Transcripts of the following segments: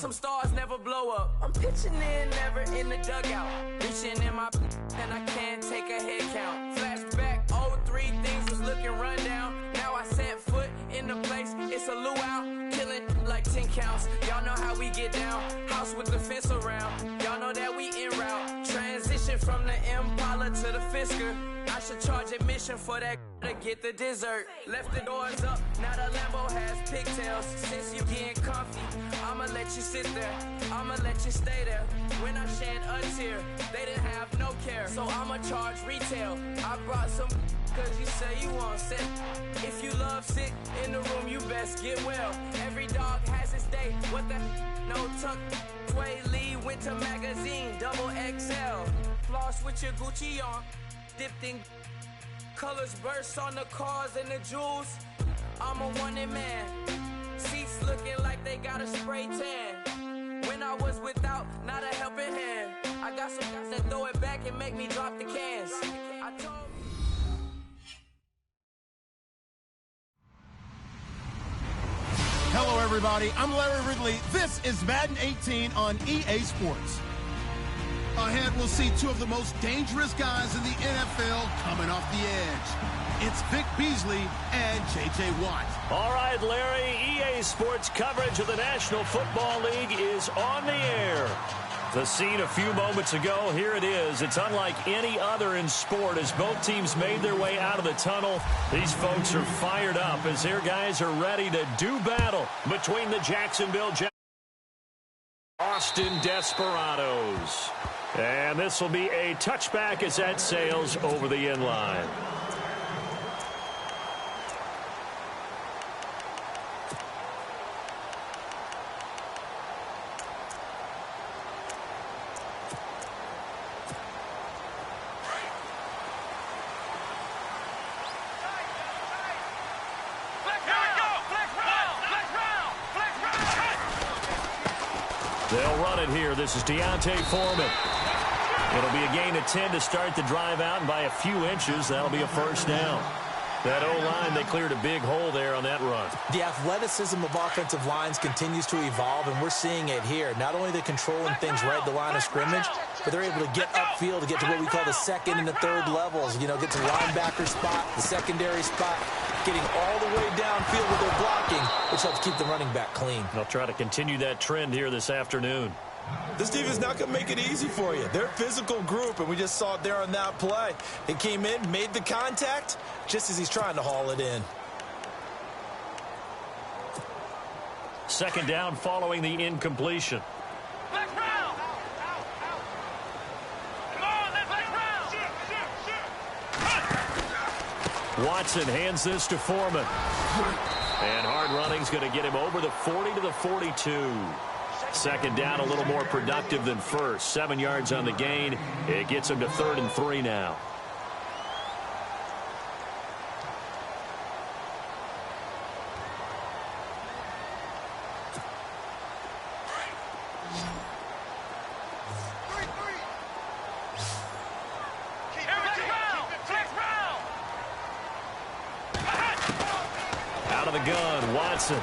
some stars never blow up. I'm pitching in, never in the dugout. Reaching in my and I can't take a head count. Flashback, 03, things was looking rundown. Now I set foot in the place, it's a luau. Killing like 10 counts. Y'all know how we get down. House with the fence around. Y'all know that we en route. Transition from the Impala to the Fisker. I should charge admission for that to get the dessert. Left the doors up, now the Lambo has pigtails. Since you getting comfy, I'ma let you sit there. I'ma let you stay there. When I shed a tear, they didn't have no care. So I'ma charge retail. I brought some cause you say you want sick. If you love sick in the room, you best get well. Every dog has its day. What the no tuck. Sway Lee winter magazine, double XL. Floss with your Gucci on. Dipped in colors burst on the cars and the jewels. I'm a wanted man. Seats looking like they got a spray tan. When I was without, not a helping hand. I got some guys that throw it back and make me drop the cans. I told Hello, everybody. I'm Larry Ridley. This is Madden 18 on EA Sports. Ahead, we'll see two of the most dangerous guys in the NFL coming off the edge. It's Vic Beasley and J.J. Watt. All right, Larry, EA Sports coverage of the National Football League is on the air. The scene a few moments ago, here it is. It's unlike any other in sport as both teams made their way out of the tunnel. These folks are fired up as their guys are ready to do battle between the Jacksonville Austin Desperados. And this will be a touchback as that sails over the end line. They'll run it here. This is Deontay Foreman. It'll be a gain of 10 to start the drive out, and by a few inches, that'll be a first down. That O-line, they cleared a big hole there on that run. The athleticism of offensive lines continues to evolve, and we're seeing it here. Not only they're controlling things right at the line of scrimmage, but they're able to get upfield to get to what we call the second and the third levels. You know, get to the linebacker spot, the secondary spot, getting all the way downfield with their blocking, which helps keep the running back clean. They'll try to continue that trend here this afternoon. This team is not going to make it easy for you. They're a physical group, and we just saw it there on that play. They came in, made the contact, just as he's trying to haul it in. Second down following the incompletion. Watson hands this to Foreman. And hard running's going to get him over the 40 to the 42. Second down, a little more productive than first. 7 yards on the gain. It gets him to 3rd and 3 now. Out of the gun, Watson.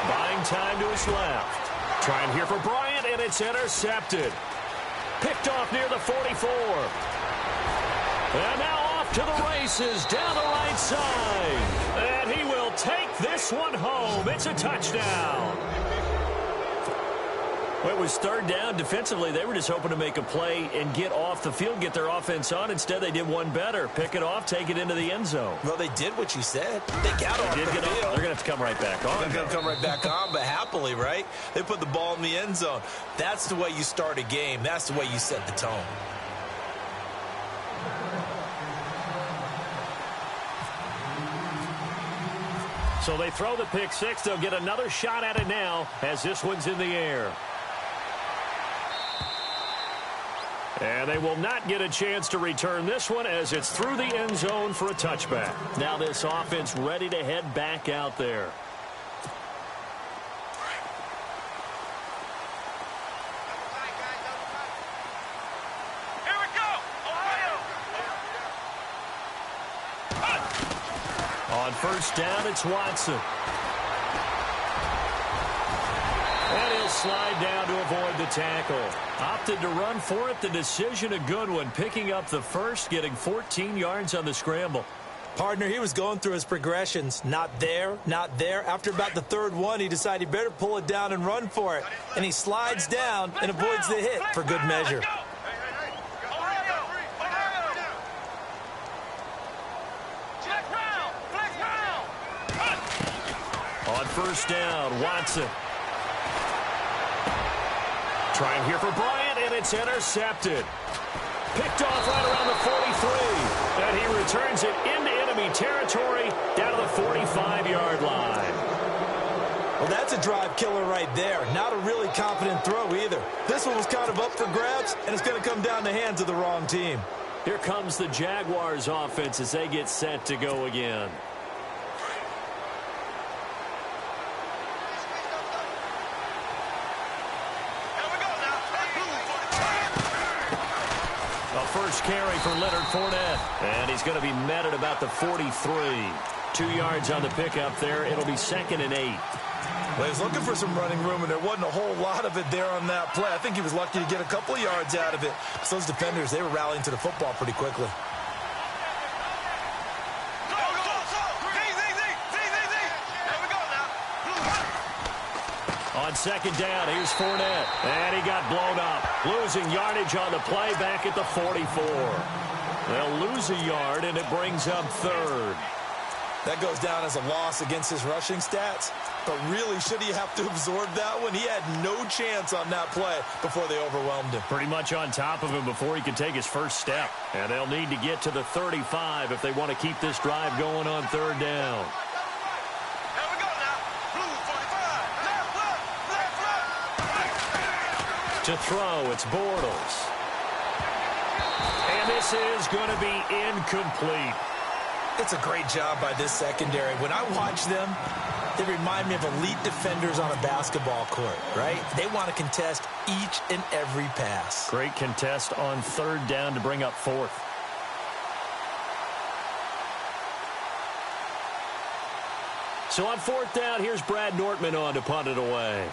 Buying time to his left. Trying here for Bryant, and it's intercepted. Picked off near the 44. And now off to the races down the right side. And he will take this one home. It's a touchdown. Well, it was 3rd down. Defensively, they were just hoping to make a play and get off the field, get their offense on. Instead, they did one better. Pick it off, take it into the end zone. Well, they did what you said. They got off the field. They're going to have to come right back on. They're going to come right back on, but happily, right? They put the ball in the end zone. That's the way you start a game. That's the way you set the tone. So they throw the pick six. They'll get another shot at it now as this one's in the air. And they will not get a chance to return this one as it's through the end zone for a touchback. Now this offense ready to head back out there. Here we go, Ohio. On first down, it's Watson. slide down to avoid the tackle. Opted to run for it. The decision a good one. Picking up the first, getting 14 yards on the scramble. Partner, he was going through his progressions. Not there, not there. After about the third one, he decided he better pull it down and run for it. And he slides down and avoids the hit for good measure. On first down, Watson. Trying here for Bryant, and it's intercepted. Picked off right around the 43. And he returns it into enemy territory down to the 45-yard line. Well, that's a drive killer right there. Not a really confident throw either. This one was kind of up for grabs, and it's going to come down the hands of the wrong team. Here comes the Jaguars offense as they get set to go again. First carry for Leonard Fournette. And he's going to be met at about the 43. 2 yards on the pickup there. It'll be 2nd and 8. Well, he was looking for some running room, and there wasn't a whole lot of it there on that play. I think he was lucky to get a couple of yards out of it. So those defenders, they were rallying to the football pretty quickly. On second down, here's Fournette. And he got blown up. Losing yardage on the play back at the 44. They'll lose a yard, and it brings up 3rd. That goes down as a loss against his rushing stats. But really, should he have to absorb that one? He had no chance on that play before they overwhelmed him. Pretty much on top of him before he could take his first step. And they'll need to get to the 35 if they want to keep this drive going on 3rd down. To throw, it's Bortles. And this is going to be incomplete. It's a great job by this secondary. When I watch them, they remind me of elite defenders on a basketball court, right? They want to contest each and every pass. Great contest on 3rd down to bring up 4th. So on 4th down, here's Brad Nortman on to punt it away.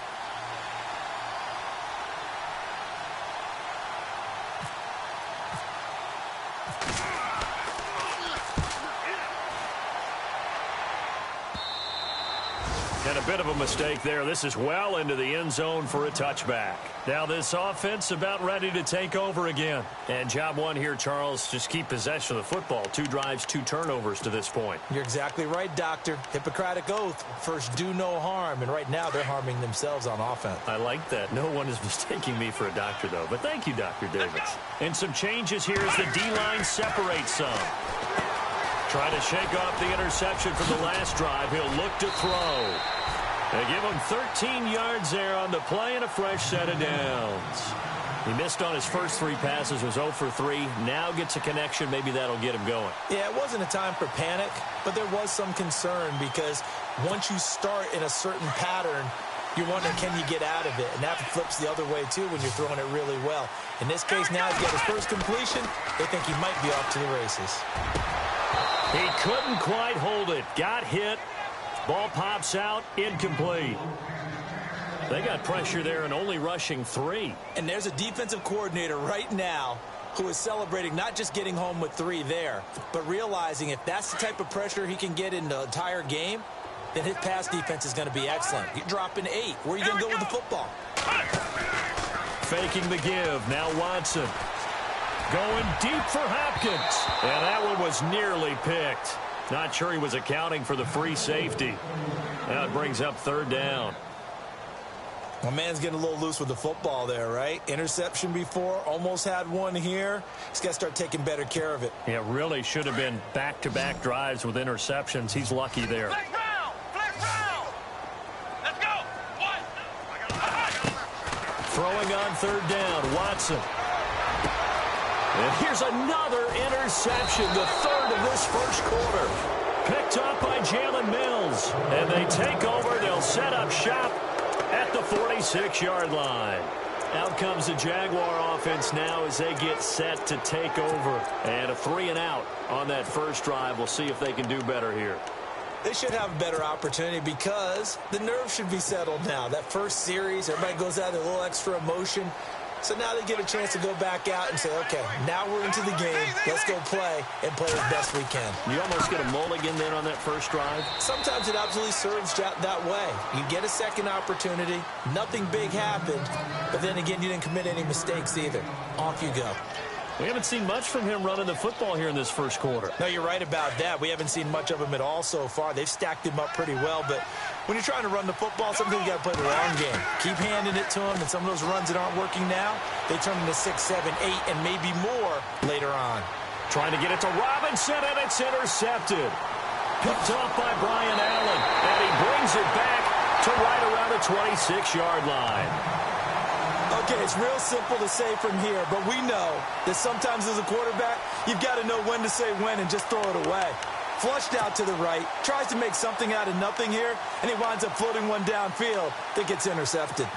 And a bit of a mistake there. This is well into the end zone for a touchback. Now this offense about ready to take over again. And job one here, Charles, just keep possession of the football. 2 drives, 2 turnovers to this point. You're exactly right, Doctor. Hippocratic oath. First, do no harm. And right now, they're harming themselves on offense. I like that. No one is mistaking me for a doctor, though. But thank you, Dr. Davis. And some changes here as the D-line separates some. Trying to shake off the interception from the last drive. He'll look to throw. They give him 13 yards there on the play and a fresh set of downs. He missed on his first 3 passes, was 0 for 3. Now gets a connection. Maybe that'll get him going. Yeah, it wasn't a time for panic, but there was some concern because once you start in a certain pattern, you're wondering, can you get out of it? And that flips the other way, too, when you're throwing it really well. In this case, now he's got his first completion. They think he might be off to the races. He couldn't quite hold it. Got hit. Ball pops out. Incomplete. They got pressure there and only rushing 3. And there's a defensive coordinator right now who is celebrating not just getting home with 3 there, but realizing if that's the type of pressure he can get in the entire game, then his pass defense is going to be excellent. You're dropping 8. Where are you going to go with the football? Faking the give. Now Watson. Going deep for Hopkins. And that one was nearly picked. Not sure he was accounting for the free safety. Now it brings up 3rd down. My man's getting a little loose with the football there, right? Interception before, almost had one here. He's got to start taking better care of it. Yeah, really should have been back-to-back drives with interceptions. He's lucky there. Flex round. Let's go. Throwing on 3rd down, Watson. And here's another interception, the 3rd of this first quarter. Picked up by Jalen Mills. And they take over. They'll set up shop at the 46-yard line. Out comes the Jaguar offense now as they get set to take over. And a 3-and-out on that first drive. We'll see if they can do better here. They should have a better opportunity because the nerves should be settled now. That first series, everybody goes out with a little extra emotion. So now they get a chance to go back out and say, okay, now we're into the game. Let's go play and play as best we can. You almost get a mulligan then on that first drive? Sometimes it absolutely serves that way. You get a second opportunity. Nothing big happened. But then again, you didn't commit any mistakes either. Off you go. We haven't seen much from him running the football here in this first quarter. No, you're right about that. We haven't seen much of him at all so far. They've stacked him up pretty well, but when you're trying to run the football, sometimes you got to play the long game. Keep handing it to him, and some of those runs that aren't working now, they turn into 6, 7, 8, and maybe more later on. Trying to get it to Robinson, and it's intercepted. Picked off by Brian Allen, and he brings it back to right around the 26-yard line. Okay, it's real simple to say from here, but we know that sometimes as a quarterback, you've got to know when to say when and just throw it away. Flushed out to the right, tries to make something out of nothing here, and he winds up floating one downfield that gets intercepted.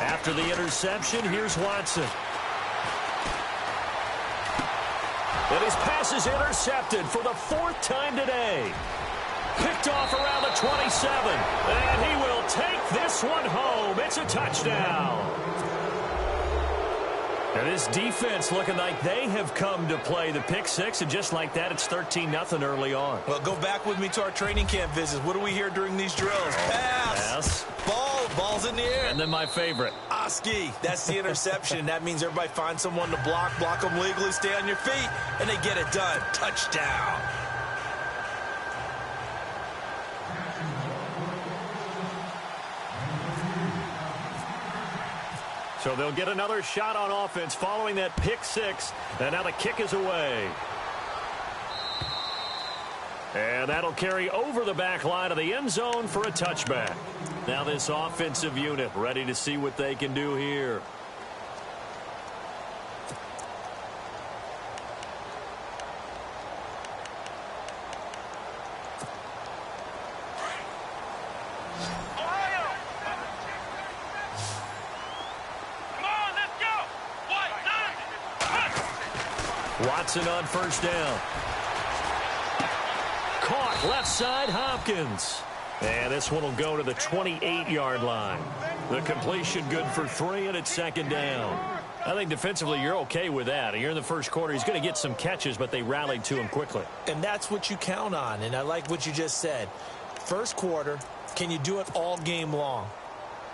After the interception, here's Watson. And his pass is intercepted for the 4th time today. Picked off around the 27. And he will take this one home. It's a touchdown. And this defense looking like they have come to play the pick six. And just like that, it's 13-0 early on. Well, go back with me to our training camp visits. What do we hear during these drills? Pass. Ball's in the air. And then my favorite. Oski. That's the interception. That means everybody finds someone to block them legally, stay on your feet, and they get it done. Touchdown. So they'll get another shot on offense following that pick six. And now the kick is away. And that'll carry over the back line of the end zone for a touchback. Now this offensive unit ready to see what they can do here. Watson on first down. Caught left side, Hopkins. And this one will go to the 28-yard line. The completion good for 3, and it's 2nd down. I think defensively you're okay with that. You're in the first quarter. He's going to get some catches, but they rallied to him quickly. And that's what you count on, and I like what you just said. First quarter, can you do it all game long?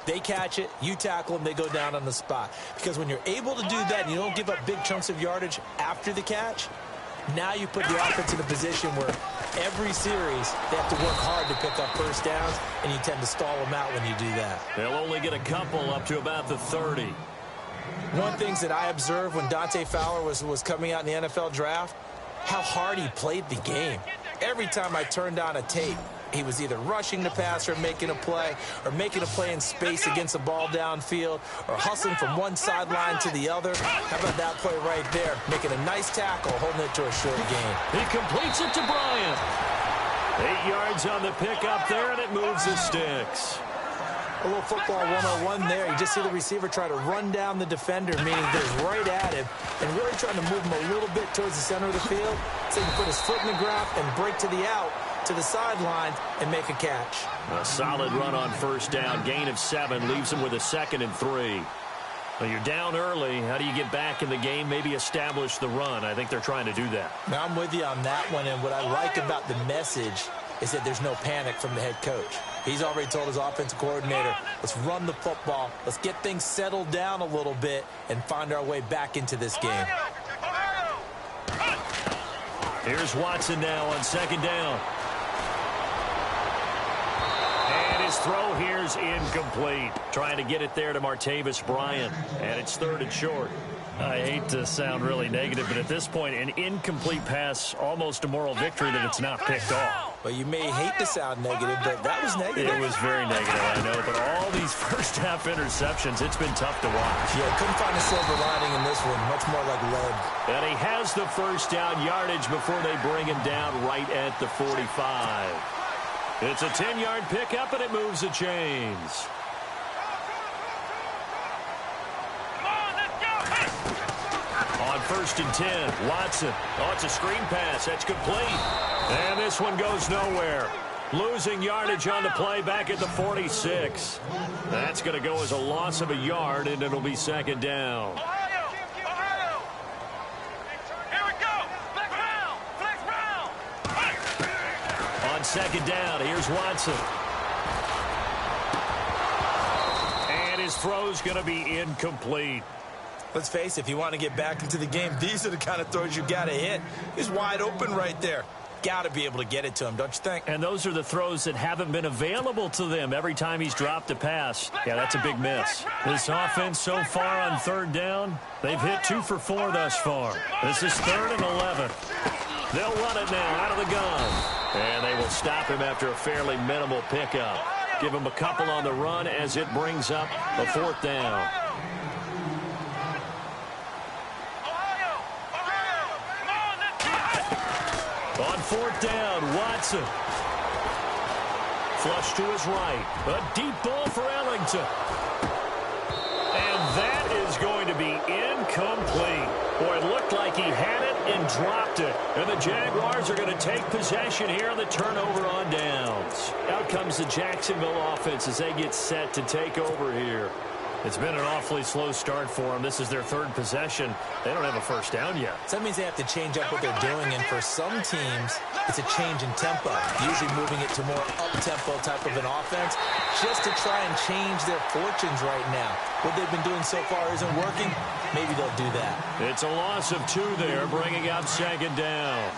They catch it, you tackle them, they go down on the spot. Because when you're able to do that and you don't give up big chunks of yardage after the catch, now you put the offense in a position where every series they have to work hard to pick up first downs, and you tend to stall them out when you do that. They'll only get a couple up to about the 30. One of the things that I observed when Dante Fowler was coming out in the NFL draft, how hard he played the game. Every time I turned on a tape, he was either rushing the passer, making a play in space against the ball downfield, or hustling from one sideline to the other. How about that play right there? Making a nice tackle, holding it to a short gain. He completes it to Bryant. 8 yards on the pickup there, and it moves the sticks. A little football 101 there. You just see the receiver try to run down the defender, meaning goes right at him, and really trying to move him a little bit towards the center of the field so he can put his foot in the ground and break to the out, to the sideline, and make a catch. A solid run on first down. Gain of 7 leaves him with a 2nd and 3. Well, you're down early. How do you get back in the game, maybe establish the run? I think they're trying to do that. Now, I'm with you on that one, and what I like about the message is that there's no panic from the head coach. He's already told his offensive coordinator, let's run the football, let's get things settled down a little bit and find our way back into this game. Here's Watson now on 2nd down. And his throw here's incomplete. Trying to get it there to Martavis Bryant. And it's 3rd and short. I hate to sound really negative, but at this point, an incomplete pass, almost a moral victory that it's not picked off. Well, you may hate to sound negative, but that was negative. It was very negative, I know. But all these first-half interceptions, it's been tough to watch. Yeah, couldn't find a silver lining in this one. Much more like lead. And he has the first down yardage before they bring him down right at the 45. It's a 10-yard pickup, and it moves the chains. 1st and 10. Watson. Oh, it's a screen pass. That's complete. And this one goes nowhere. Losing yardage on the play back at the 46. That's going to go as a loss of a yard, and it'll be 2nd down. Ohio! Ohio! Here we go! Flex round! Flex round! On 2nd down, here's Watson. And his throw's going to be incomplete. Let's face it, if you want to get back into the game, these are the kind of throws you got to hit. He's wide open right there. Got to be able to get it to him, don't you think? And those are the throws that haven't been available to them every time he's dropped a pass. Yeah, that's a big miss. This offense so far on 3rd down, they've hit 2 for 4 thus far. This is 3rd and 11. They'll run it now out of the gun. And they will stop him after a fairly minimal pickup. Give him a couple on the run as it brings up a 4th down. On 4th down, Watson. Flush to his right. A deep ball for Ellington. And that is going to be incomplete. Boy, it looked like he had it and dropped it. And the Jaguars are going to take possession here on the turnover on downs. Out comes the Jacksonville offense as they get set to take over here. It's been an awfully slow start for them. This is their 3rd possession. They don't have a 1st down yet. So that means they have to change up what they're doing, and for some teams, it's a change in tempo, usually moving it to more up-tempo type of an offense, just to try and change their fortunes right now. What they've been doing so far isn't working. Maybe they'll do that. It's a loss of 2 there, bringing up 2nd down.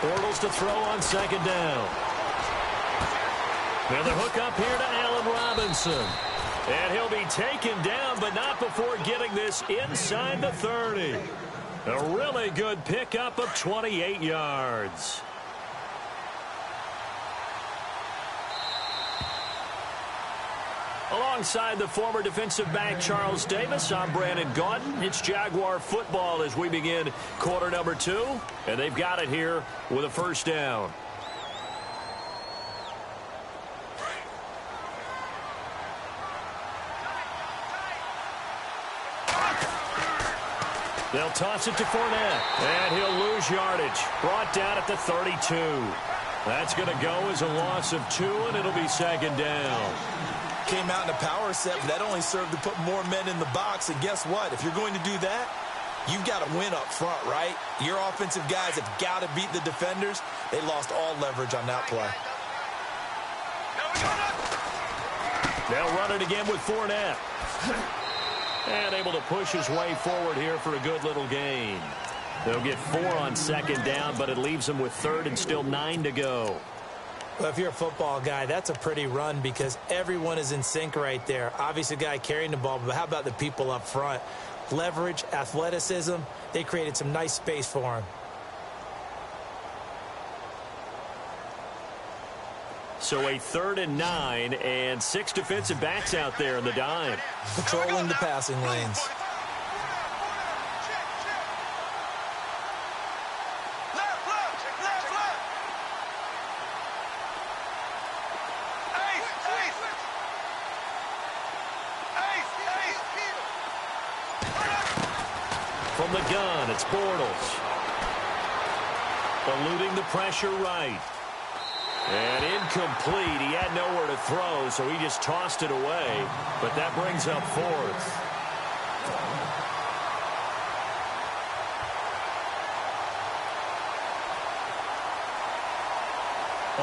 Bortles to throw on 2nd down. Now the hook up here to Allen Robinson. And he'll be taken down, but not before getting this inside the 30. A really good pickup of 28 yards. Alongside the former defensive back Charles Davis, I'm Brandon Gaudin. It's Jaguar football as we begin quarter number 2. And they've got it here with a 1st down. They'll toss it to Fournette. And he'll lose yardage. Brought down at the 32. That's going to go as a loss of 2, and it'll be 2nd down. Came out in a power set, but that only served to put more men in the box. And guess what? If you're going to do that, you've got to win up front, right? Your offensive guys have got to beat the defenders. They lost all leverage on that play. They'll run it again with Fournette. And able to push his way forward here for a good little gain. They'll get 4 on 2nd down, but it leaves them with 3rd and still 9 to go. Well, if you're a football guy, that's a pretty run because everyone is in sync right there. Obviously, the guy carrying the ball, but how about the people up front? Leverage, athleticism, they created some nice space for him. So a 3rd and 9 and 6 defensive backs out there in the dime. Patrolling the passing lanes. From the gun, it's Bortles. Eluding the pressure right. And incomplete. He had nowhere to throw, so he just tossed it away. But that brings up 4th.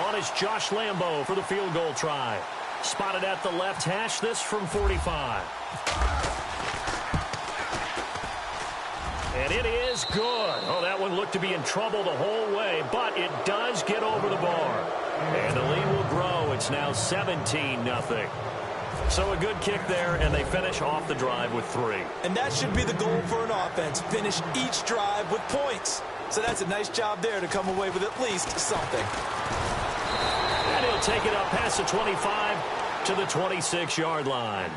On is Josh Lambo for the field goal try. Spotted at the left hash, this from 45. And it is good. Oh, that one looked to be in trouble the whole way, but it does get over the bar. And the lead will grow. It's now 17-0. So a good kick there, and they finish off the drive with 3. And that should be the goal for an offense. Finish each drive with points. So that's a nice job there to come away with at least something. And he'll take it up past the 25 to the 26-yard line.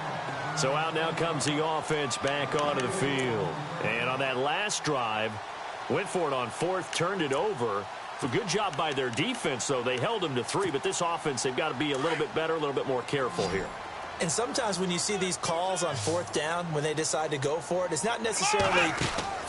So out now comes the offense back onto the field. And on that last drive, went for it on 4th, turned it over, A good job by their defense, though. They held them to 3, but this offense, they've got to be a little bit better, a little bit more careful here. And sometimes when you see these calls on 4th down, when they decide to go for it, it's not necessarily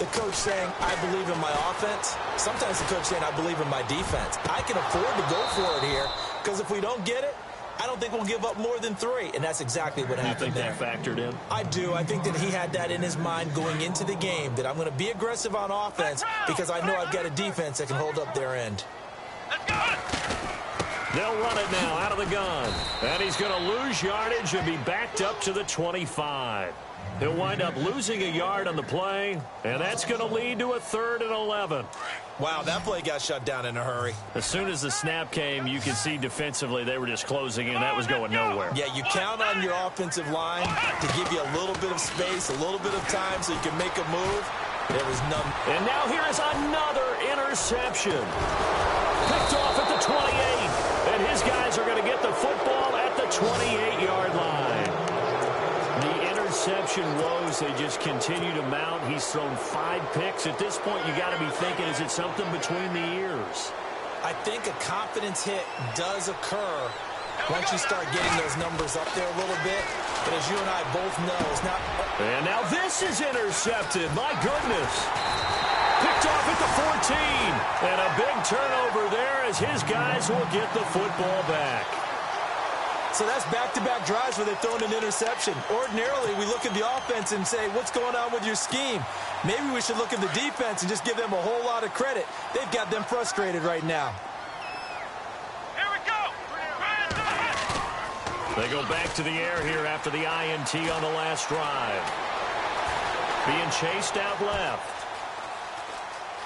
the coach saying, I believe in my offense. Sometimes the coach saying, I believe in my defense. I can afford to go for it here, because if we don't get it, I don't think we'll give up more than 3, and that's exactly what happened there. You think that factored in? I do. I think that he had that in his mind going into the game, that I'm going to be aggressive on offense because I know I've got a defense that can hold up their end. They'll run it now out of the gun, and he's going to lose yardage and be backed up to the 25. He'll wind up losing a yard on the play, and that's going to lead to a 3rd and 11. Wow, that play got shut down in a hurry. As soon as the snap came, you could see defensively they were just closing in. That was going nowhere. Yeah, you count on your offensive line to give you a little bit of space, a little bit of time so you can make a move. There was none. And now here is another interception. Picked off at the 28. And his guys are going to get the football at the 28-yard line. The interception woes, they just continue to mount. He's thrown 5 picks. At this point, you got to be thinking, is it something between the ears? I think a confidence hit does occur once you start getting those numbers up there a little bit. But as you and I both know, it's not... And now this is intercepted. My goodness. Picked off at the 14. And a big turnover there as his guys will get the football back. So that's back-to-back drives where they've thrown an interception. Ordinarily, we look at the offense and say, what's going on with your scheme? Maybe we should look at the defense and just give them a whole lot of credit. They've got them frustrated right now. Here we go. They go back to the air here after the INT on the last drive. Being chased out left.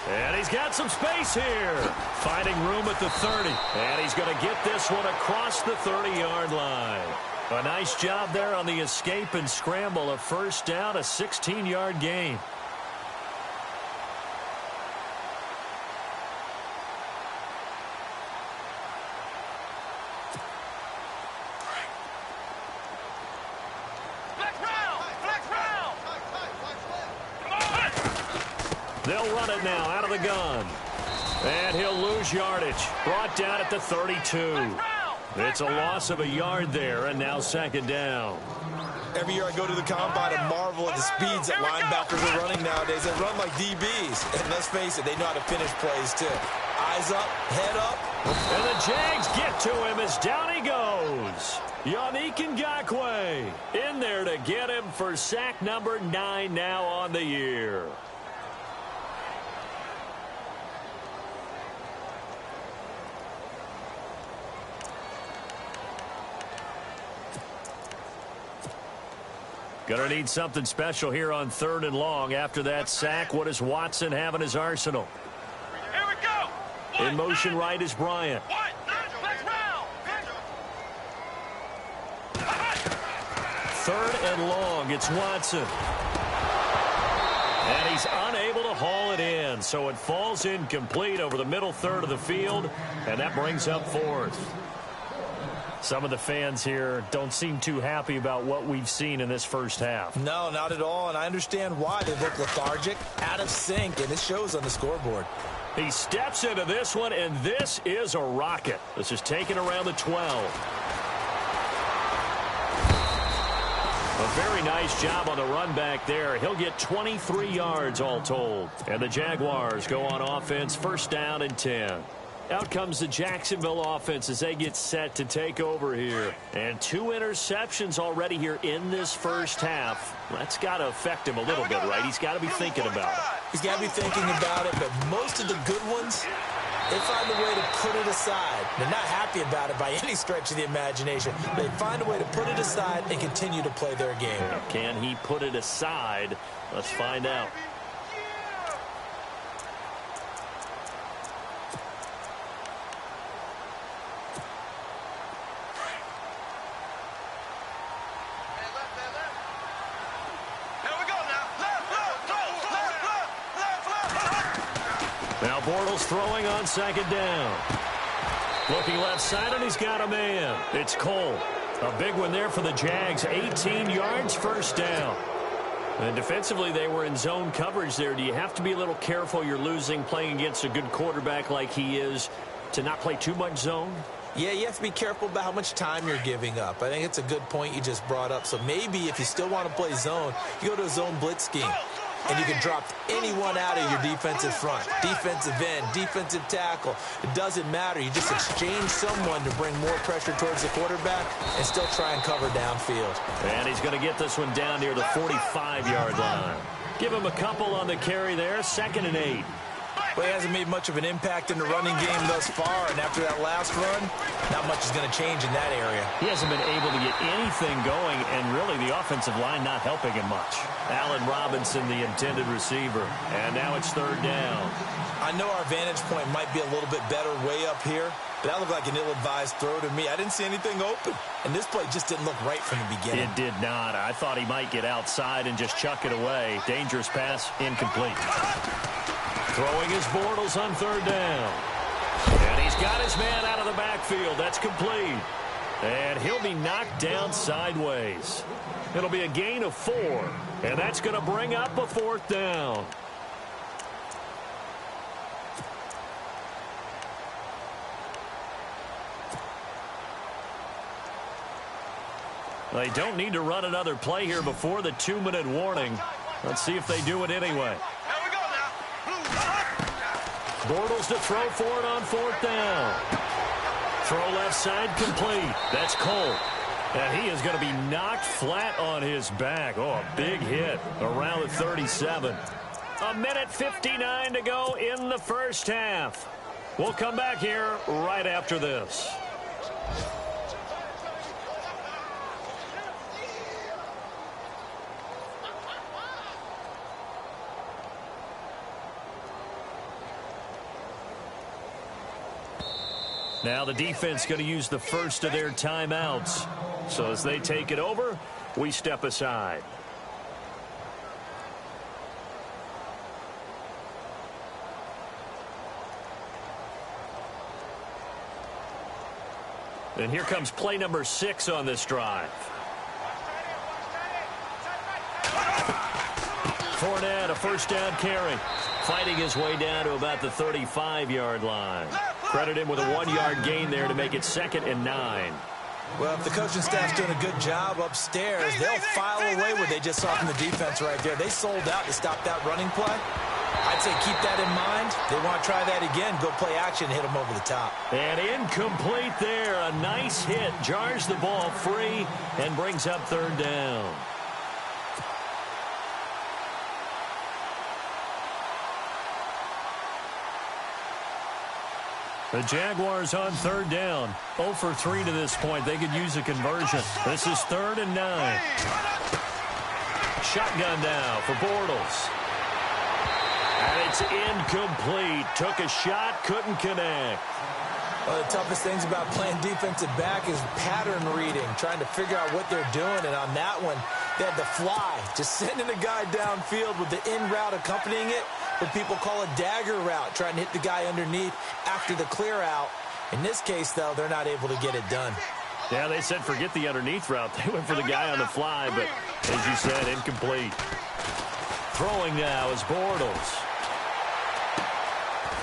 And he's got some space here. Finding room at the 30. And he's going to get this one across the 30-yard line. A nice job there on the escape and scramble. A 1st down, a 16-yard gain. They'll run it now out of the gun. And he'll lose yardage. Brought down at the 32. It's a loss of a yard there, and now 2nd down. Every year I go to the combine and marvel at the speeds that linebackers are running nowadays. They run like DBs. And let's face it, they know how to finish plays too. Eyes up, head up. And the Jags get to him as down he goes. Yannick Ngakoue in there to get him for sack number 9 now on the year. Going to need something special here on 3rd and long. After that sack, what does Watson have in his arsenal? Here we go. In motion right is Bryant. 3rd and long. It's Watson. And he's unable to haul it in. So it falls incomplete over the middle 3rd of the field. And that brings up 4th. Some of the fans here don't seem too happy about what we've seen in this 1st half. No, not at all, and I understand why. They look lethargic, out of sync, and it shows on the scoreboard. He steps into this one, and this is a rocket. This is taken around the 12. A very nice job on the run back there. He'll get 23 yards all told. And the Jaguars go on offense, 1st down and 10. Out comes the Jacksonville offense as they get set to take over here. And 2 interceptions already here in this 1st half. That's got to affect him a little bit, right? He's got to be thinking about it. He's got to be thinking about it, but most of the good ones, they find a way to put it aside. They're not happy about it by any stretch of the imagination. They find a way to put it aside and continue to play their game. Can he put it aside? Let's find out. Now Bortles throwing on 2nd down. Looking left side, and he's got a man. It's Cole. A big one there for the Jags. 18 yards, 1st down. And defensively, they were in zone coverage there. Do you have to be a little careful? You're losing, playing against a good quarterback like he is, to not play too much zone? Yeah, you have to be careful about how much time you're giving up. I think it's a good point you just brought up. So maybe if you still want to play zone, you go to a zone blitz scheme. And you can drop anyone out of your defensive front, defensive end, defensive tackle. It doesn't matter. You just exchange someone to bring more pressure towards the quarterback and still try and cover downfield. And he's going to get this one down near the 45-yard line. Give him a couple on the carry there, 2nd and 8. Well, he hasn't made much of an impact in the running game thus far, and after that last run, not much is going to change in that area. He hasn't been able to get anything going, and really the offensive line not helping him much. Allen Robinson, the intended receiver, and now it's 3rd down. I know our vantage point might be a little bit better way up here, but that looked like an ill-advised throw to me. I didn't see anything open, and this play just didn't look right from the beginning. It did not. I thought he might get outside and just chuck it away. Dangerous pass, incomplete. Throwing his Bortles on 3rd down. And he's got his man out of the backfield. That's complete. And he'll be knocked down sideways. It'll be a gain of 4. And that's going to bring up a 4th down. They don't need to run another play here before the 2-minute warning. Let's see if they do it anyway. Bortles to throw for it on 4th down. Throw left side complete. That's Cole. And he is going to be knocked flat on his back. Oh, a big hit around the 37. 1:59 to go in the first half. We'll come back here right after this. Now the defense going to use the first of their timeouts. So as they take it over, we step aside. And here comes play number 6 on this drive. Fournette, a 1st down carry. Fighting his way down to about the 35-yard line. Credit him with a 1-yard gain there to make it 2nd and 9. Well, if the coaching staff's doing a good job upstairs, they'll file away what they just saw from the defense right there. They sold out to stop that running play. I'd say keep that in mind. They want to try that again. Go play action and hit them over the top. And incomplete there. A nice hit. Jars the ball free and brings up 3rd down. The Jaguars on 3rd down. 0 for 3 to this point. They could use a conversion. This is 3rd and 9. Shotgun now for Bortles. And it's incomplete. Took a shot, couldn't connect. One of the toughest things about playing defensive back is pattern reading, trying to figure out what they're doing. And on that one, they had the fly, just sending a guy downfield with the in route accompanying it. What people call a dagger route, trying to hit the guy underneath after the clear out. In this case, though, they're not able to get it done. Yeah, they said forget the underneath route. They went for the guy on the fly, but as you said, incomplete. Throwing now is Bortles.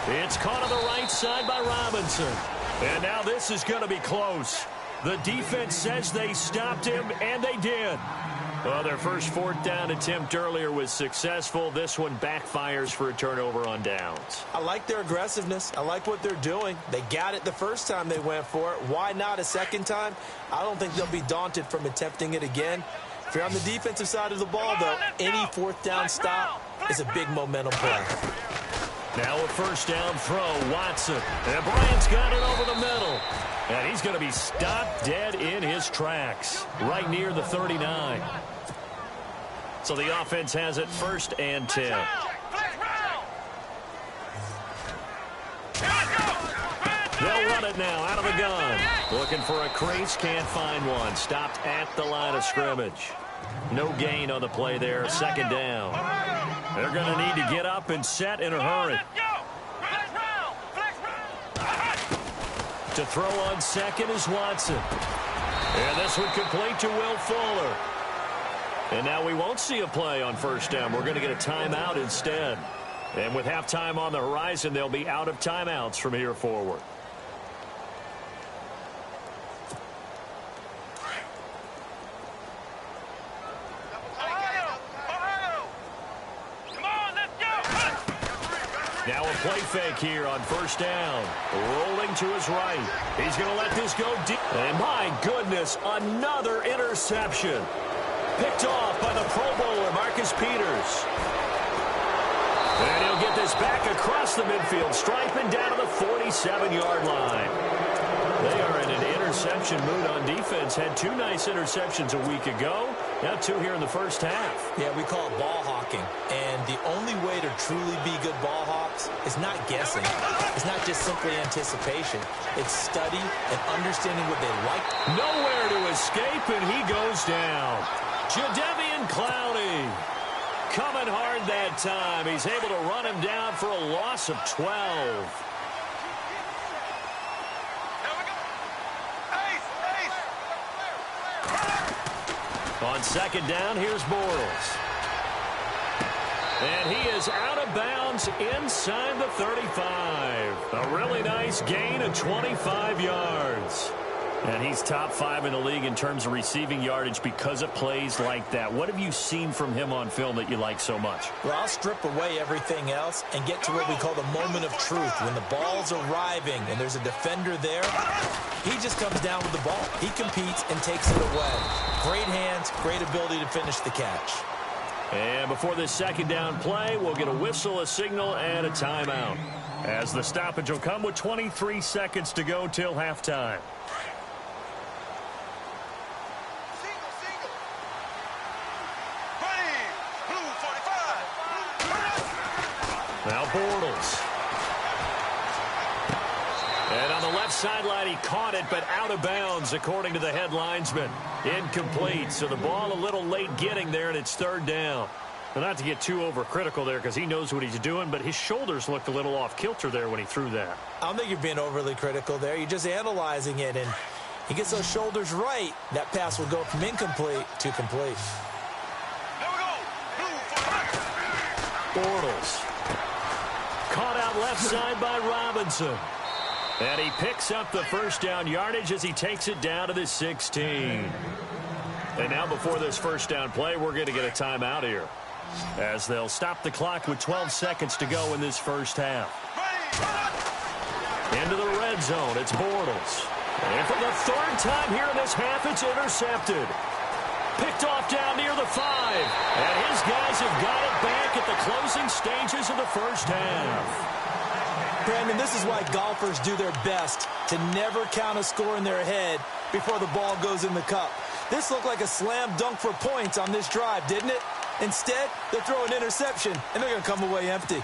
It's caught on the right side by Robinson. And now this is going to be close. The defense says they stopped him, and they did. Well, their first 4th down attempt earlier was successful. This one backfires for a turnover on downs. I like their aggressiveness. I like what they're doing. They got it the first time they went for it. Why not a second time? I don't think they'll be daunted from attempting it again. If you're on the defensive side of the ball, though, any 4th down stop is a big momentum play. Now a 1st down throw, Watson. And Bryant's got it over the middle. And he's going to be stopped dead in his tracks, right near the 39. So the offense has it 1st and 10. They'll run it now out of the gun. Looking for a crease, can't find one. Stopped at the line of scrimmage. No gain on the play there, 2nd down. They're going to need to get up and set in a hurry. To throw on 2nd is Watson. And this one complete to Will Fuller. And now we won't see a play on first down. We're going to get a timeout instead. And with halftime on the horizon, they'll be out of timeouts from here forward. Now a play fake here on first down. Rolling to his right. He's going to let this go deep. And my goodness, another interception. Picked off by the Pro Bowler, Marcus Peters. And he'll get this back across the midfield stripe and down to the 47-yard line. They are in an interception mood on defense. Had 2 nice interceptions a week ago. Now 2 here in the first half. Yeah, we call it ball hawking. And the only way to truly be good ball hawks is not guessing. It's not just simply anticipation. It's study and understanding what they like. Nowhere to escape, and he goes down. Jadeveon Clowney coming hard that time. He's able to run him down for a loss of 12. On second down, here's Bortles. And he is out of bounds inside the 35. A really nice gain of 25 yards. And he's top 5 in the league in terms of receiving yardage because of plays like that. What have you seen from him on film that you like so much? Well, I'll strip away everything else and get to what we call the moment of truth. When the ball's arriving and there's a defender there, he just comes down with the ball. He competes and takes it away. Great hands, great ability to finish the catch. And before this second down play, we'll get a whistle, a signal, and a timeout. As the stoppage will come with 23 seconds to go till halftime. Now Bortles. And on the left sideline, he caught it, but out of bounds, according to the head linesman. Incomplete, so the ball a little late getting there, and it's third down. Well, not to get too overcritical there because he knows what he's doing, but his shoulders looked a little off kilter there when he threw that. I don't think you're being overly critical there. You're just analyzing it, and he gets those shoulders right. That pass will go from incomplete to complete. Bortles. Caught out left side by Robinson. And he picks up the first down yardage as he takes it down to the 16. And now before this first down play, we're going to get a timeout here, as they'll stop the clock with 12 seconds to go in this first half. Into the red zone, it's Bortles. And for the third time here in this half, it's intercepted. Picked off down near the 5. And his guys have got it back at the closing stages of the first half. Brandon, this is why golfers do their best to never count a score in their head before the ball goes in the cup. This looked like a slam dunk for points on this drive, didn't it? Instead, they'll throw an interception, and they're going to come away empty.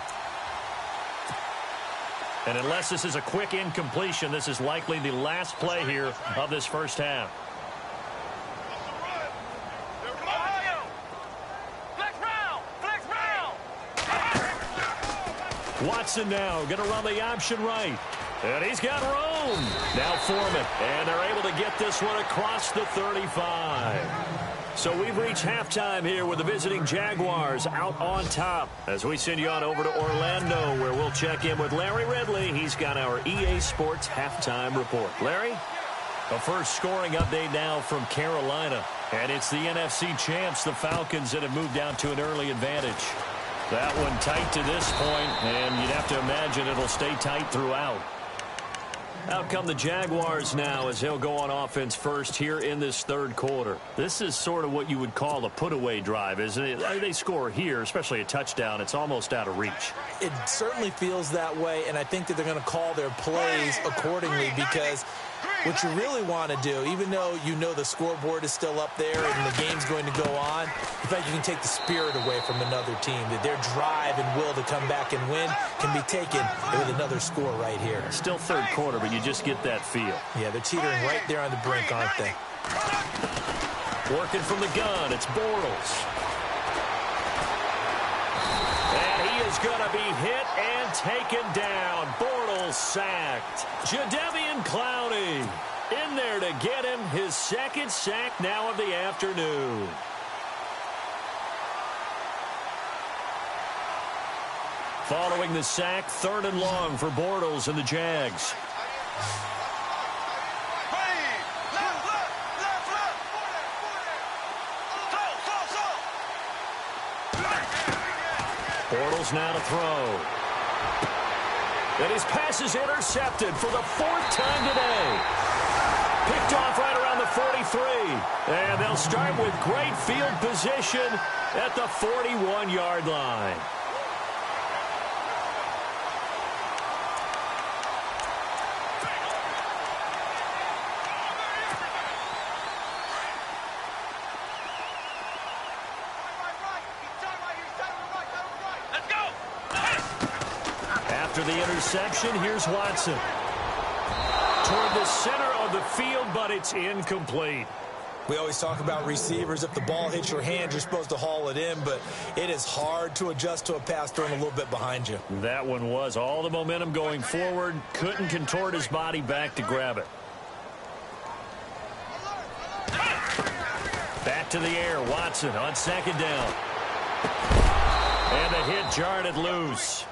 And unless this is a quick incompletion, this is likely the last play here of this first half. Watson now going to run the option right. And he's got room. Now Foreman. And they're able to get this one across the 35. So we've reached halftime here with the visiting Jaguars out on top. As we send you on over to Orlando, where we'll check in with Larry Ridley. He's got our EA Sports halftime report. Larry? A first scoring update now from Carolina. And it's the NFC champs, the Falcons, that have moved out to an early advantage. That one tight to this point, and you'd have to imagine it'll stay tight throughout. Out come the Jaguars now as he'll go on offense first here in this third quarter. This is sort of what you would call a put-away drive, isn't it? They score here, especially a touchdown. It's almost out of reach. It certainly feels that way, and I think that they're going to call their plays accordingly because what you really want to do, even though you know the scoreboard is still up there and the game's going to go on, in fact, you can take the spirit away from another team. That their drive and will to come back and win can be taken with another score right here. Still third quarter, but you just get that feel. Yeah, they're teetering right there on the brink, aren't they? Working from the gun, it's Bortles. And he is going to be hit and taken down. Bortles sacked. Jadeveon Clowney in there to get him his second sack now of the afternoon. Following the sack, 3rd and long for Bortles and the Jags. Bortles now to throw. And his pass is intercepted for the 4th time today. Picked off right around the 43. And they'll start with great field position at the 41-yard line. After the interception, here's Watson. Toward the center of the field, but it's incomplete. We always talk about receivers. If the ball hits your hand, you're supposed to haul it in, but it is hard to adjust to a pass thrown a little bit behind you. That one was all the momentum going forward. Couldn't contort his body back to grab it. Back to the air. Watson on 2nd down. And the hit jarred it loose.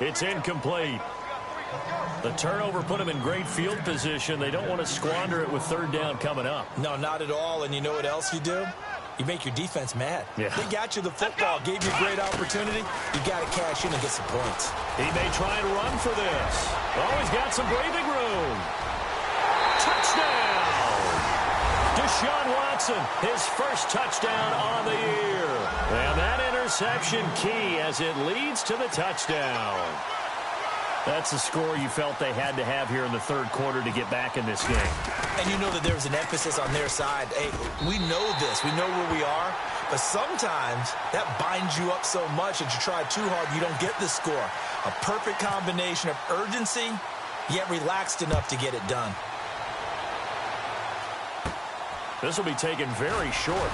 It's incomplete. The turnover put them in great field position. They don't want to squander it with 3rd down coming up. No, not at all. And you know what else you do? You make your defense mad. Yeah. They got you the football, gave you a great opportunity. You got to cash in and get some points. He may try and run for this. Oh, he's got some breathing room. Touchdown! Deshaun Watson, his first touchdown on the year. And that interception key as it leads to the touchdown. That's the score you felt they had to have here in the 3rd quarter to get back in this game. And you know that there's an emphasis on their side. Hey, we know this. We know where we are. But sometimes that binds you up so much that you try too hard, you don't get the score. A perfect combination of urgency, yet relaxed enough to get it done. This will be taken very short.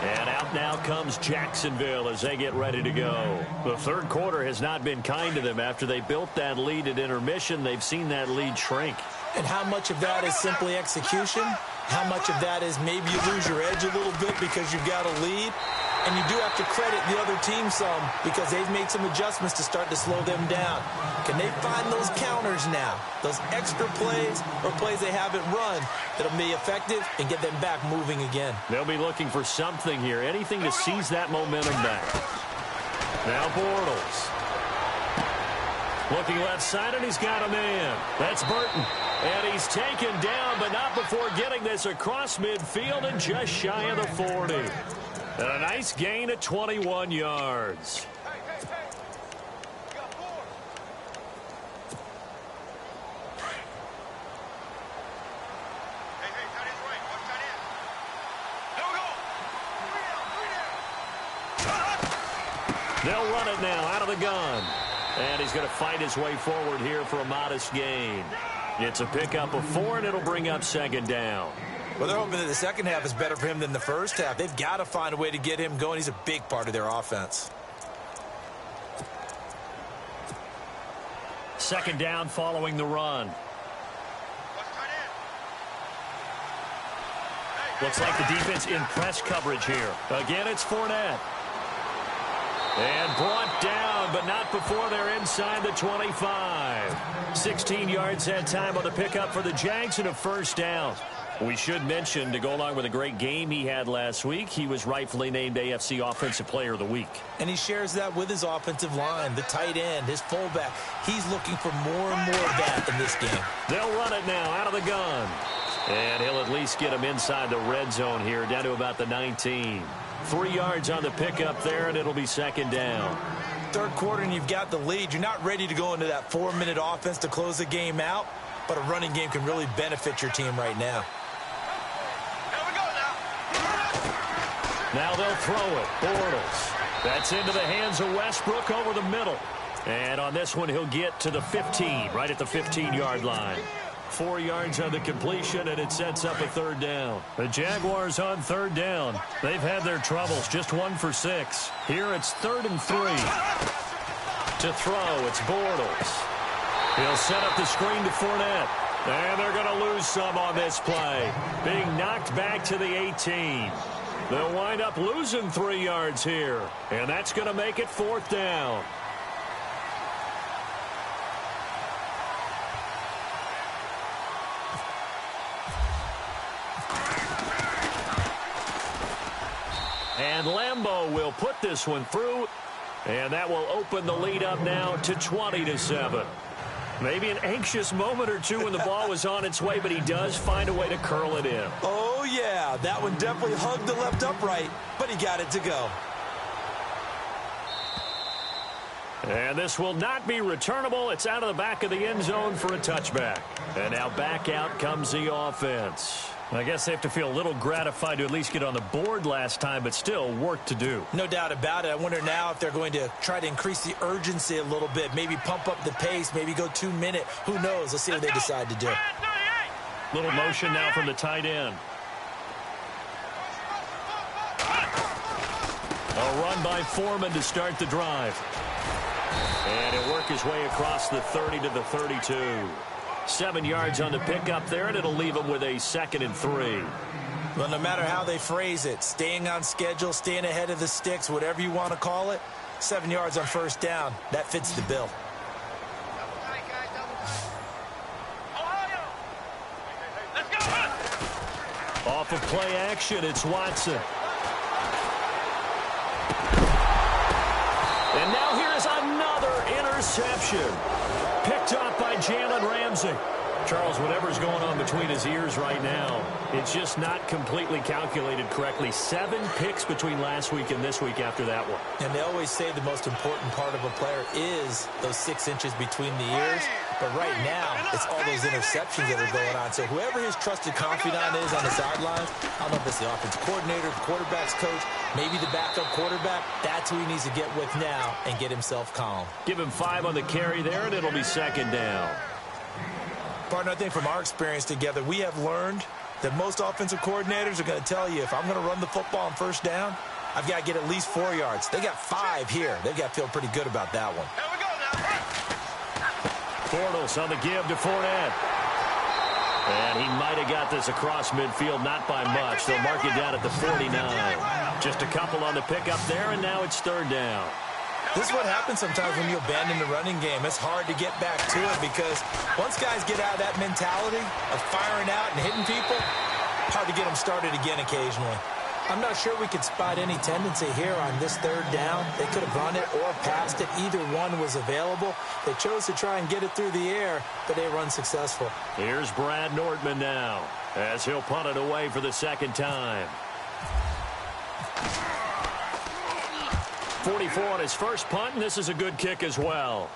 And out now comes Jacksonville as they get ready to go. The 3rd quarter has not been kind to them. After they built that lead at intermission, they've seen that lead shrink. And how much of that is simply execution? How much of that is maybe you lose your edge a little bit because you've got a lead? And you do have to credit the other team some because they've made some adjustments to start to slow them down. Can they find those counters now, those extra plays or plays they haven't run that'll be effective and get them back moving again? They'll be looking for something here, anything to seize that momentum back. Now Bortles. Looking left side, and he's got a man. That's Burton. And he's taken down, but not before getting this across midfield and just shy of the 40. And a nice gain at 21 yards. They'll run it now out of the gun. And he's going to fight his way forward here for a modest gain. It's a pickup of 4, and it'll bring up 2nd down. Well, they're hoping that the second half is better for him than the first half. They've got to find a way to get him going. He's a big part of their offense. 2nd down following the run. Looks like the defense in press coverage here. Again, it's Fournette. And brought down, but not before they're inside the 25. 16 yards that time on the pickup for the Jags and a 1st down. We should mention, to go along with a great game he had last week, he was rightfully named AFC Offensive Player of the Week. And he shares that with his offensive line, the tight end, his fullback. He's looking for more and more of that in this game. They'll run it now out of the gun. And he'll at least get him inside the red zone here, down to about the 19. 3 yards on the pickup there, and it'll be 2nd down. 3rd quarter, and you've got the lead. You're not ready to go into that 4-minute offense to close the game out, but a running game can really benefit your team right now. Now they'll throw it. Bortles. That's into the hands of Westbrook over the middle. And on this one, he'll get to the 15, right at the 15-yard line. 4 yards on the completion, and it sets up a 3rd down. The Jaguars on 3rd down. They've had their troubles, just 1 for 6. Here it's 3rd and 3. To throw, it's Bortles. He'll set up the screen to Fournette. And they're going to lose some on this play. Being knocked back to the 18. They'll wind up losing 3 yards here, and that's going to make it 4th down. And Lambeau will put this one through, and that will open the lead up now to 20-7. Maybe an anxious moment or two when the ball was on its way, but he does find a way to curl it in. Oh, yeah, that one definitely hugged the left upright, but he got it to go. And this will not be returnable. It's out of the back of the end zone for a touchback. And now back out comes the offense. I guess they have to feel a little gratified to at least get on the board last time, but still work to do. No doubt about it. I wonder now if they're going to try to increase the urgency a little bit, maybe pump up the pace, maybe go 2-minute. Who knows? Let's see what they decide to do. Little motion now from the tight end. A run by Foreman to start the drive. And he'll work his way across the 30 to the 32. 7 yards on the pickup there, and it'll leave him with a 2nd and 3. Well, no matter how they phrase it, staying on schedule, staying ahead of the sticks, whatever you want to call it, 7 yards on 1st down, that fits the bill. Off of play action, it's Watson. And now here's another interception. Picked up by Jalen Ramsey. Charles, whatever's going on between his ears right now, it's just not completely calculated correctly. 7 picks between last week and this week after that one. And they always say the most important part of a player is those 6 inches between the ears. But right now, it's all those interceptions that are going on. So whoever his trusted confidant is on the sidelines, I don't know if it's the offensive coordinator, the quarterback's coach, maybe the backup quarterback, that's who he needs to get with now and get himself calm. Give him 5 on the carry there, and it'll be 2nd down. Partner, I think from our experience together, we have learned that most offensive coordinators are going to tell you, if I'm going to run the football on 1st down, I've got to get at least 4 yards. They got 5 here. They've got to feel pretty good about that one. Here we go now. Bortles on the give to Fournette. And he might have got this across midfield, not by much. They'll mark it down at the 49. Just a couple on the pickup there, and now it's 3rd down. This is what happens sometimes when you abandon the running game. It's hard to get back to it because once guys get out of that mentality of firing out and hitting people, hard to get them started again occasionally. I'm not sure we could spot any tendency here on this 3rd down. They could have run it or passed it. Either one was available. They chose to try and get it through the air, but they were unsuccessful. Here's Brad Nordman now as he'll punt it away for the 2nd time. 44 on his first punt, and this is a good kick as well.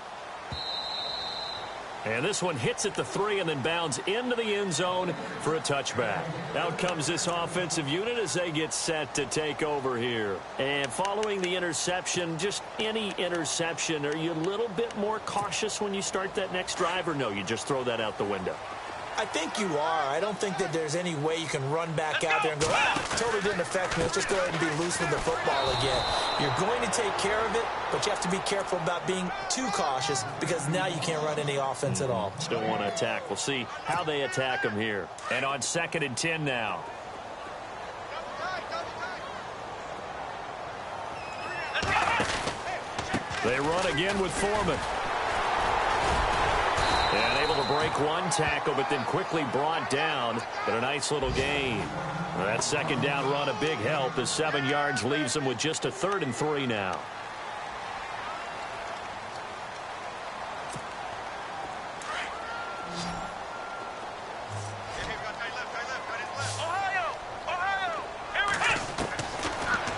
And this one hits at the 3 and then bounds into the end zone for a touchback. Out comes this offensive unit as they get set to take over here. And following the interception, just any interception, are you a little bit more cautious when you start that next drive, or no, you just throw that out the window? I think you are. I don't think that there's any way you can run back out there and go, totally didn't affect me. Let's just go ahead and be loose with the football again. You're going to take care of it, but you have to be careful about being too cautious because now you can't run any offense at all. Still want to attack. We'll see how they attack him here. And on 2nd and 10 now. They run again with Foreman. And able to break one tackle, but then quickly brought down. But a nice little gain. That 2nd down run, a big help as 7 yards leaves them with just a 3rd and 3 now.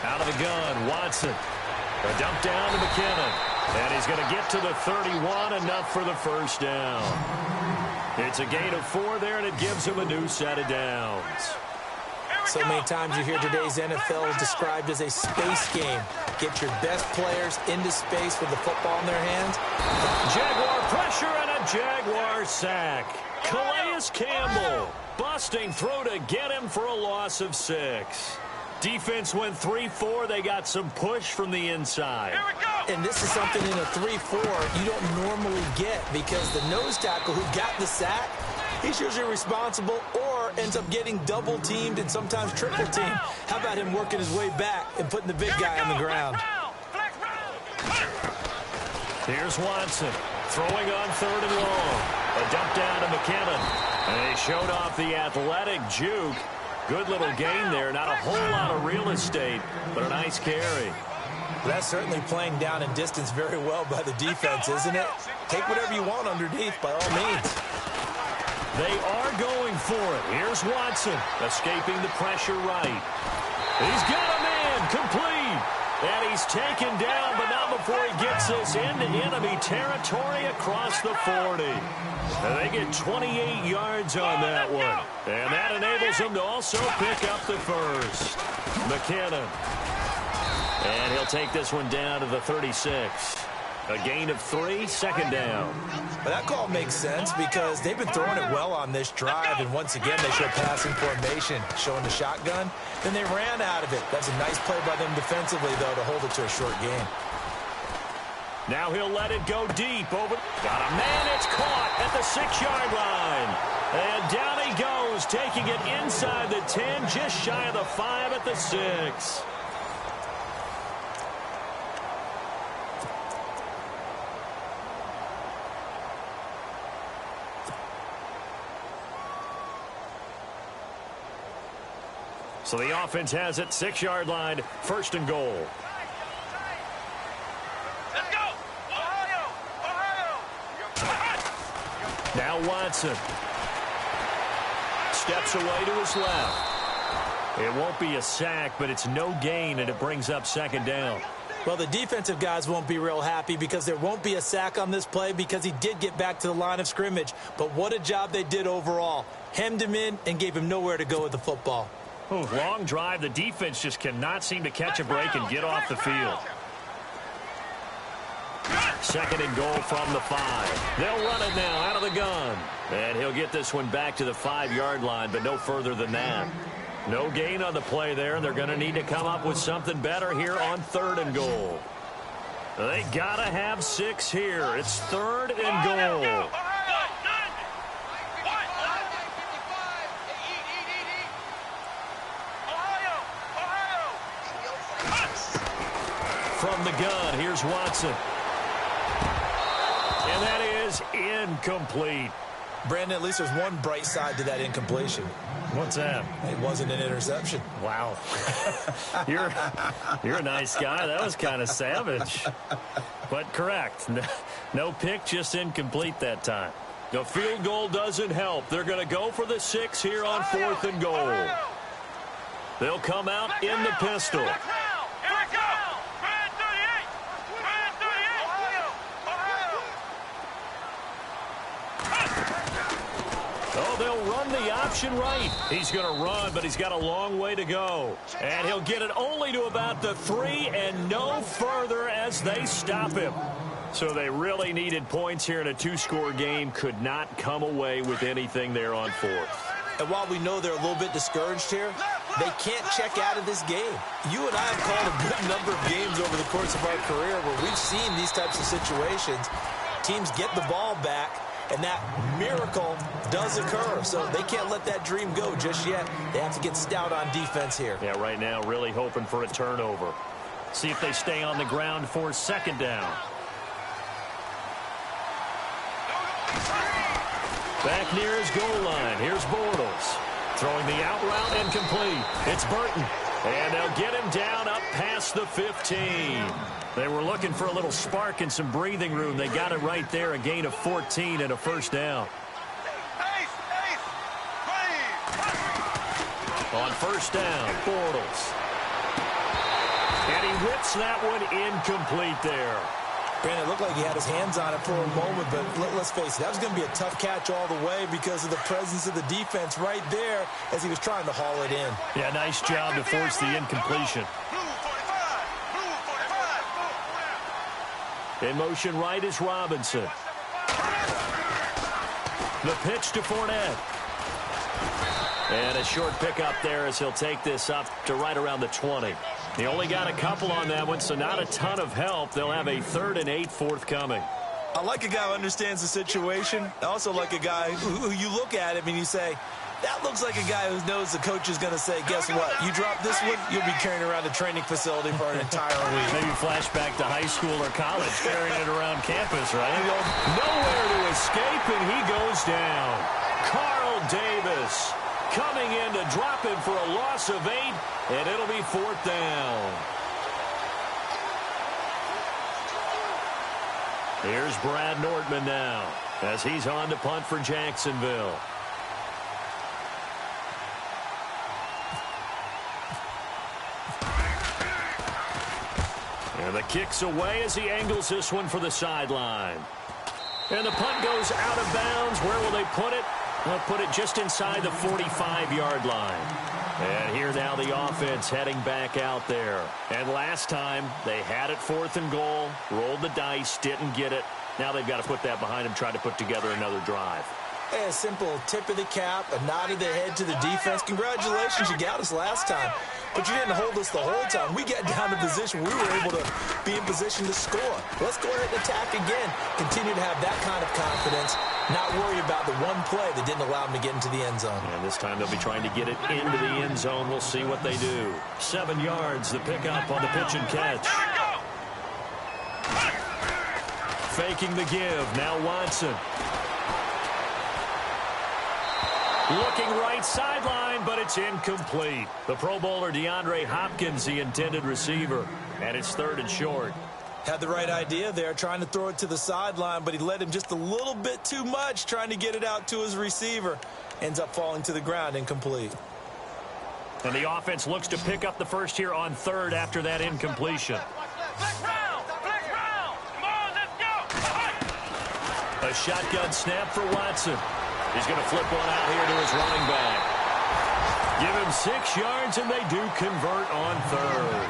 Out of the gun, Watson. A dump down to McKinnon. And he's going to get to the 31, enough for the 1st down. It's a gain of 4 there, and it gives him a new set of downs. So many times you hear today's NFL described as a space game. Get your best players into space with the football in their hands. Jaguar pressure and a Jaguar sack. Calais Campbell busting through to get him for a loss of 6. Defense went 3-4. They got some push from the inside. Here we go. And this is something in a 3-4 you don't normally get because the nose tackle who got the sack, he's usually responsible or or ends up getting double-teamed and sometimes triple-teamed. How about him working his way back and putting the big guy on the ground? Here's Watson throwing on 3rd and long. A dump down to McKinnon. And he showed off the athletic juke. Good little gain there. Not a whole lot of real estate, but a nice carry. That's certainly playing down and distance very well by the defense, isn't it? Take whatever you want underneath, by all means. They are going for it. Here's Watson, escaping the pressure right. He's got a man, complete. And he's taken down, but not before he gets this into enemy territory across the 40. And they get 28 yards on that one. And that enables them to also pick up the first. McKinnon. And he'll take this one down to the 36. A gain of 3, 2nd down. Well, that call makes sense because they've been throwing it well on this drive, and once again they show passing formation, showing the shotgun. Then they ran out of it. That's a nice play by them defensively, though, to hold it to a short gain. Now he'll let it go deep. Over. Got a man. It's caught at the 6-yard line. And down he goes, taking it inside the 10, just shy of the 5 at the 6. So the offense has it, 6-yard line, 1st and goal. Let's go! Ohio! Now Watson. Steps away to his left. It won't be a sack, but it's no gain, and it brings up 2nd down. Well, the defensive guys won't be real happy because there won't be a sack on this play because he did get back to the line of scrimmage. But what a job they did overall. Hemmed him in and gave him nowhere to go with the football. Ooh, long drive. The defense just cannot seem to catch a break and get off the field. 2nd and goal from the 5. They'll run it now out of the gun. And he'll get this one back to the 5-yard line, but no further than that. No gain on the play there, and they're going to need to come up with something better here on 3rd and goal. They got to have 6 here. It's 3rd and goal. From the gun, here's Watson. And that is incomplete. Brandon, at least there's one bright side to that incompletion. What's that? It wasn't an interception. Wow. You're a nice guy. That was kind of savage. But correct. No pick, just incomplete that time. The field goal doesn't help. They're going to go for the 6 here on 4th and goal. They'll come out in the pistol. Oh, they'll run the option right. He's going to run, but he's got a long way to go. And he'll get it only to about the 3 and no further as they stop him. So they really needed points here in a 2-score game. Could not come away with anything there on 4th. And while we know they're a little bit discouraged here, they can't check out of this game. You and I have called a good number of games over the course of our career where we've seen these types of situations. Teams get the ball back, and that miracle does occur. So they can't let that dream go just yet. They have to get stout on defense here. Yeah, right now really hoping for a turnover. See if they stay on the ground for 2nd down. Back near his goal line. Here's Bortles. Throwing the out route and complete. It's Burton. And they'll get him down up past the 15. They were looking for a little spark and some breathing room. They got it right there. A gain of 14 and a 1st down. On 1st down, Bortles. And he whips that one incomplete there. Brandon, it looked like he had his hands on it for a moment, but let's face it, that was going to be a tough catch all the way because of the presence of the defense right there as he was trying to haul it in. Yeah, nice job to force the incompletion. In motion right is Robinson. The pitch to Fournette. And a short pickup there as he'll take this up to right around the 20. He only got a couple on that one, so not a ton of help. They'll have a 3rd and 8 forthcoming. I like a guy who understands the situation. I also like a guy who you look at him and you say, That looks like a guy who knows the coach is going to say, guess what? You drop this one, you'll be carrying around the training facility for an entire week. Maybe flashback to high school or college, carrying it around campus, right? Nowhere to escape, and he goes down. Carl Davis coming in to drop him for a loss of 8, and it'll be 4th down. Here's Brad Nordman now as he's on to punt for Jacksonville. And the kick's away as he angles this one for the sideline. And the punt goes out of bounds. Where will they put it? They'll put it just inside the 45-yard line. And here now the offense heading back out there. And last time they had it 4th and goal, rolled the dice, didn't get it. Now they've got to put that behind them, try to put together another drive. Hey, a simple tip of the cap, a nod of the head to the defense. Congratulations, you got us last time. But you didn't hold us the whole time. We got down to position. We were able to be in position to score. Let's go ahead and attack again. Continue to have that kind of confidence. Not worry about the one play that didn't allow them to get into the end zone. And this time they'll be trying to get it into the end zone. We'll see what they do. 7 yards, the pickup on the pitch and catch. Faking the give. Now Watson. Looking right sideline, but it's incomplete. The Pro Bowler DeAndre Hopkins, the intended receiver. And it's 3rd and short. Had the right idea there, trying to throw it to the sideline, but he led him just a little bit too much, trying to get it out to his receiver. Ends up falling to the ground, incomplete. And the offense looks to pick up the first here on 3rd after that incompletion. A shotgun snap for Watson. He's going to flip one out here to his running back. Give him 6 yards, and they do convert on 3rd.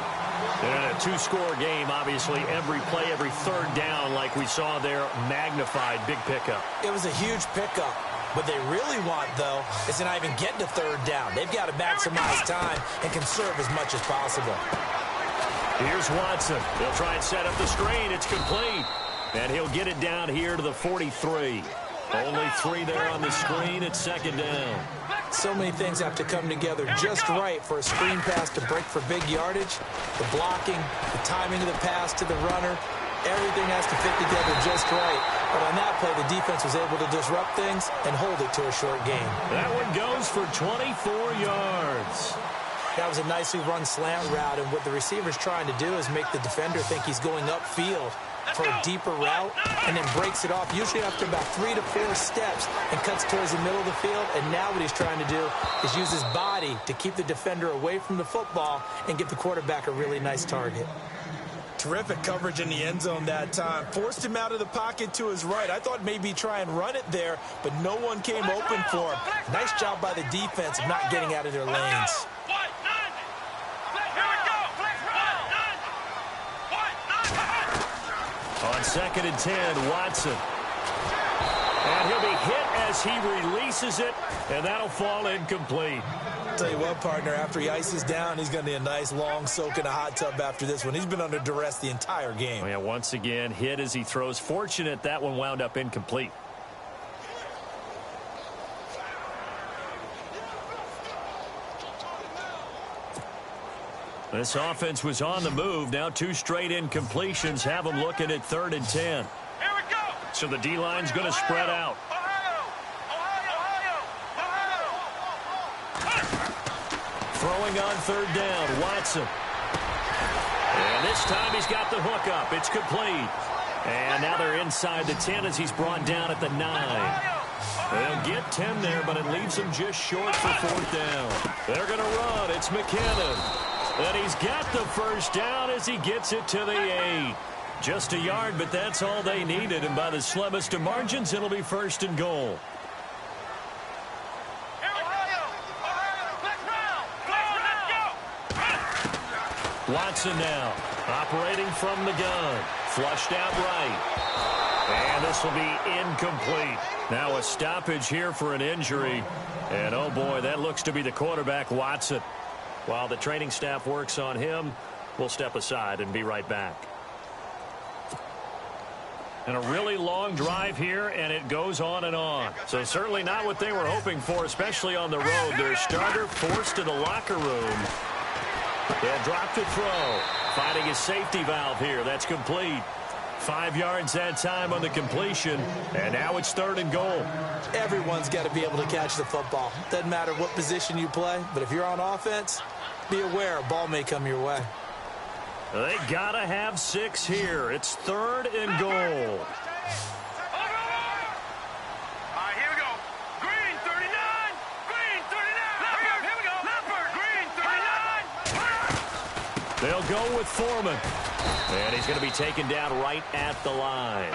And in a 2-score game, obviously, every play, every 3rd down, like we saw there, magnified, big pickup. It was a huge pickup. What they really want, though, is to not even get to 3rd down. They've got to maximize time and conserve as much as possible. Here's Watson. They'll try and set up the screen. It's complete. And he'll get it down here to the 43. Only 3 there on the screen. It's 2nd down. So many things have to come together just right for a screen pass to break for big yardage. The blocking, the timing of the pass to the runner, everything has to fit together just right. But on that play, the defense was able to disrupt things and hold it to a short game. That one goes for 24 yards. That was a nicely run slant route, and what the receiver's trying to do is make the defender think he's going upfield for a deeper route, and then breaks it off, usually after about 3 to 4 steps, and cuts towards the middle of the field. And now what he's trying to do is use his body to keep the defender away from the football and give the quarterback a really nice target. Terrific coverage in the end zone that time. Forced him out of the pocket to his right. I thought maybe try and run it there, but no one came open for him. Nice job by the defense of not getting out of their lanes. On 2nd and 10, Watson. And he'll be hit as he releases it, and that'll fall incomplete. Tell you what, partner, after he ices down, he's going to need a nice long soak in a hot tub after this one. He's been under duress the entire game. Oh, yeah, once again, hit as he throws. Fortunate that one wound up incomplete. This offense was on the move. Now 2 straight incompletions have them looking at 3rd and 10. Here we go. So the D-line's going to spread out. Throwing on 3rd down, Watson. And this time he's got the hook up. It's complete. And now they're inside the 10 as he's brought down at the 9. They'll get 10 there, but it leaves them just short for 4th down. They're going to run. It's McKinnon. And he's got the first down as he gets it to the 8. Just a yard, but that's all they needed. And by the slimmest of margins, it'll be 1st and goal. Watson now, operating from the gun. Flushed out right. And this will be incomplete. Now a stoppage here for an injury. And oh boy, that looks to be the quarterback, Watson. While the training staff works on him, we'll step aside and be right back. And a really long drive here, and it goes on and on. So certainly not what they were hoping for, especially on the road. Their starter forced to the locker room. They'll drop to throw. Finding his safety valve here. That's complete. 5 yards that time on the completion, and now it's 3rd and goal. Everyone's got to be able to catch the football. Doesn't matter what position you play, but if you're on offense, be aware a ball may come your way. They got to have 6 here. It's 3rd and goal. All right, here we go. Green, 39. Green, 39. Here we go. Leopard, green, 39. They'll go with Foreman. And he's going to be taken down right at the line.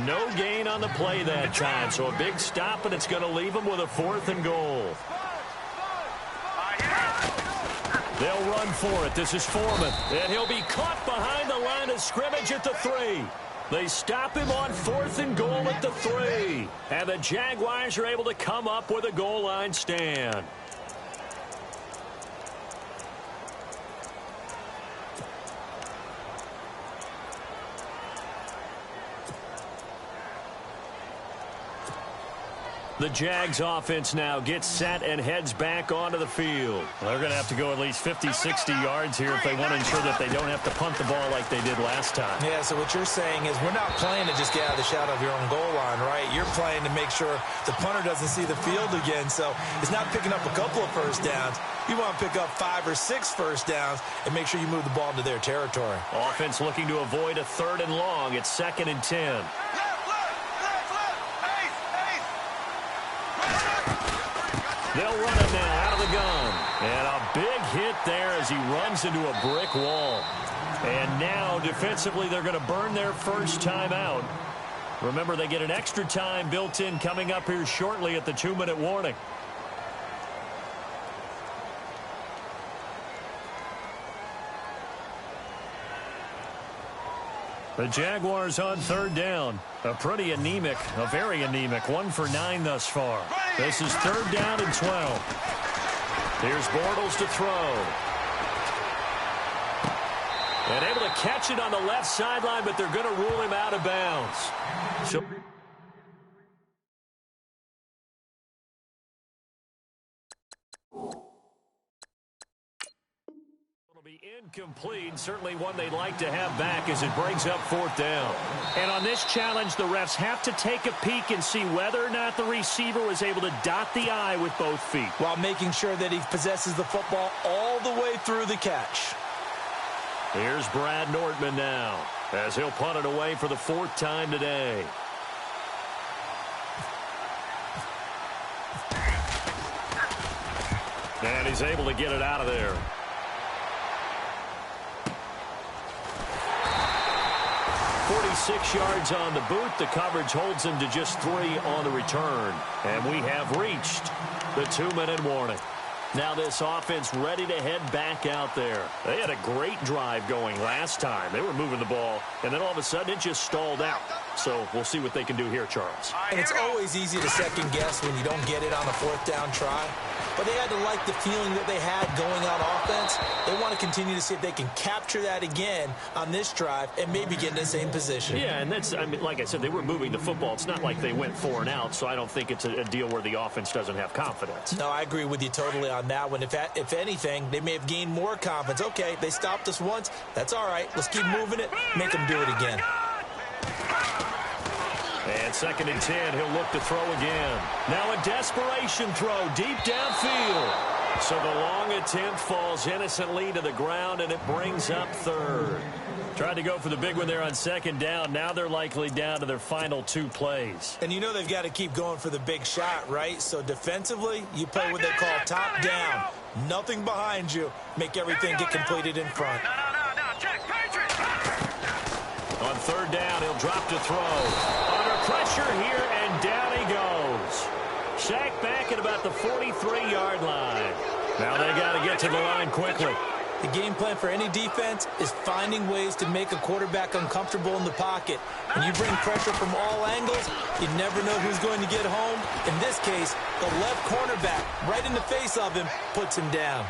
No gain on the play that time, so a big stop, and it's going to leave him with a 4th and goal. They'll run for it. This is Foreman. And he'll be caught behind the line of scrimmage at the 3. They stop him on 4th and goal at the 3. And the Jaguars are able to come up with a goal line stand. The Jags offense now gets set and heads back onto the field. They're going to have to go at least 50, 60 yards here if they want to ensure that they don't have to punt the ball like they did last time. Yeah, so what you're saying is we're not playing to just get out of the shadow of your own goal line, right? You're playing to make sure the punter doesn't see the field again. So it's not picking up a couple of first downs. You want to pick up 5 or 6 first downs and make sure you move the ball into their territory. Offense looking to avoid a 3rd and long. It's 2nd and 10. They'll run it now out of the gun. And a big hit there as he runs into a brick wall. And now, defensively, they're going to burn their first time out. Remember, they get an extra time built in coming up here shortly at the 2-minute warning. The Jaguars on 3rd down. A very anemic, 1 for 9 thus far. This is 3rd down and 12. Here's Bortles to throw. And able to catch it on the left sideline, but they're going to rule him out of bounds. So incomplete, certainly one they'd like to have back as it brings up 4th down. And on this challenge, the refs have to take a peek and see whether or not the receiver was able to dot the I with both feet, while making sure that he possesses the football all the way through the catch. Here's Brad Nortman now as he'll punt it away for the 4th time today. And he's able to get it out of there. 46 yards on the boot. The coverage holds him to just 3 on the return. And we have reached the 2-minute warning. Now this offense ready to head back out there. They had a great drive going last time. They were moving the ball, and then all of a sudden it just stalled out. So we'll see what they can do here, Charles. And it's always easy to second guess when you don't get it on a 4th down try. But they had to like the feeling that they had going on offense. They want to continue to see if they can capture that again on this drive and maybe get in the same position. Yeah, and that's, I mean, like I said, they were moving the football. It's not like they went 4 and out, so I don't think it's a deal where the offense doesn't have confidence. No, I agree with you totally on that one. If anything, they may have gained more confidence. Okay, they stopped us once. That's all right. Let's keep moving it. Make them do it again. And 2nd and 10, he'll look to throw again. Now a desperation throw deep downfield. So the long attempt falls innocently to the ground, and it brings up 3rd. Tried to go for the big one there on 2nd down. Now they're likely down to their final 2 plays. And you know they've got to keep going for the big shot, right? So defensively, you play what they call top down. Nothing behind you. Make everything get completed in front. On 3rd down, he'll drop to throw. Under pressure here, and down he goes. Sacked back at about the 43-yard line. Now they got to get to the line quickly. The game plan for any defense is finding ways to make a quarterback uncomfortable in the pocket. When you bring pressure from all angles, you never know who's going to get home. In this case, the left cornerback, right in the face of him, puts him down.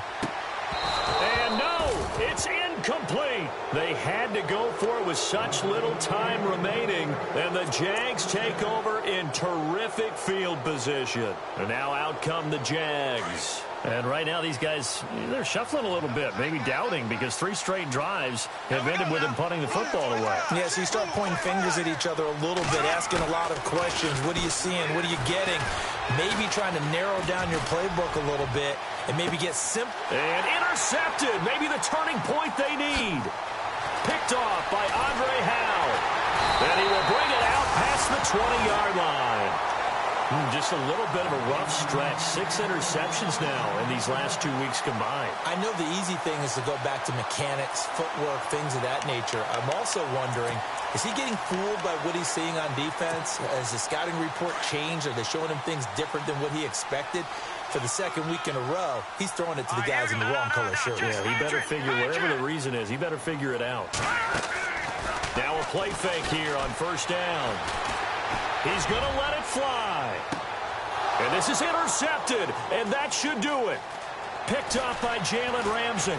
And no, it's in incomplete. They had to go for it with such little time remaining, and the Jags take over in terrific field position. And now out come the Jags. And right now these guys, they're shuffling a little bit, maybe doubting, because 3 straight drives have ended with them punting the football away. Yeah, so you start pointing fingers at each other a little bit, asking a lot of questions. What are you seeing? What are you getting? Maybe trying to narrow down your playbook a little bit and maybe get simple. And intercepted. Maybe the turning point they need. Picked off by Andre Howe. And he will bring it out past the 20-yard line. Just a little bit of a rough stretch. 6 interceptions now in these last 2 weeks combined. I know the easy thing is to go back to mechanics, footwork, things of that nature. I'm also wondering, is he getting fooled by what he's seeing on defense? Has the scouting report changed? Are they showing him things different than what he expected? For the second week in a row, he's throwing it to the guys in the wrong color shirt. Yeah, he better figure, whatever the reason is, he better figure it out. Now a play fake here on first down. He's going to let it fly. And this is intercepted, and that should do it. Picked off by Jalen Ramsey.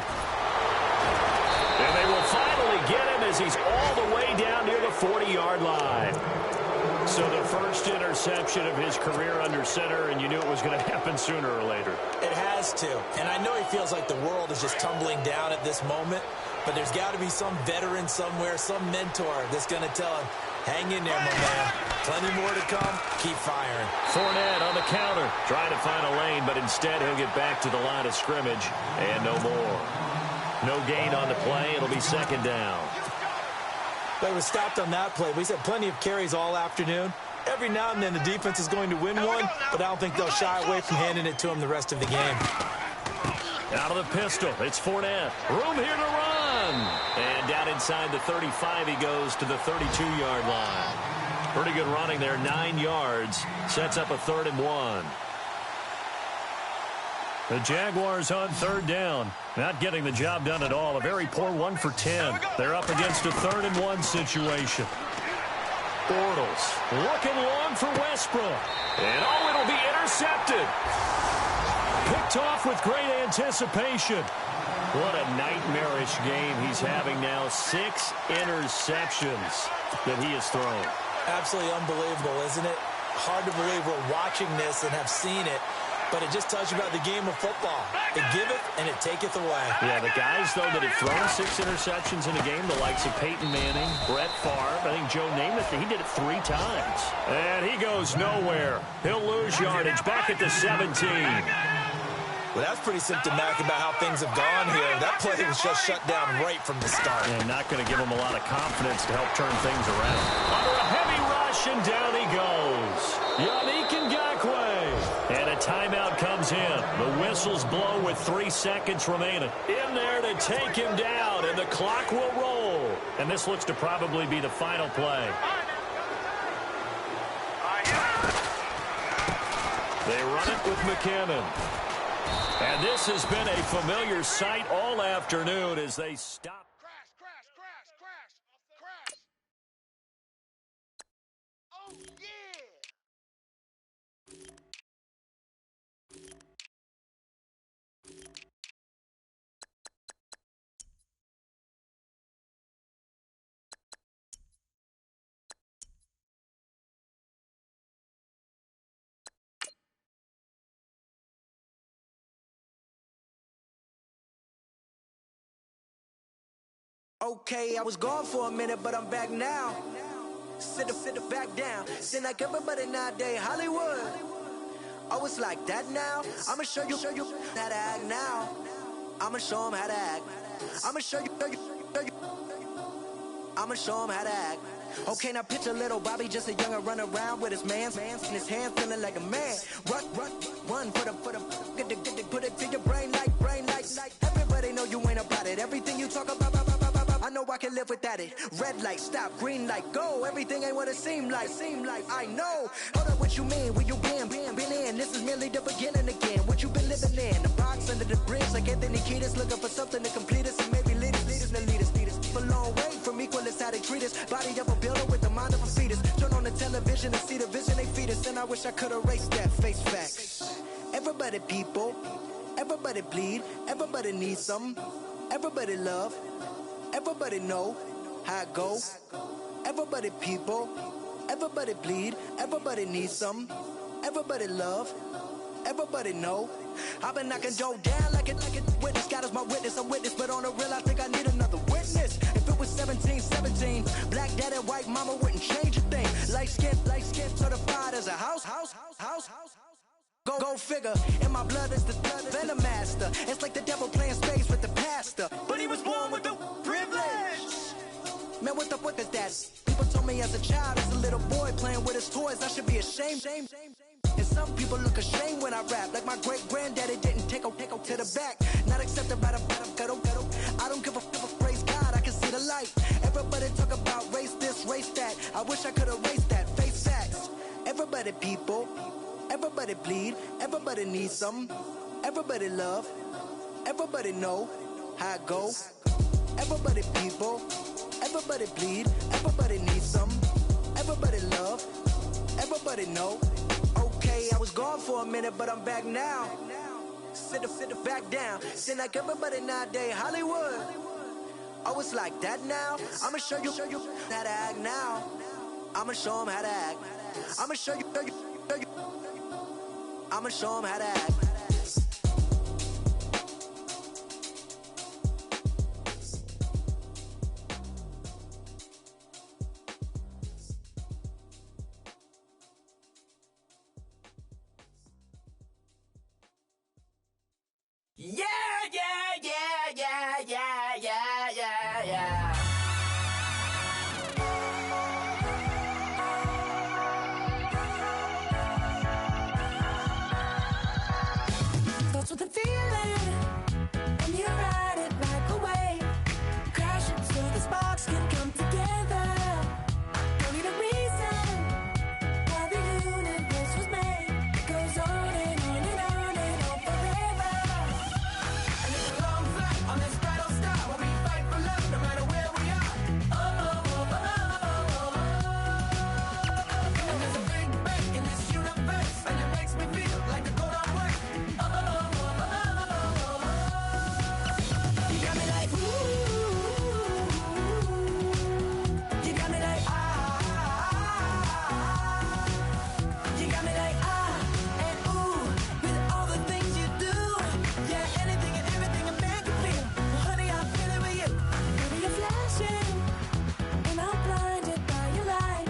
And they will finally get him as he's all the way down near the 40-yard line. So the first interception of his career under center, and you knew it was going to happen sooner or later. It has to. And I know he feels like the world is just tumbling down at this moment, but there's got to be some veteran somewhere, some mentor that's going to tell him, hang in there, my man. Plenty more to come. Keep firing. Fournette on the counter, trying to find a lane, but instead he'll get back to the line of scrimmage, and no more. No gain on the play. It'll be second down. They were stopped on that play. We had plenty of carries all afternoon. Every now and then the defense is going to win one, but I don't think they'll shy away from handing it to him the rest of the game. Out of the pistol, it's Fournette. Room here to run. And down inside the 35, he goes to the 32-yard line. Pretty good running there, 9 yards. Sets up a 3rd and 1. The Jaguars on 3rd down. Not getting the job done at all. A very poor 1 for 10. They're up against a 3rd and 1 situation. Bortles looking long for Westbrook. And it'll be intercepted. Picked off with great anticipation. What a nightmarish game he's having now. 6 interceptions that he has thrown. Absolutely unbelievable, isn't it? Hard to believe we're watching this and have seen it. But it just tells you about the game of football. It giveth and it taketh away. Yeah, the guys, though, that have thrown 6 interceptions in a game, the likes of Peyton Manning, Brett Favre, I think Joe Namath, he did it 3 times. And he goes nowhere. He'll lose yardage back at the 17. Well, that's pretty symptomatic about how things have gone here. That play was just shut down right from the start. And not going to give him a lot of confidence to help turn things around. Under a heavy rush, and down he goes. Yannick Ngakoue. And a timeout comes in. The whistles blow with 3 seconds remaining. In there to take him down, and the clock will roll. And this looks to probably be the final play. They run it with McKinnon. And this has been a familiar sight all afternoon as they stop. Crash. Oh, yeah. Okay, I was gone for a minute, but I'm back now. Sit back down. Seem like everybody nowadays, Hollywood. Oh, it's like that now? I'ma show you how to act now. I'ma show them how to act. I'ma show you. I'ma show them how to act. Okay, now picture little Bobby, just a young'un run around with his man's in his hand, feeling like a man. Run for the get put it to your brain like. Everybody know you ain't about it. Everything you talk about. I know I can live without it. Red light, stop. Green light, go. Everything ain't what it seem like. I know. Hold up, what you mean? Where you been in? This is merely the beginning again. What you been living in? The box under the bridge, like Anthony Kiedis, looking for something to complete us and maybe lead us. For long way from equal is how they treat us. Body of a builder with the mind of a fetus. Turn on the television and see the vision they feed us. And I wish I could erase that. Face facts. Everybody people. Everybody bleed. Everybody needs something. Everybody love. Everybody know how it go. Everybody people, everybody bleed, everybody needs some. Everybody love, everybody know. I've been knocking Joe down like it witness. God is my witness, I'm witness, but on the real I think I need another witness. If it was 17, black dad and white mama wouldn't change a thing. Light skin, certified as a house. Go figure, in my blood is the venom master. It's like the devil playing space with the pastor, but he was born with the privilege. Man, what the fuck is that? People told me as a child, as a little boy playing with his toys, I should be ashamed. And some people look ashamed when I rap, like my great granddaddy didn't take a to the back. Not accepted by the ghetto. I don't give a praise God, I can see the light. Everybody talk about race this, race that. I wish I could erase that. Face facts. Everybody people. Everybody bleed, everybody needs some. Everybody love, everybody know how it go. Everybody people, everybody bleed, everybody needs some. Everybody love, everybody know. Okay, I was gone for a minute, but I'm back now. Sit back down. Seem like everybody nowadays Hollywood. Oh, it's like that now. I'ma show you how to act now. I'ma show them how to act. I'ma show you. I'ma show them how to act. Yeah. Starts with a feeling, and you ride it right away. Crashing so the sparks can come together. Don't need a reason why the universe was made. It goes on and on and on and on forever. And it's a long flight on this battle star where we fight for love no matter where we are. And there's a big bang in this universe, and it makes me feel like the gold I'm worth. You got me like ooh. You got me like ah. You got me like ah and ooh with all the things you do. Yeah, anything and everything a man can feel. Well, honey, I'm feeling with you. Baby, you're flashing, and I'm blinded by your light.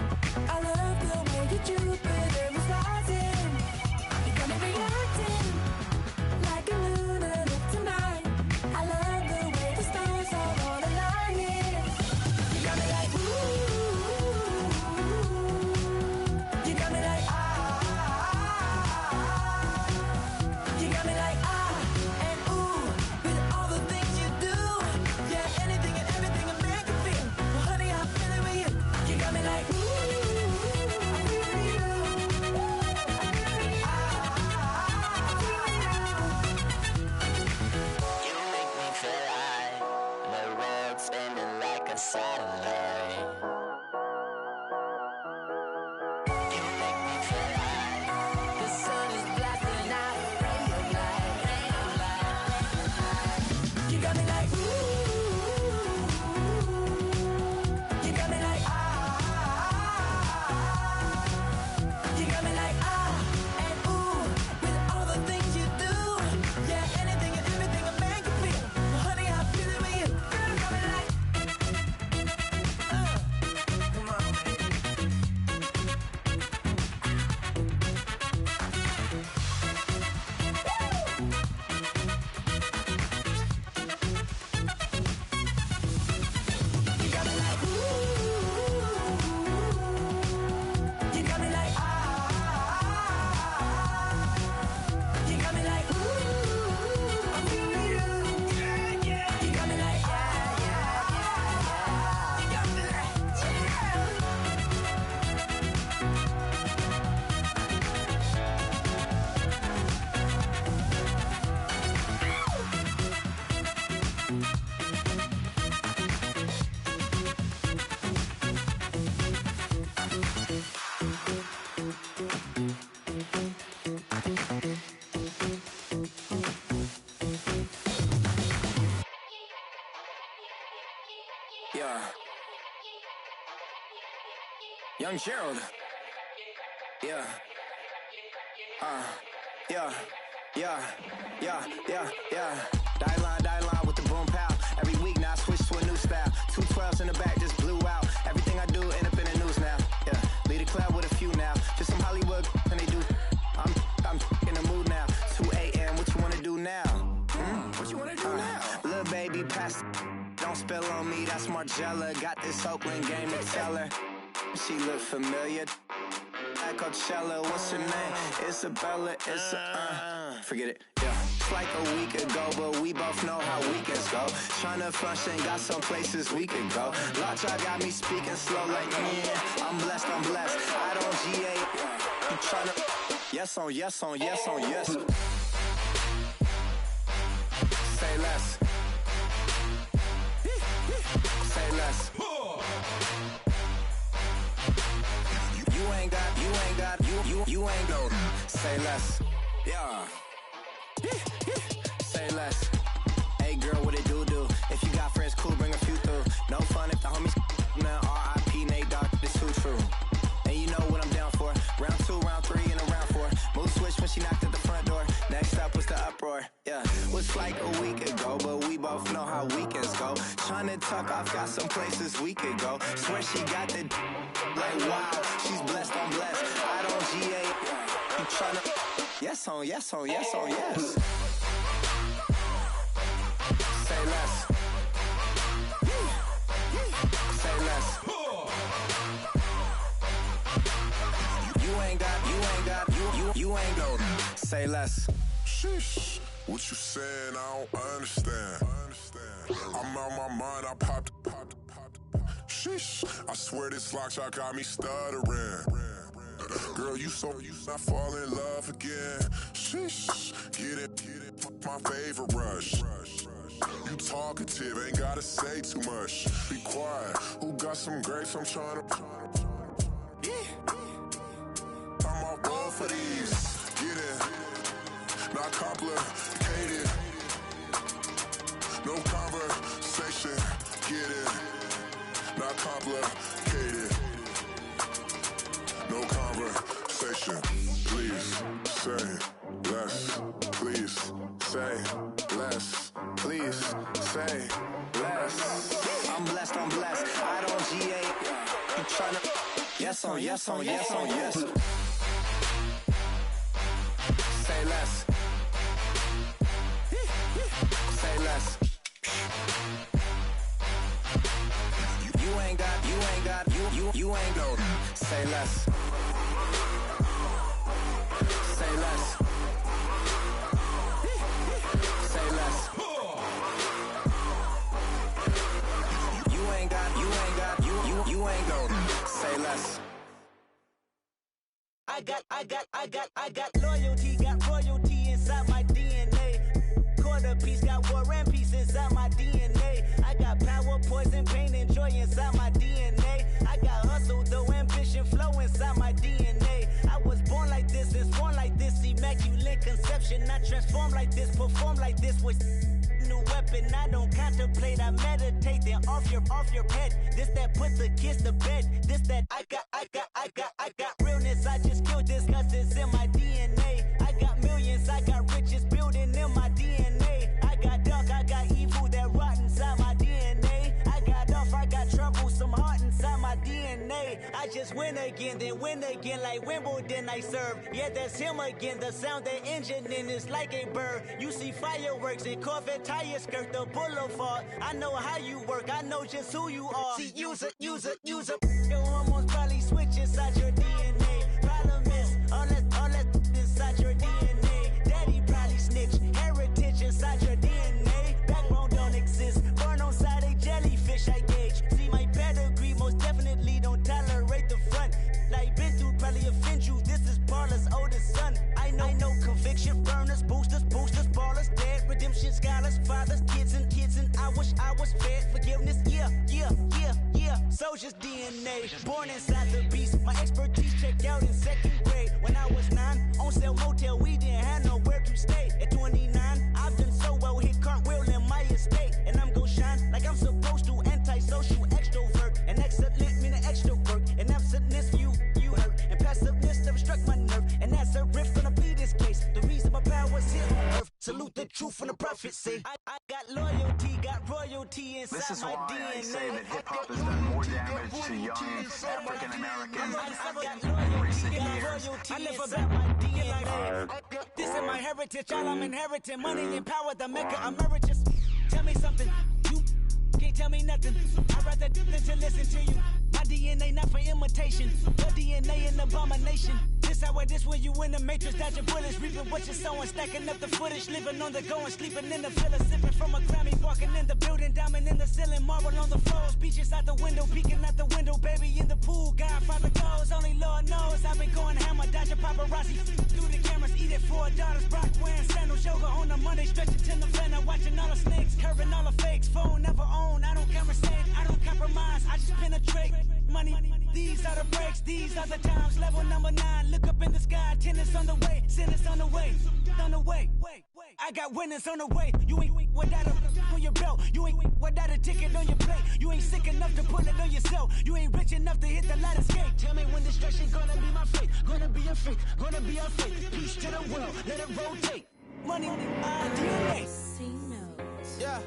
I love the way you Jupiter was rising. You got me reacting like a lunar look tonight. I love the way the stars are all aligning. You got me like ooh. You got me like ah. You got me like ah and ooh with all the things you do. Yeah, anything and everything a man can feel. Well, honey, I'm feeling with you. You got me like ooh. I'm feeling you. You make me feel like the world's spinning like a satellite. You make me feel like The sun is blasting out a ray of light. You got me like ooh. You got me like ah. You got me like ah and ooh with all the things you do. Yeah, anything and everything a man can feel. Well, honey, I'm feeling with you. Girl, you got me like Come on, baby. Yeah. Young Gerald. Yeah. Yeah. Die line with the boom pow. Every week now I switch to a new style. 212s in the back just blew out. Everything I do end up in the news now. Yeah. Lead a club with a few now. Just some Hollywood and they do. I'm in the mood now. 2 a.m. What you wanna do now? What you wanna do now? Little baby pass. Don't spill on me. That's Margella. Got this Oakland game to tell her. She look familiar. At Coachella, what's her name? Isabella, forget it, yeah. It's like a week ago, but we both know how weekends go. Tryna function, got some places we could go. Lot y'all got me speaking slow like, yeah, I'm blessed. I don't GA, you tryna, yes on yes. Say less. Say less. You ain't go. Say less. Yeah. Say less. Hey girl, what it do? If you got friends, cool, bring a few through. No fun if the homies man. R.I.P. Nate Dogg, this too true. And you know what I'm down for. Round 2, round 3, and a round 4. Mood switch when she knocked at the front door. Next up was the uproar. Yeah, was like a week ago, but we both know how weekends go. Tryna tuck off, got some places we could go. Swear she got the like wow, she's blessed. I don't GA. You tryna yes on yes. Say less. Say less. You ain't go. Say less. Sheesh. What you saying? I don't understand. I'm out my mind. I popped. Sheesh. I swear this lock shot got me stuttering. Girl, you not fall in love again. Sheesh. Get it. My favorite rush. You talkative, ain't gotta say too much. Be quiet. Who got some grapes? I'm tryna. I'm off both for these. Get it. Not complicated. No conversation. Get it. Not complicated. No conversation. Please say less. Please say less. Please say less. I'm blessed. I don't GA. You tryna yes on yes. Say less. Say less. You ain't got. You ain't go. Say less. Say less. Say less. You ain't got. You ain't go. Say less. I got loyalty, got royalty inside my DNA. Quarter piece, got war and peace inside my DNA. I got power, poison, pain, and joy inside my DNA. I got hustle, though, ambition, flow inside my DNA. I was born like this, and born like this, immaculate conception. I transform like this, perform like this with new weapon. I don't contemplate, I meditate, then off your head. This that put the kids to bed. This that I got realness. I just killed this cause it's in my DNA. I got millions, I got riches building in my DNA. I got dark, I got evil that rot inside my DNA. I got off, I got trouble, some heart inside my DNA. I just win again, then win again like Wimbledon I serve. Yeah, that's him again, the sound the engine in is like a bird. You see fireworks and Corvette tires skirt the boulevard. I know how you work, I know just who you are. See, use it. Your hormones probably switch inside your DNA. Problem is, all that inside your DNA. Daddy probably snitch, heritage inside your DNA. Backbone don't exist, born on side a jellyfish I gauge. See my pedigree, most definitely don't tolerate the front. Like been through, probably offend you, this is Paula's oldest son. I know conviction, burners, boosters, ballers, dead, redemption, scholars, fathers, kids and I wish I was fed forgiveness, yeah. Soldier's DNA, born inside the beast. My expertise checked out in 2nd grade. When I was 9, on sale motel, we didn't have nowhere to stay. At 29, I've done so well, hit cartwheel in my estate. And I'm gon' shine like I'm supposed to, antisocial See, I got loyalty, got royalty inside This is my why DNA. I say that hip-hop has done more damage to young African Americans in recent years. I live about my DNA. This is my heritage, all I'm inheriting. Money and power, the maker emeritus. Tell me something, you can't tell me nothing. I'd rather than to listen to you. My DNA not for imitation. Your DNA an abomination. This how this when you in the matrix, dodging bullets, reaping what you're sowing, stacking up the footage, living on the go and sleeping in the villa, sipping from a Grammy, walking in the building, diamond in the ceiling, marble on the floors, beaches out the window, peeking out the window, baby in the pool, Godfather goes, only Lord knows, I've been going hammer, dodging paparazzi, through the cameras, eat it 4 daughters, Brock wearing sandals, yoga on a Monday, stretching to November, watching all the snakes, curving all the fakes, phone never own, I don't conversate, I don't compromise, I just penetrate, money, these are the breaks, these are the times, level number 9, look up in the sky, tennis on the way, sinners on the way, on the way. I got winners on the way. You ain't without a on your belt. You ain't without a ticket on your plate. You ain't sick enough to pull it on yourself. You ain't rich enough to hit the ladder skate. Tell me when destruction gonna be my fate. Gonna be a fate. Gonna be our fate. Peace to the world. Let it rotate. Money, DNA. Yeah,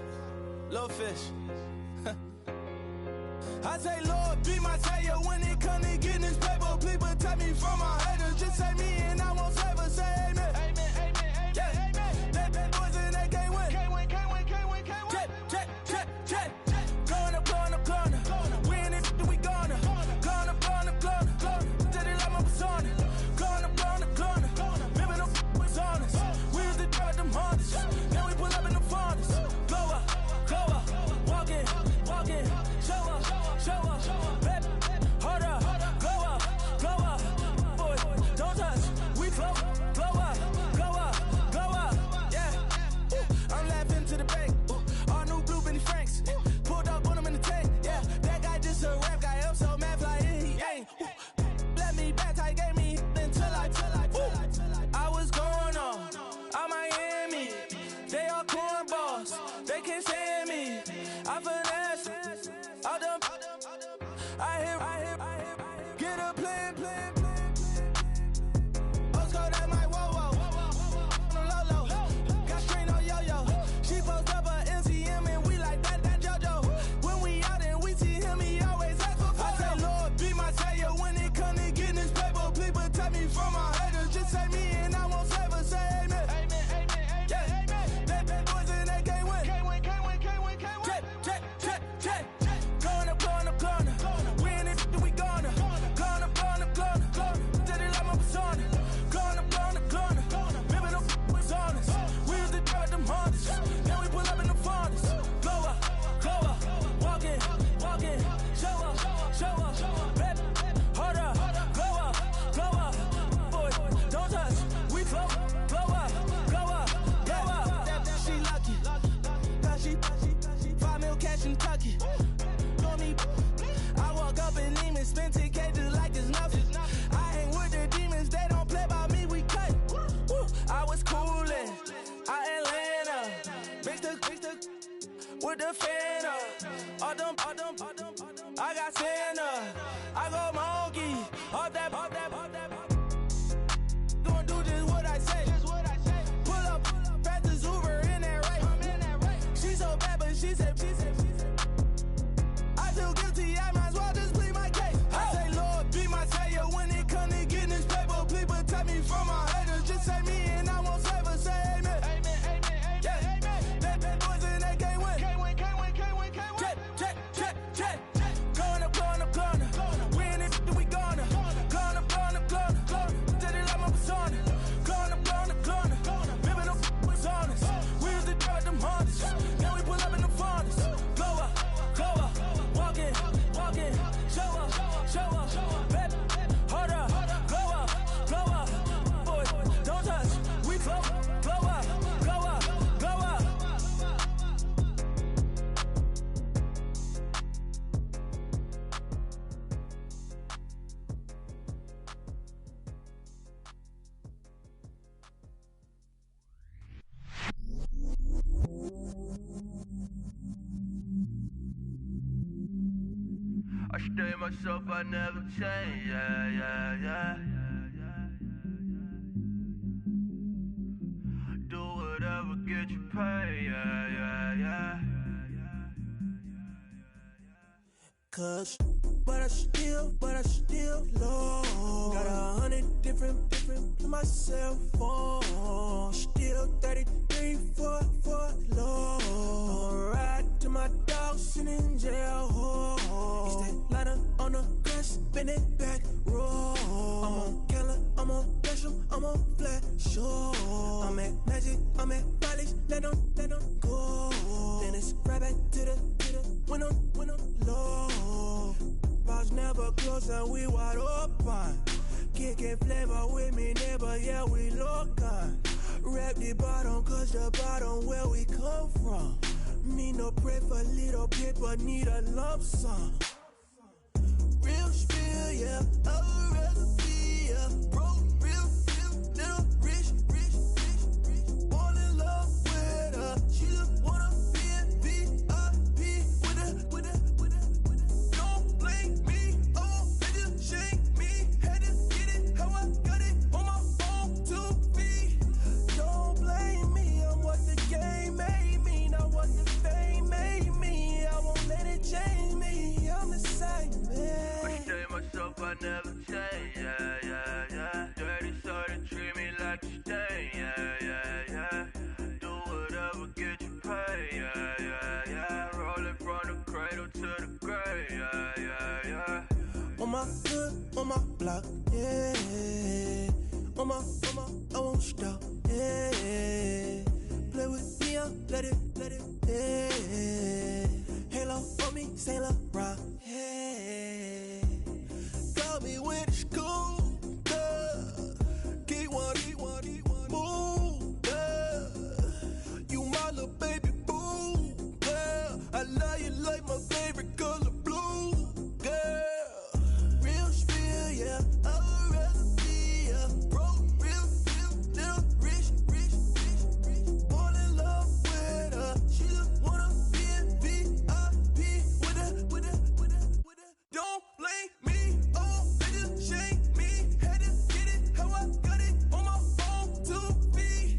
little fish. I say, Lord, be my savior when it come to getting this paper. Please protect me from my haters. Just say me and I won't save us. Say amen. Amen, amen, amen. Yeah, amen. That boys and they can't win. Can't win, can't win, can't win, can't win. Check. Going up, going up, going up. We in it, we gonna. Going up, going up, going up. Did it like my persona. Going up, going up, going up. Remember them was honest. We was the drug, them hardest. Now we pull up in the farthest. Go up, walking. Show up, baby, hold up, go up, boy, don't touch, we flow, glow up, yeah, I'm laughing to the bank, all new blue Benny Franks, pulled up on him in the tank, yeah, that guy just a rap guy, I'm so mad flying, he ain't, let me back, I gave me until I was going on Miami, they all cornballs, they can't stand me, I finesse, all them, I hear, get a plan. Osco, that my whoa. On the low. Got strain on yo-yo. She post up a MCM and we like that JoJo. When we out and we see him, he always ask for photo. I say, Lord, be my savior when it come to getting this paper. Please protect me from my haters. Just say me and I won't save us. Say amen. Amen. Yeah. That boys and they can't win. Can't win. Check. Going up. We in it, we gonna. Gonna. Did it like my persona. Gonna. Remember them was honest. We was the drug, them hardest. Now we pull up in the farthest. Go up, walking. Show up, baby, hold up, go up, boy, don't touch. We flow, glow up. She lucky, cause she 5 mil cash in Kentucky. I walk up in demons, spend 10K just like it's nothing. I hang with the demons, they don't play by me, we cut. I was coolin', Atlanta, mixed with the Fanta. All them, I got Santa, I go monkey, all that. Gonna do just what I say. Pull up, past the Uber in that race. She so bad, but she said. I feel guilty, I might as well just plead my case. I say, Lord, be my savior when it come to getting this paper. Please protect me from my haters. Just say me and I won't save us. Say amen. Amen. Yeah. That boys and they can't win. Can't win. Check. Going up. We in it, we gonna. Gonna. Did it like my persona. Gonna. Remember them was honest. We was the drug, them hardest. Now we pull up in the farthest. Go up. Walking, show up, baby, hold up, go up, boy, don't touch, we flow, glow up. I stay myself, I never change, yeah. Do whatever, get you paid, yeah. Cause, but I still low. Got 100 different in my cell phone. Still 33 for low. I'ma ride to my dog sitting in jail. He's that lighter on the grass, spin it back, roll. I'm on Keller, I'm on Gresham, I'm on Flat Shore. I'm at Magic, I'm at Follies, let them go. Then it's right back to the when I'm low. Bars never close and we wide open. Kicking flavor with me, neighbor, yeah, we local. Rap the bottom, cause the bottom where we come from. Me no pray for little paper, need a lump sum. Real spill, yeah, I'd rather be, yeah. Broke, real, little rich. Fall in love with her, she just wanna be in VIP with her. Don't blame me, oh, they just shake me. Had to get it, how I got it, on my phone to be. Don't blame me, I'm what the game made me, not what the fame made me. I won't let it change me, I'm the same, man. I say myself, I never change, yeah. Dirty sort of treat me like a stain, yeah. Do whatever, get you paid, yeah. Rolling from the cradle to the grave, yeah. On my hood, on my block, yeah. On my, I won't stop, yeah. Play with me, I'll let it, yeah. Halo on me, Sailor Rock, yeah. Got me with the school, Keep one, move, yeah. You my little baby boo, yeah. I love you like my favorite color blue, girl. Real spill, yeah, I'd rather be, yeah. Broke, real, little rich. Fall in love with her, she just wanna be in VIP with her. Don't blame me, oh, they just shake me. Had to get it, how I got it, on my phone to be.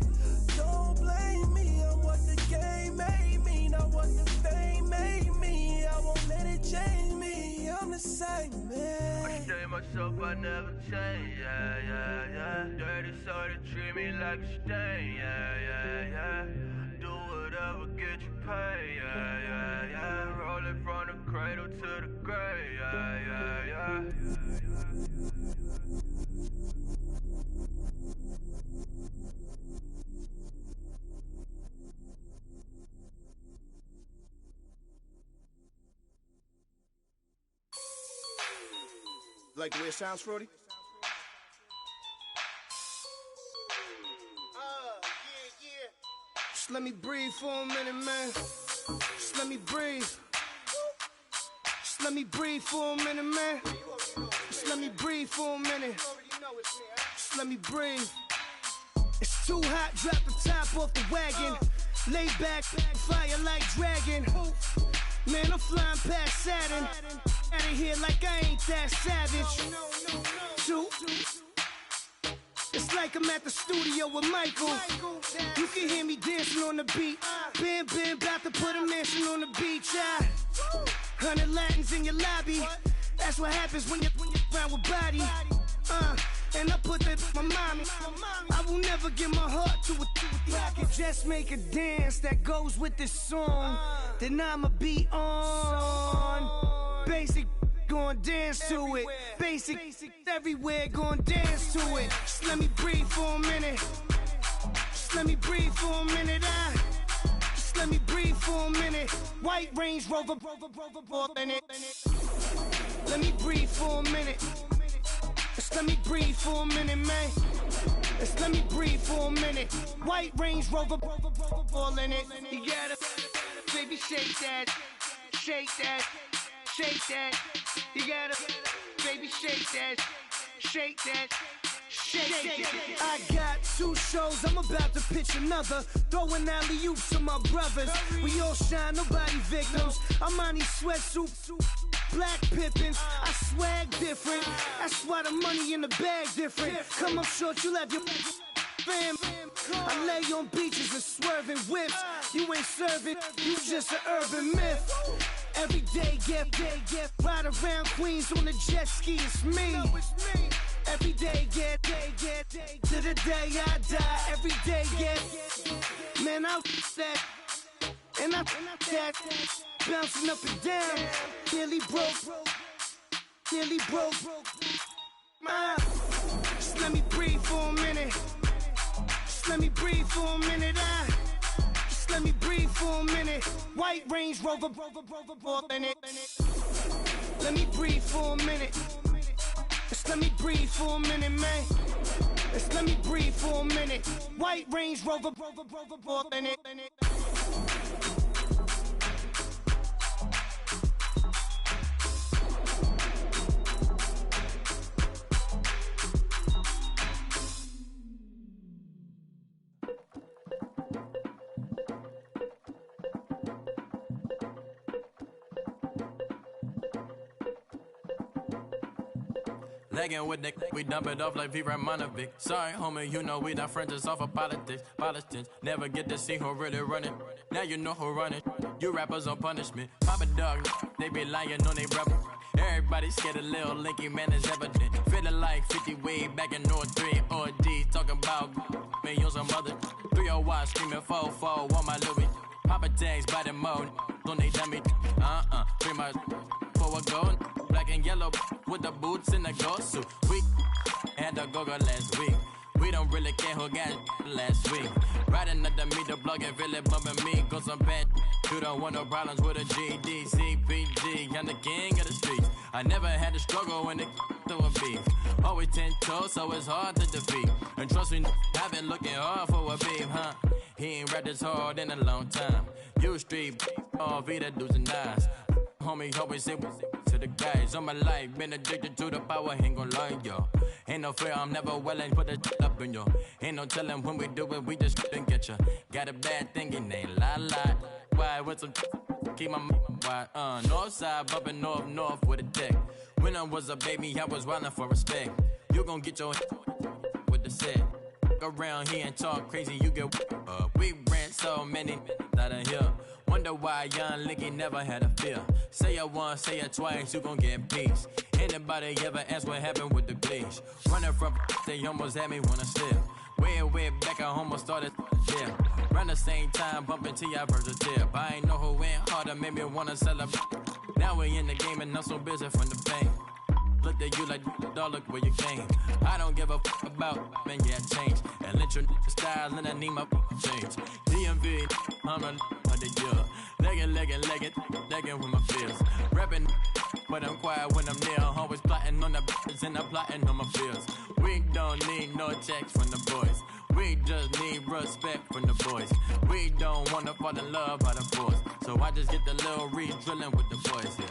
Don't blame me, I'm what the game made me, not what the fame made me. I won't let it change me, I'm the same, man. I say myself, I never change, yeah. Dirty sort of treat me like a stain, yeah. Do whatever, get you paid, yeah. Rolling from the cradle to the grave, yeah. Like the way it sounds, Frody? Yeah. Just let me breathe for a minute, man. Just let me breathe. Just let me breathe for a minute, man. Just let me breathe for a minute. Just let me breathe. It's too hot, drop the top off the wagon. Lay back, fire like dragon. Man, I'm flying past Saturn. Out of here like I ain't that savage. Two. It's like I'm at the studio with Michael. You can hear me dancing on the beat. Bam, about to put a mansion on the beach. 100 Latins in your lobby. That's what happens when you're around with body. And I put that with my mommy. I will never give my heart to a I can just make a dance that goes with this song. Then I'ma be on. Basic, gon' dance to it. Basic, everywhere, gon' dance to it. Just let me breathe for a minute. Just let me breathe for a minute. Just let me breathe for a minute. White Range Rover, in it. Let me breathe for a minute. Just let me breathe for a minute, man. Just let me breathe for a minute. White Range Rover, all in it. You gotta, baby, shake that, shake that. Shake that, you gotta, baby, shake that, shake that, shake that. I got 2 shows, I'm about to pitch another. Throwing alley-oops to my brothers. We all shine, nobody victims. I'm on these sweatsuits, black pippins. I swag different. That's why the money in the bag different. Come up short, you'll have your fam. I lay on beaches and swerving whips. You ain't serving, you just an urban myth. Every day, get ride around Queens on the jet ski, it's me. Every day, get to the day I die. Every day, get, man, I that, and I that, bouncing up and down, nearly broke. Just let me breathe for a minute. Just let me breathe for a minute. Just let me breathe for a minute. White Range Rover, in it. Let me breathe for a minute. Just let me breathe for a minute, man. Just let me breathe for a minute. White Range Rover, in it. Legging with Nick, we dump it off like V. Ramonovic. Sorry, homie, you know we not friends, it's all for politics. Politics, never get to see who really running. Now you know who running. You rappers on punishment. Papa dog, they be lying on they brother. Everybody scared of Lil Linky, man, it's evident. Feeling like 50 way back in 03 OD. Talking about me on some other 301 screaming 4-4 on my Louis. Papa tags by the mode on they dummy. Pretty much for a gold. Black and yellow with the boots and the ghost suit. We had a go-go last week. We don't really care who got last week. Riding under me, the blog and really bumping me. Cause I'm bad. You don't want no problems with a GD, CPG. I'm the king of the streets. I never had to struggle when it to a beef. Always 10 toes, so it's hard to defeat. And trust me, I've been looking hard for a beef, huh? He ain't rapped this hard in a long time. You street, all Vita dudes and eyes. Homie, always say to the guys on my life, been addicted to the power, ain't gon' lie, yo. Ain't no fear, I'm never willing, put the up in yo. Ain't no telling when we do it, we just didn't get ya. Got a bad thing, it ain't lie. Why, with some keep my wide, north side, bumping north with a dick. When I was a baby, I was wildin' for respect. You gon' get your with the set. Around here and talk crazy, you get we ran so many out of here. Wonder why young Licky never had a fear. Say it once, say it twice, you gon' get peace. Anybody ever ask what happened with the bleach? Running from they almost had me wanna slip. Way back, I almost started yeah. Around the same time, bumping till I burst a tip. I ain't know who went harder, made me wanna celebrate. Now we in the game and I'm so busy from the pain. Look at you like, dog, look where you came. I don't give a about, man, yeah, change. And let your style and I need my change. DMV, I'm a year. Legging with my fears. Rapping, but I'm quiet when I'm near. Always plotting on the bitches and I'm plotting on my fears. We don't need no checks from the boys. We just need respect from the boys. We don't wanna fall in love by the force. So I just get the little re-drilling with the boys, yeah.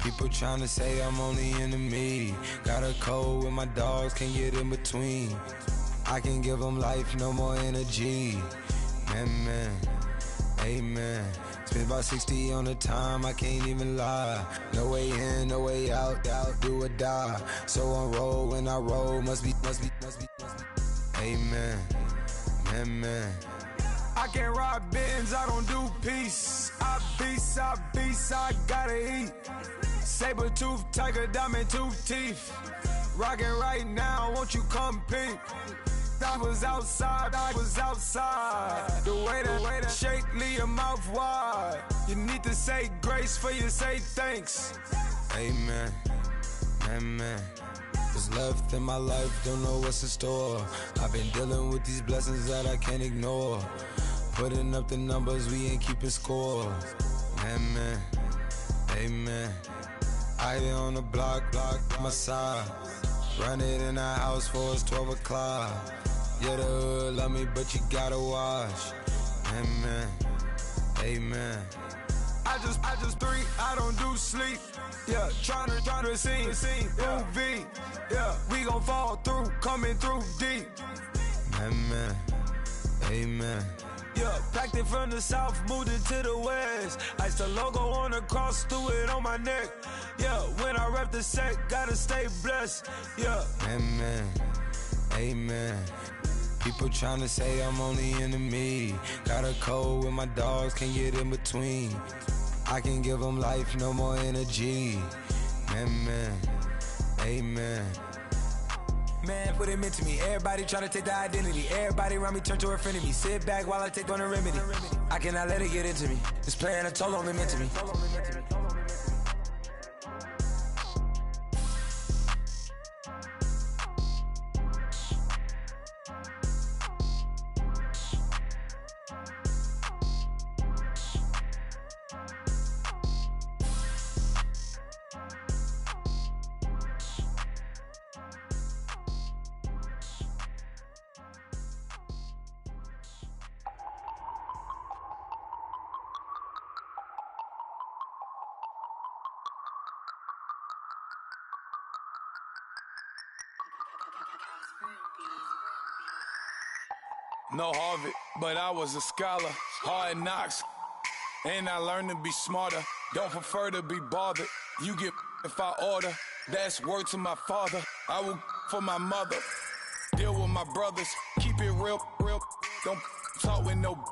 People tryna say I'm only in the media. Got a cold with my dogs, can't get in between. I can give them life, no more energy. Man, amen. Spent about 60 on the time, I can't even lie. No way in, no way out, do or die. So on roll, when I roll, must be. Amen, man. I can't ride Benz, I don't do peace. I beast, I gotta eat. Saber tooth, tiger, diamond tooth teeth. Rockin' right now, won't you come peep? I was outside. The way that shake, leave your mouth wide. You need to say grace for you say thanks. Amen, What's left in my life, don't know what's in store. I've been dealing with these blessings that I can't ignore. Putting up the numbers, we ain't keeping score. Amen, amen. I been on the block, my side. Run it in the house for it's 12 o'clock. Yeah, the hood love me, but you gotta watch. Amen, amen. I just three, I don't do sleep. Yeah, tryna sing, UV. Yeah, we gon' fall through, coming through deep. Amen, amen. Yeah, packed it from the south, moved it to the west. Iced the logo on the cross, threw it on my neck. Yeah, when I rep the set, gotta stay blessed. Yeah. Amen, amen. People tryna say I'm only in the me. Got a cold with my dogs, can't get in between. I can give them life, no more energy. Amen, amen. Man, what it meant to me. Everybody try to take the identity. Everybody around me turn to a friend of me. Sit back while I take on the remedy. I cannot let it get into me. This playing a toll on me meant to me. No Harvard, but I was a scholar. Hard knocks, and I learned to be smarter. Don't prefer to be bothered. You get if I order. That's word to my father. I will for my mother. Deal with my brothers. Keep it real. Don't talk with no.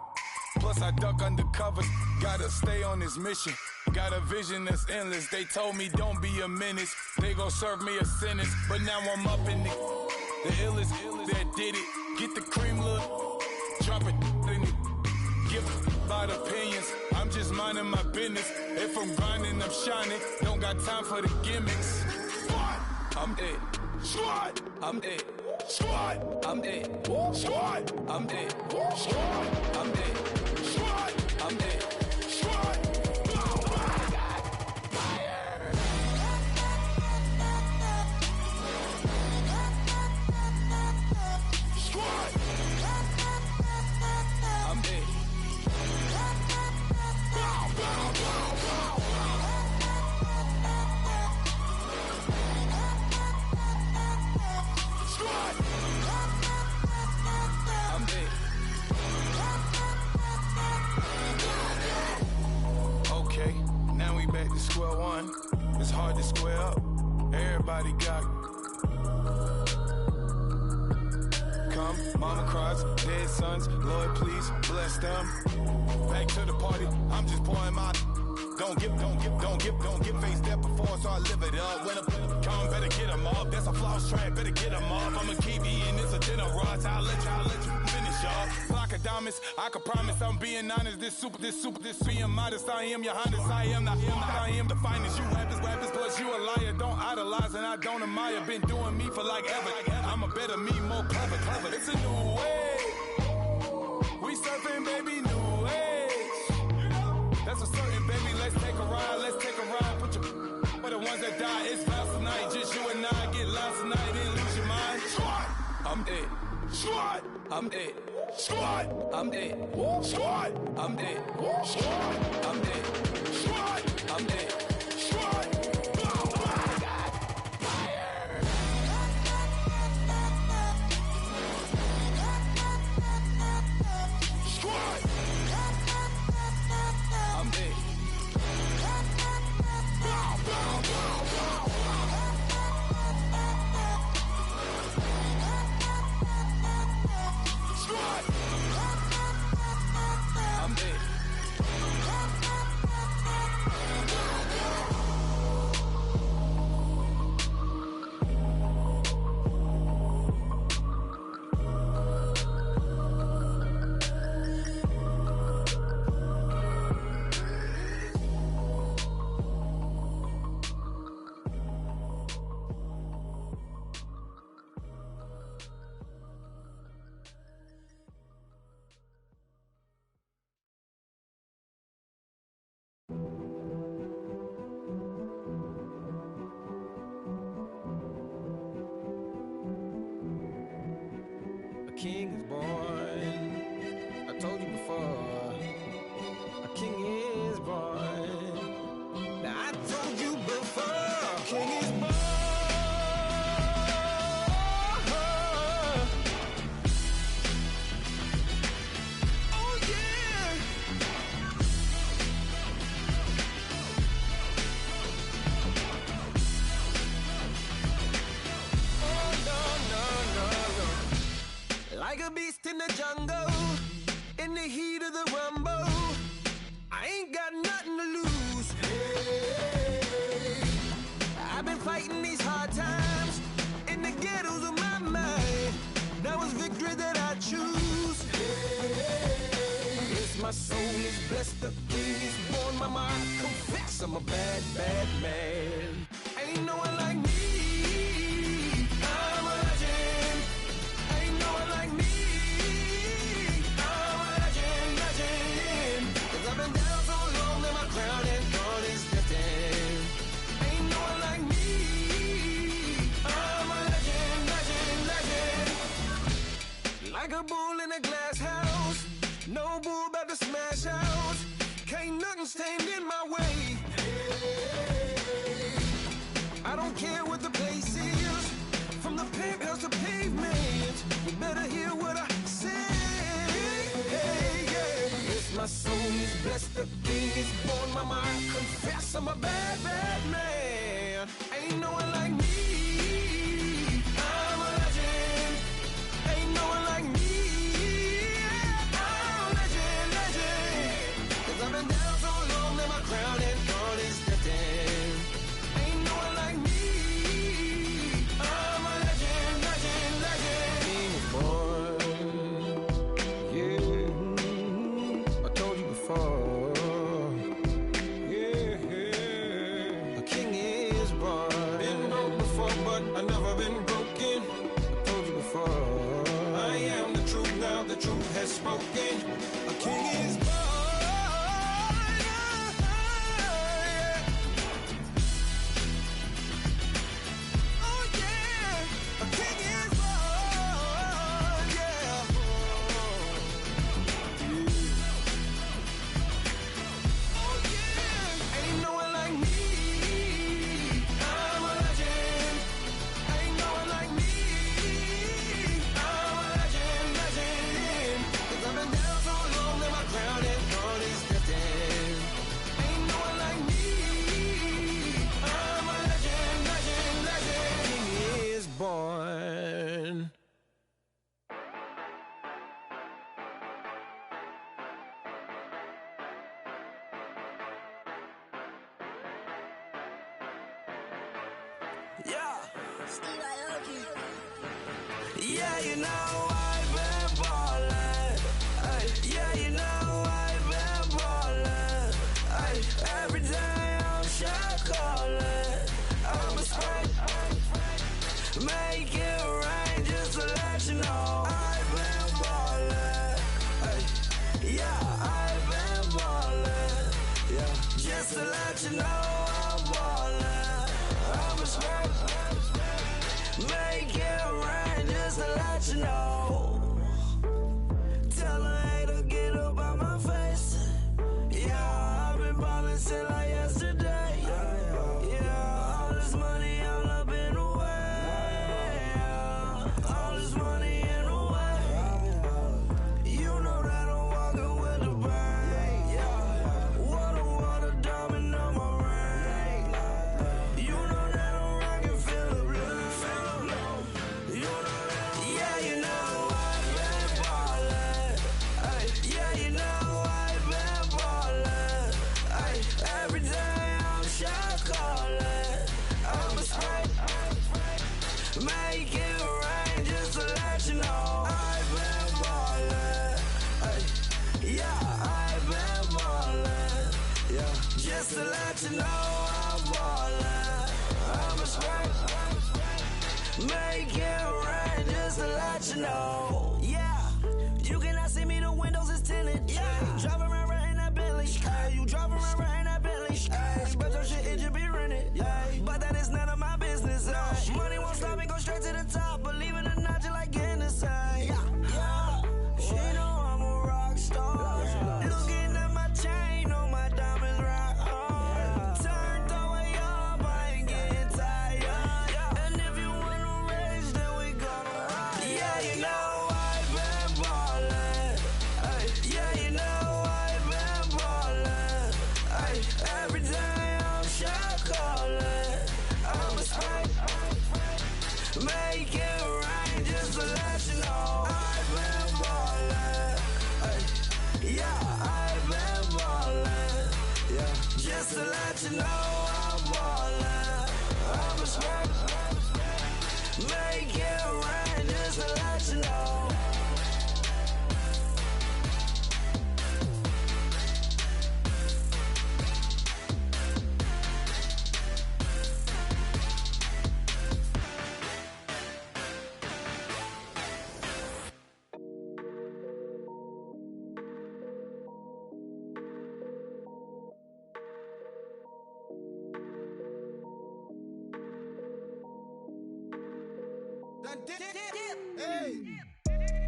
Plus I duck undercovers. Gotta stay on this mission. Got a vision that's endless. They told me don't be a menace. They gon' serve me a sentence. But now I'm up in the illest that did it. Get the cream look. Drop it in it. Give about opinions. I'm just minding my business. If I'm grinding, I'm shining. Don't got time for the gimmicks. Squad, I'm dead. Squad, I'm dead. Squad, I'm dead. Squad, I'm dead. Squad, I'm dead. Squad, I'm dead. Squad. Square one, it's hard to square up. Everybody got come, mama cries, dead sons. Lord, please bless them. Back to the party, I'm just pouring my. Don't get faced that before, so I live it up. When a come, better get them up. That's a floss track, better get them up. I'm a kiwi and it's a dinner rush. I'll let you finish up. Flock of diamonds, I can promise I'm being honest. This being modest. I am your highness. I am the finest. You rappers, plus you a liar. Don't idolize and I don't admire. Been doing me for like ever. I'm a better me, more clever. It's a new way. We surfing, baby, new age. That's a certain, baby. Let's take a ride. Put your for the ones that die. It's last tonight. Just you and I get lost tonight. Then lose your mind. Squad, I'm dead. Squad, I'm dead. Squad, I'm dead. Squad, I'm dead. Squad, I'm dead. Squad, I'm dead. Squad. king is born. I told you before, a king is born. Now I told you before, a king is born. Oh yeah. Oh no. Like a beast in the jungle, in the heat of the rumble, I ain't got nothing to lose. Hey, I've been fighting these hard times in the ghettos of my mind. Now it's victory that I choose. Hey, yes, my soul is blessed, the king is born. Mama, I confess I'm a bad, bad man. Ain't no one like me. I'm a legend. Ain't no one like me. I'm a legend, legend. 'Cause I've been down so long that my crown and God is destined. Ain't no one like me. I'm a legend, legend, legend. Like a bull in a glass house, no bull about to smash out. Can't nothing stand in my way. I don't care what the place is, from the penthouse to pavement. You better hear what I say. Hey, yeah. Yes, my soul is blessed, the king is born. Mama, I confess I'm a bad, bad man. Ain't no one like me. I'm a legend. Ain't no one like me. I'm a legend, legend. 'Cause I've been down so long that my crown and God is destined. Ain't no one like me. I'm a legend, legend, legend. King is born. Yeah, I told you before. Yeah, a king is born. Been broke before, but I never been broken. I told you before. I am the truth now. The truth has spoken. A king is born. Oh yeah, a king is born. Yeah. Oh yeah. Ain't no one like me. I'm a legend. Ain't no one like me. I'm a legend, legend. 'Cause I've been down so long that my crown and God is destined. Ain't no one like me. I'm a legend, legend, legend. King is born. Yeah. Yeah, you know I've been ballin'. Ay, yeah, you know I've been ballin'. Ay, every day I'm shot callin'. I'm a spray. Make it rain just to let you know I've been ballin'. Ay, yeah, I've been ballin'. Yeah, just to let you know I'm ballin'. I'm a spray. Make it rain just to let you know.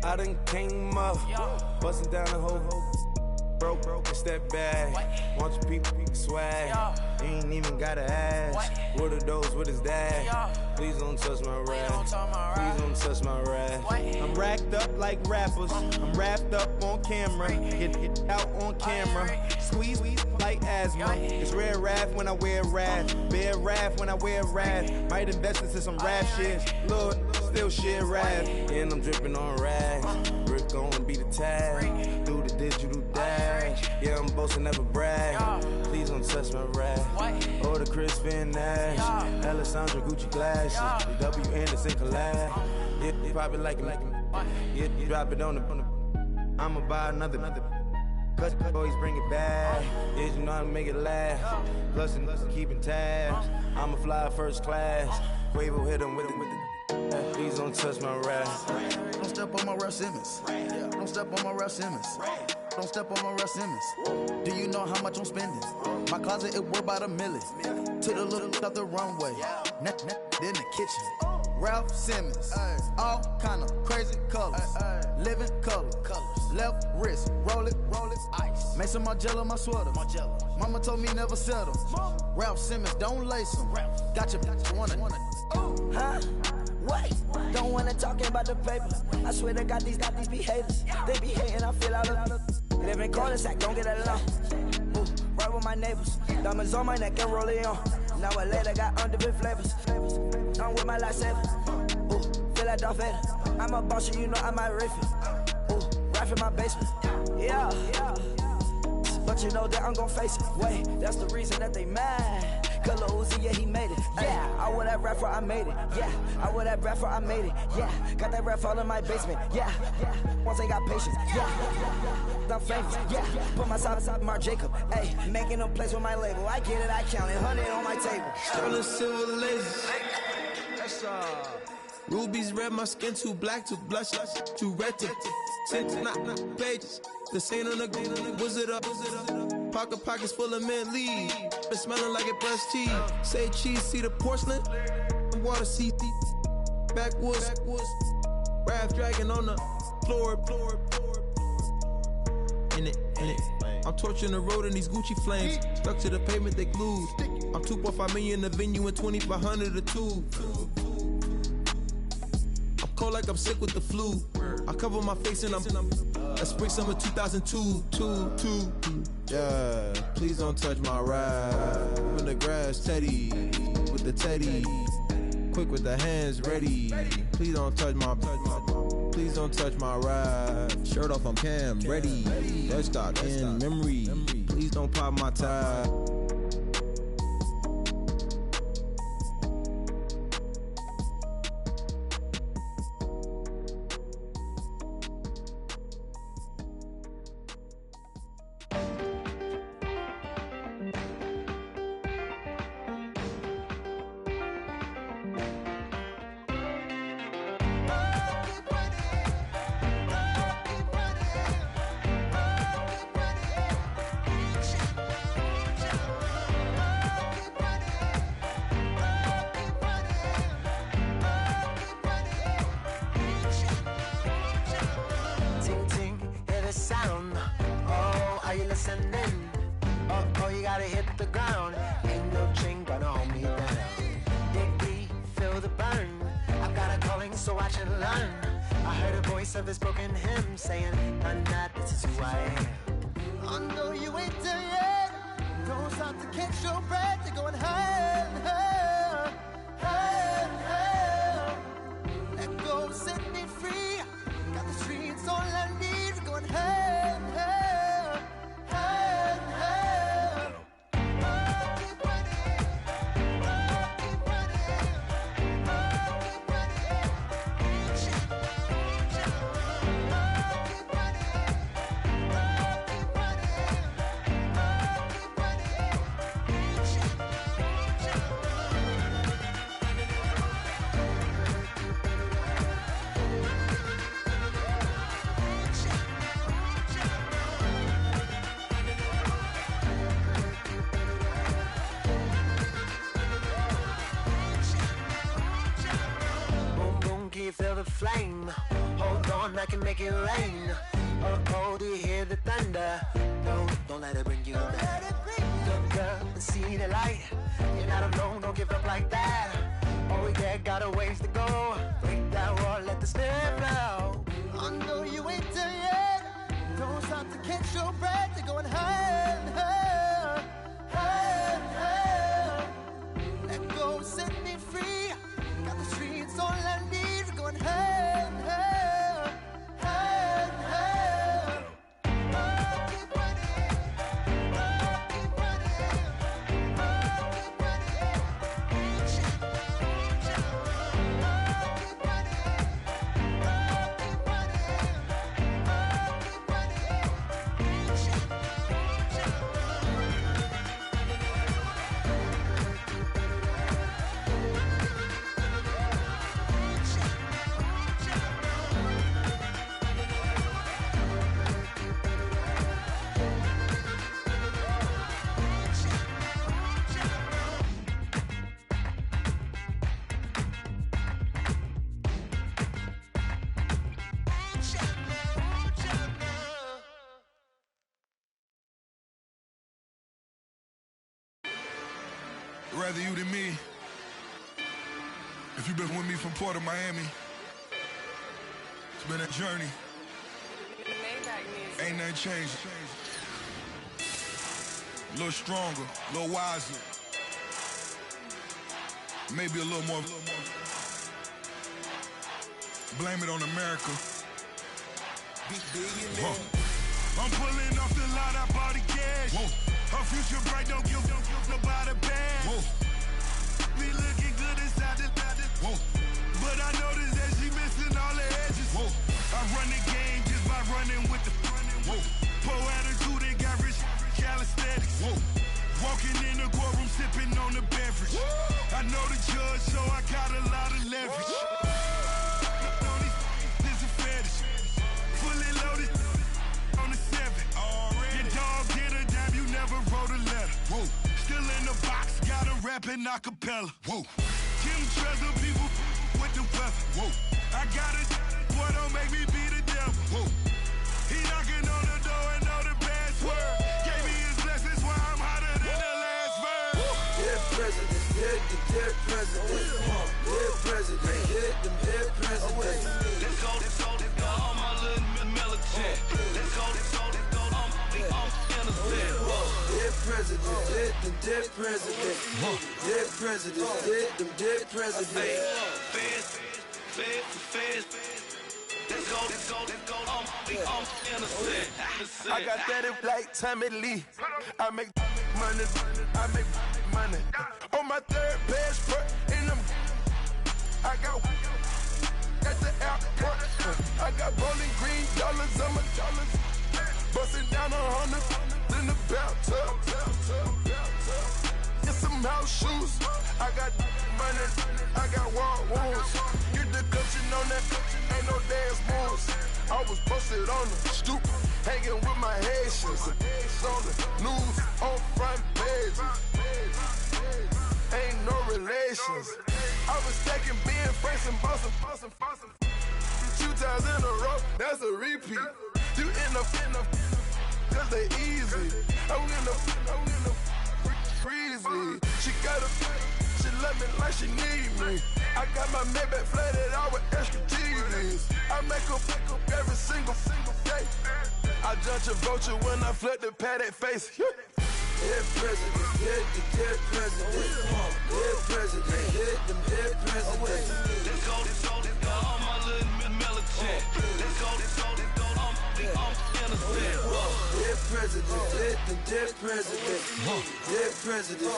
I done came up, bustin' down the whole broke, and step back. Want your people swag. You ain't even gotta ask. What are those? What is that? Please don't touch my rap. Please don't touch my rap. I'm racked up like rappers. I'm wrapped up on camera. Get out on camera. Squeeze like asthma. It's rare wrath when I wear wrath. Bear wrath when I wear wrath. Might invest into some rap shit. Lord, still shit rap. And I'm dripping on rags. Rick gon' be the tag. Do the digital dash. Yeah, I'm boasting, never brag. Please don't touch my rap. Or the Chris Finn Nash. Alessandra Gucci glasses. The W Anderson collab. Yeah, you probably like it. Yeah, you drop it on the. I'ma buy another. Cause always bring it back. Yeah, you know how to make it laugh. Plus, keeping tabs. I'ma fly first class. Quavo hit him with it. Please don't touch my rap. Don't step on my Ralph Simmons. Don't step on my Ralph Simmons. Don't step on my Ralph Simmons. Do you know how much I'm spending? My closet, it worth about $1 million. To the little out the runway. In the kitchen. Ralph Simmons. All kind of crazy colors. Living colors. Left wrist. Roll it. Ice. Mason Margiela, my sweater. Mama told me never settle. Ralph Simmons, don't lace him. Got your wanna. Huh? Wait, don't wanna talk about the paper. I swear to God, these be haters. They be hating, I feel out of. Live in cul-de-sac, don't get along. Ooh, right with my neighbors. Diamonds on my neck and roll it on. Now I later got underbit flavors. I'm with my lifesaver. Ooh, feel like Darth Vader. I'm a boss, you know I might riff it. Ooh, right in my basement. Yeah. But you know that I'm gon' face it. Wait, that's the reason that they mad. Color Uzi, yeah, he made it. Yeah, I wear that rapper, I made it. Yeah, I wear that rapper, I made it. Yeah, got that rap all in my basement. Yeah, once I got patience. Yeah, I'm famous. Yeah, put myself inside Marc Jacob. Hey, making a place with my label. I get it, I count it. 100 on my table. Sterling silver lasers. Rubies red, my skin too black, too blush, too red to not pages. This ain't on the wizard up. Pockets full of mint leaves. It's smelling like it brushed teeth. Say cheese, see the porcelain. Water, see backwoods. Raft dragging on the floor. In it. I'm torching the road in these Gucci flames. Stuck to the pavement, they glued. I'm 2.5 million in the venue and 2,500 a tube. I'm cold like I'm sick with the flu. I cover my face and I'm that's spring summer 2002. Yeah, please don't touch my ride. In the grass, Teddy with the Teddy. Quick with the hands ready. Please don't touch my ride. Shirt off, I'm Cam, ready. Let's start in memory. Please don't pop my tie. it rain. Oh, do you hear the thunder? Don't let it bring you down. Look up and see the light. You're not alone, don't give up like that. Oh yeah, got a ways to go. Break that wall, let the spirit flow. I know you ain't done yet. Don't stop to catch your breath. You're going higher and higher, higher and higher. Let go, set me free. Got the streets all I need. We're going higher and higher, higher and higher. Oh, keep running. Oh, keep running. Oh, keep running. Keep Rather you than me. If you've been with me from Port of Miami, it's been a journey. Ain't nothing changed. A little stronger, a little wiser. Maybe a little more. Blame it on America. I'm pulling off the lot, I bought the cash. Whoa. Her future bright, don't give nobody bad. Whoa. Be looking good inside the whoa. But I noticed that she missing all the edges. Whoa. I run the game just by running with the whoa. Poor attitude, they got rich calisthenics. Whoa. Walking in the courtroom, sipping on the beverage. Whoa. I know the judge, so I got a lot of leverage. This is a fetish. Fully loaded on the 7. Your dog get a dime, you never wrote a letter. Whoa. Still in the box, got him rapping a cappella. Whoa. Kim Treasure, people with the weapon. Whoa. I got it, boy, don't make me be the devil. Whoa. He knocking on the door and know the password. Gave me his blessings, why I'm hotter than the last verse. Dead president, dead president. Dead president, dead president. Let's go, all my little militant. Let's go, innocent. Dead president, dead president. Dead president, dead president. Feds. Let's go, innocent. I got that if like Tommy Lee. I make money. On my third passport, in them, I got at the airport. I got rolling green dollars on my dollars. Busting down 100 in the bathtub. Get some house shoes. I got money. I got war wounds. Get the coaching on that. Ain't no dance moves. I was posted on the stoop, hanging with my Haitians. On the news, on front pages. Ain't no relations. I was stacking being friends and bossing. 2 times in a row, that's a repeat. You end up, cause they easy. I'm in the freezy. She love me like she need me. I got my Maybach flooded out with extra TVs. I make her every single day. I judge a vulture when I flip the paddock face. Dead president, dead president. Dead president, dead president. Let's go, all my little militant. Let's go, I'm innocent. Dead president, dead president. Dead president,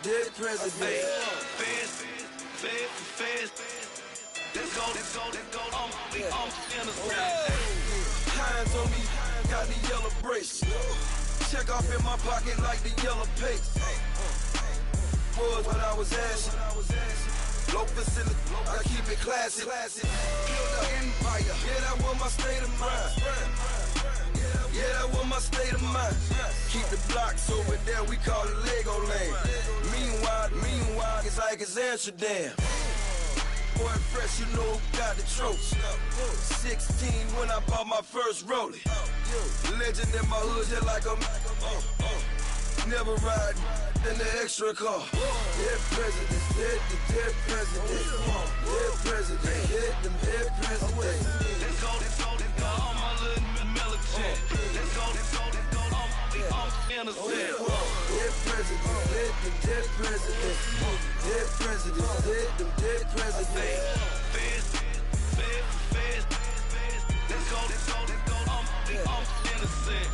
dead president. Feds. Let's go, I'm innocent. Hands on me, got the yellow bracelet. Check off in my pocket like the yellow paste. Was what I was asking. Low facility, I keep it classy. Build an empire, yeah, that was my state of mind. Yeah, that was my state of mind. Keep the blocks over there, we call it Lego land. Meanwhile, it's like it's Amsterdam. boy fresh, you know who got the trophy. 16 when I bought my first rollie. Legend in my hood, just like a never ride in the extra car. Dead presidents, dead presidents. Dead presidents, dead presidents. Let's go, all my little military. Let's go, all innocent. Dead presidents, dead presidents. Dead presidents, dead presidents. Feds. Let's go, all innocent.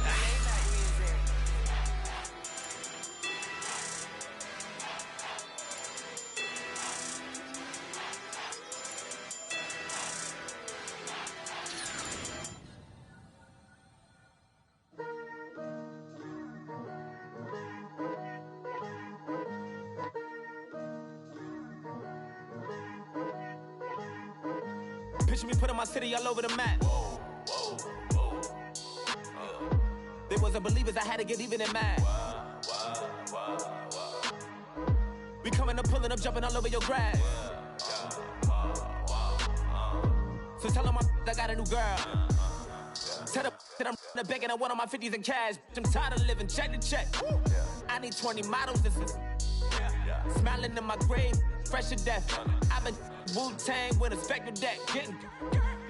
Picture me putting my city all over the map. They wasn't believers, I had to get even and mad. We coming up, pulling up, jumping all over your grass. So tell them I got a new girl. Tell them that I'm the bank and I want all my 50s in cash. I'm tired of living check to check. I need 20 models. This is smiling in my grave, fresh to death. I've been Wu-Tang with a spectral deck.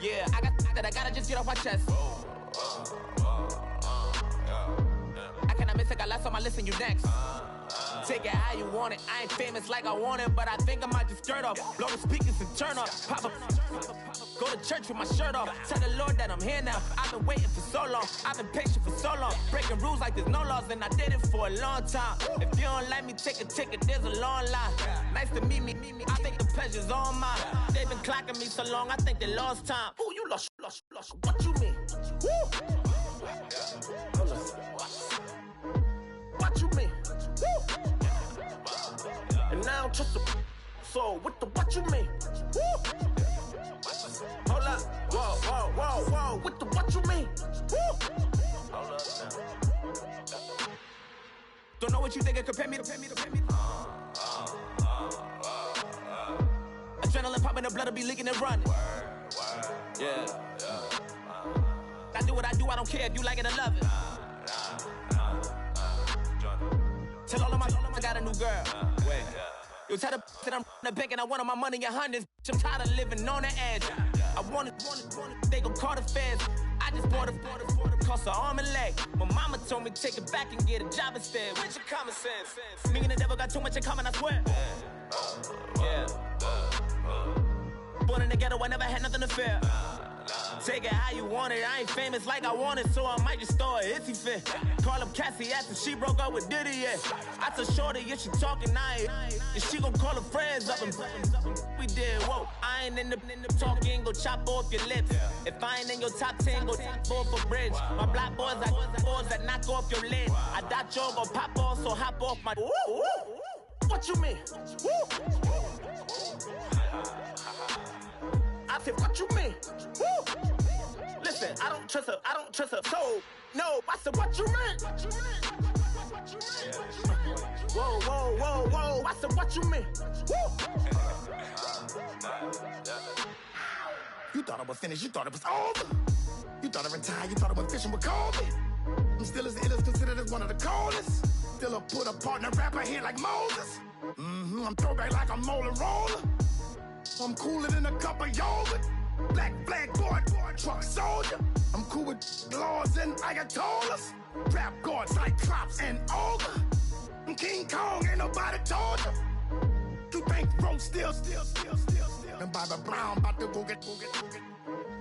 Yeah, I got that. I gotta just get off my chest. I cannot miss it. Got lots on my list and you next. Take it how you want it. I ain't famous like I want it, but I think I might just skirt off. Blow the speakers and turn up. Pop up. Go to church with my shirt off. Tell the Lord that I'm here now. I've been waiting for so long. I've been patient for so long. Breaking rules like there's no laws, and I did it for a long time. If you don't like me, take a ticket. There's a long line. Nice to meet me. I think the pleasure's all mine. They've been clocking me so long, I think they lost time. Ooh, you lost. What you mean? Woo! What you mean? Woo! And now I don't trust the so what you mean? Woo! Hold up, whoa, what you mean? Woo! Hold up now. Don't know what you think it compare me to. Adrenaline popping, the blood'll be leaking and running. Yeah. I do what I do, I don't care if you like it or love it. Tell all of my I got a new girl. Wait. You tell the that I'm the bank and I want all my money in hundreds. I'm tired of living on the edge. I want it, they gon' call the feds. I just bought a cost an arm and leg. My mama told me take it back and get a job instead. Where's your common sense? Me and the devil got too much in common, I swear. Yeah. Born in the ghetto, I never had nothing to fear. Take it how you want it. I ain't famous like I want it, so I might just throw a hissy fit. Call up Cassie after she broke up with Diddy, yeah. I told Shorty if she talking, and she gon' call her friends up and we did, whoa. I ain't in the talking, go chop off your lips. If I ain't in your top 10, go top off a bridge. My black boys like boys that knock off your lid. I doubt you're gon' pop off, so hop off my. What you mean? I said, what you mean? Woo! Listen, I don't trust her. So, no, I said, what you mean? Whoa. I said, what you mean? Woo! You thought I was finished, you thought it was over. You thought I retired, you thought I went fishing with Kobe. I'm still as ill as considered as one of the coldest. Still a put a partner rapper here like Moses. I'm throwback like a molar roller. I'm cooler than a cup of yogurt. Black flag boy, truck soldier. I'm cool with laws and Ayatollahs. Rap gods like Klops and Olga. I'm King Kong, ain't nobody told you. You think Rose still. And Bobby Brown about to go get.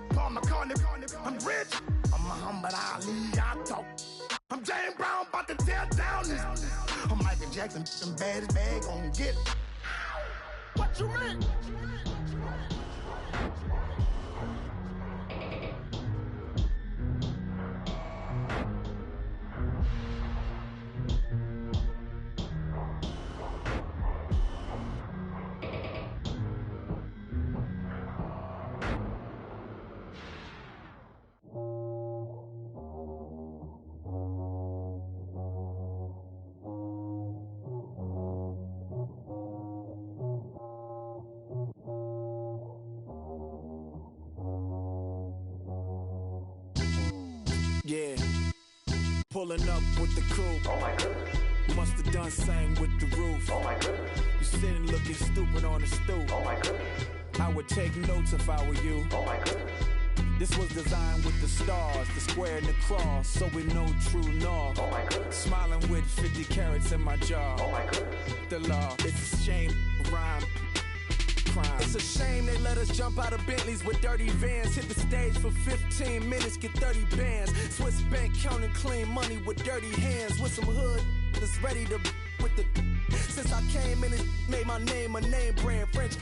Paul McCartney, I'm rich. I'm Muhammad Ali, I talk. I'm James Brown, about to tear down this. I'm Michael Jackson, them bad as bad gon' get. What you mean? Yeah. Pulling up with the coupe. Oh my goodness. Must have done same with the roof. Oh my goodness. You sitting looking stupid on the stoop. Oh my goodness. I would take notes if I were you. Oh my goodness. This was designed with the stars, the square and the cross, so we know true north. Oh my goodness. Smiling with 50 carats in my jaw. Oh my goodness. The law, it's a shame, rhyme. Crime. It's a shame they let us jump out of Bentleys with dirty vans. Hit the stage for 15 minutes, get 30 bands. Swiss bank counting clean money with dirty hands. With some hood that's ready to with the. Since I came in, it made my name a name brand. French.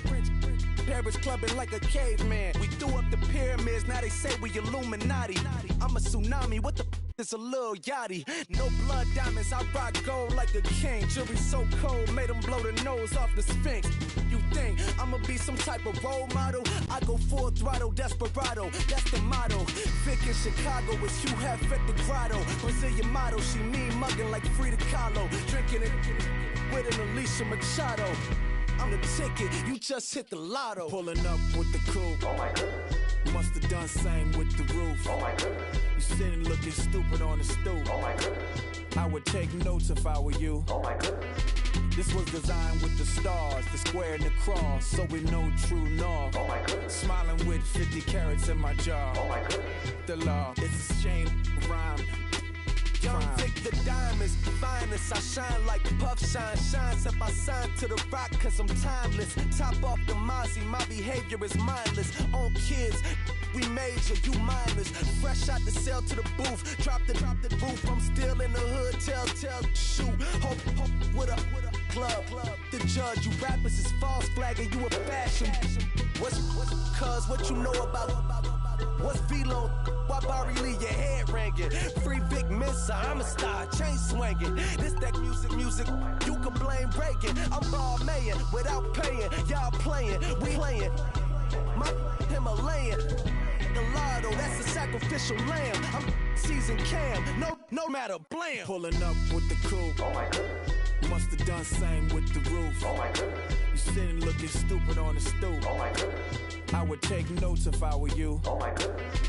Paris clubbing like a caveman. We threw up the pyramids, now they say we Illuminati. I'm a tsunami, what the is a little yachty. No blood diamonds, I rock gold like a king. Jury so cold, made them blow the nose off the Sphinx. You think I'ma be some type of role model? I go full throttle, desperado, that's the motto. Vic in Chicago is Hugh Hef at the grotto. Brazilian model, she mean mugging like Frida Kahlo. Drinking it with an Alicia Machado. I'm the ticket, you just hit the lotto. Pulling up with the coupe. Oh my goodness. Must have done same with the roof. Oh my goodness. You sitting looking stupid on the stoop. Oh my goodness. I would take notes if I were you. Oh my goodness. This was designed with the stars, the square and the cross, so we know true north. Oh my goodness. Smiling with 50 carats in my jaw. Oh my goodness. The law, it's a shame, rhyme. Young Vic the diamonds, finest. I shine like Puff Shine. Shines if I sign to the rock, cause I'm timeless. Top off the Mozzie, my behavior is mindless. On kids, we major, you mindless. Fresh out the cell to the booth, drop the roof. I'm still in the hood, tell, shoot. Hope with a club. The judge, you rappers is false flagging, you a fashion. What's cuz, what you know about? What's Velo? Why Barry leave your head ringing? Free Vic Mensa, I'm a star, chain swinging. This that music, you can blame Reagan. I'm ball mayin' without paying. Y'all playing, we playing. My Himalayan, the lotto, that's a sacrificial lamb. I'm seasoned Cam, no matter, blam. Pulling up with the coupe. Oh my goodness. Must have done same with the roof. Oh my goodness. You sitting looking stupid on the stoop. Oh my goodness. I would take notes if I were you. Oh my goodness.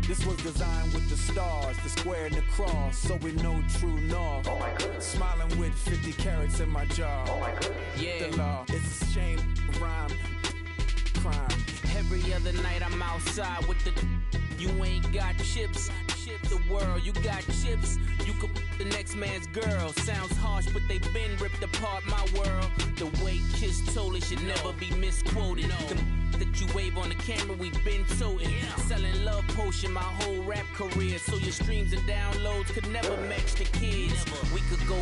This was designed with the stars, the square and the cross, so we know true north. Oh my goodness. Smiling with 50 carats in my jaw. Oh my goodness. Yeah. The law, it's a shame, rhyme, crime. Every other night I'm outside with the. You ain't got chips. The world, you got chips. You could the next man's girl. Sounds harsh, but they been ripped apart my world. The way Kiss told it should never be misquoted. The that you wave on the camera, we been toting. Selling love potion my whole rap career, so your streams and downloads could never match the kids. We could go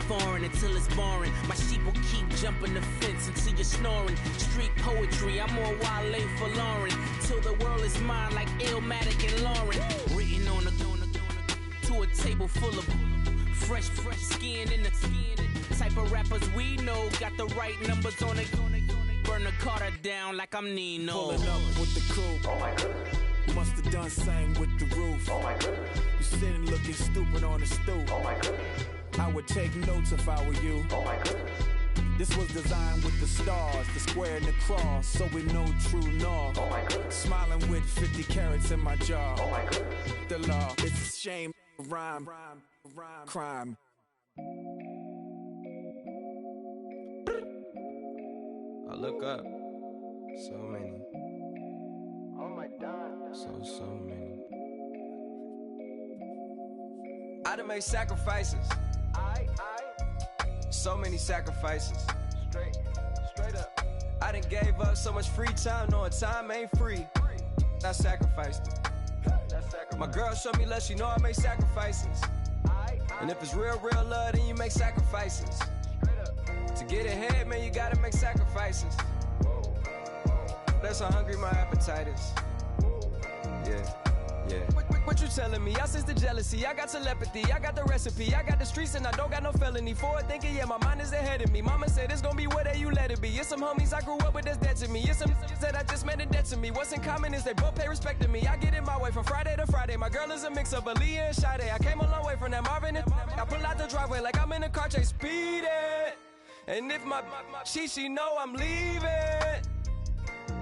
foreign until it's boring. My sheep will keep jumping the fence until you're snoring. Street poetry, I'm more Wale for Lauren. Till the world is mine like Illmatic and Lauren. Written on to a table full of fresh skin in the type of rappers we know. Got the right numbers on it. Burn the Carter down like I'm Nino. Pulling up with the coupe. Oh my goodness. Must have done same with the roof. Oh my goodness. You sitting looking stupid on the stoop. Oh my goodness. I would take notes if I were you. Oh my goodness. This was designed with the stars, the square and the cross, so we know true north. Oh my goodness. Smiling with 50 carats in my jaw. Oh my goodness. The law, it's a shame, rhyme, crime. I look up, so many. Oh my God. So many. I done made sacrifices. So many sacrifices. Straight up. I done gave up so much free time, knowing time ain't free. I sacrificed it. My girl showed me love, she know I make sacrifices. And if it's real love, then you make sacrifices. To get ahead, man, you gotta make sacrifices. That's how hungry my appetite is. Yeah. What you telling me? I sense the jealousy, I got telepathy, I got the recipe, I got the streets and I don't got no felony. Forward thinking, yeah, my mind is ahead of me. Mama said it's gonna be whatever you let it be. It's some homies I grew up with that's dead to me. It's some that I just met in debt to me. What's in common is they both pay respect to me. I get in my way from Friday to Friday. My girl is a mix of Aaliyah and Sade. I came a long way from that Marvin and I pull out the driveway like I'm in a car chase speeding. And if my she know I'm leaving.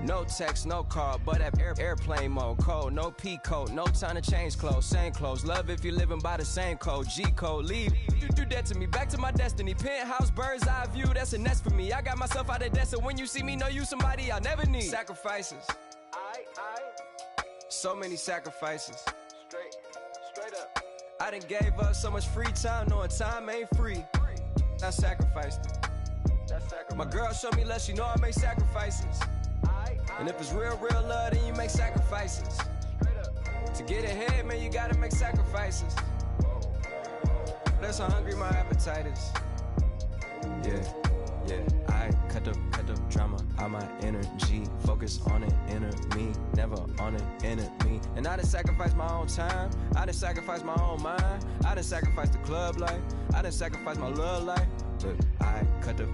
No text, no call, but at airplane mode. Code, no P code, no time to change clothes. Same clothes, love if you're living by the same code. G code, leave, you do that to me. Back to my destiny. Penthouse, bird's eye view, that's a nest for me. I got myself out of debt, so when you see me, know you somebody I'll never need. Sacrifices. So many sacrifices. Straight up. I done gave up so much free time, knowing time ain't free. I sacrificed it. My girl showed me love, she know I make sacrifices. And if it's real love, then you make sacrifices. To get ahead, man, you gotta make sacrifices. That's how hungry my appetite is. Yeah, I cut the drama out my energy. Focus on an inner me, never on an enemy. And I done sacrificed my own time, I done sacrificed my own mind, I done sacrificed the club life, I done sacrificed my love life. But I cut the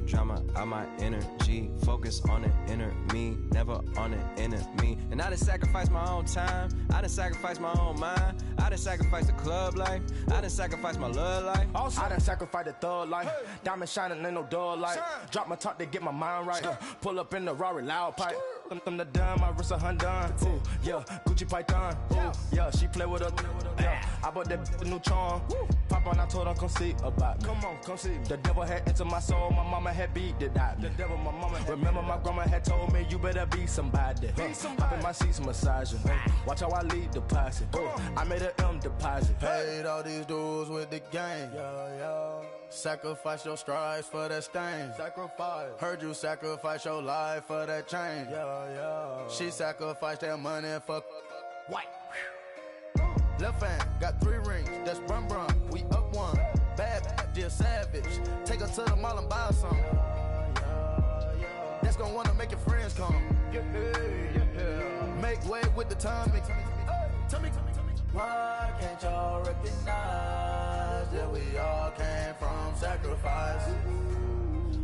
drama out my energy. Focus on an inner me, never on an enemy. And I done sacrificed my own time, I done sacrificed my own mind, I done sacrificed the club life, I done sacrificed my love life. I done sacrificed the thug life. Diamond shining, ain't no dull light. Drop my top to get my mind right. Pull up in the Rari loud pipe. Them the dime, my wrist a Hyundai. Ooh, yeah, Gucci Python. Ooh, yeah, she play with her. Yeah, I bought that new charm. Pop on, I told her come see about me. Come on, come see. The devil had entered my soul, my mama had beat it out. The devil, my mama had remember my grandma had told me you better be somebody. Hop in my seats massaging. Watch how I lead the posse. I made an M deposit. Paid all these dues with the game. Sacrifice your strides for that stain. Sacrifice. Heard you sacrifice your life for that change. She sacrificed that money for white. Left hand got 3 rings. That's brum brum. We up one. Bad, dear savage. Take her to the mall and buy some. That's gonna wanna make your friends come. Make way with the timing. Tell me. Why can't y'all recognize that we all came from sacrifice?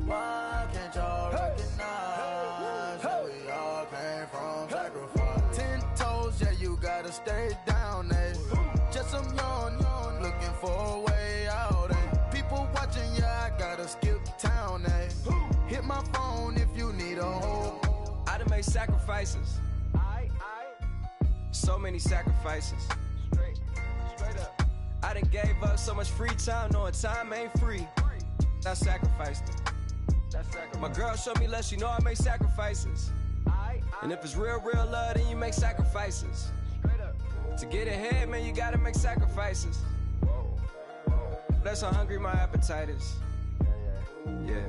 Why can't y'all recognize that we all came from sacrifice? 10 toes, yeah, you gotta stay down, eh? Just some yawn, looking for a way out, eh? People watching, yeah, I gotta skip town, eh? Hit my phone if you need a home. I done made sacrifices. So many sacrifices. Straight up. I done gave up so much free time, knowing time ain't free. I sacrificed it. My girl showed me love, she know I make sacrifices. And if it's real love, then you make sacrifices. To get ahead, man, you gotta make sacrifices. That's how hungry my appetite is. Yeah.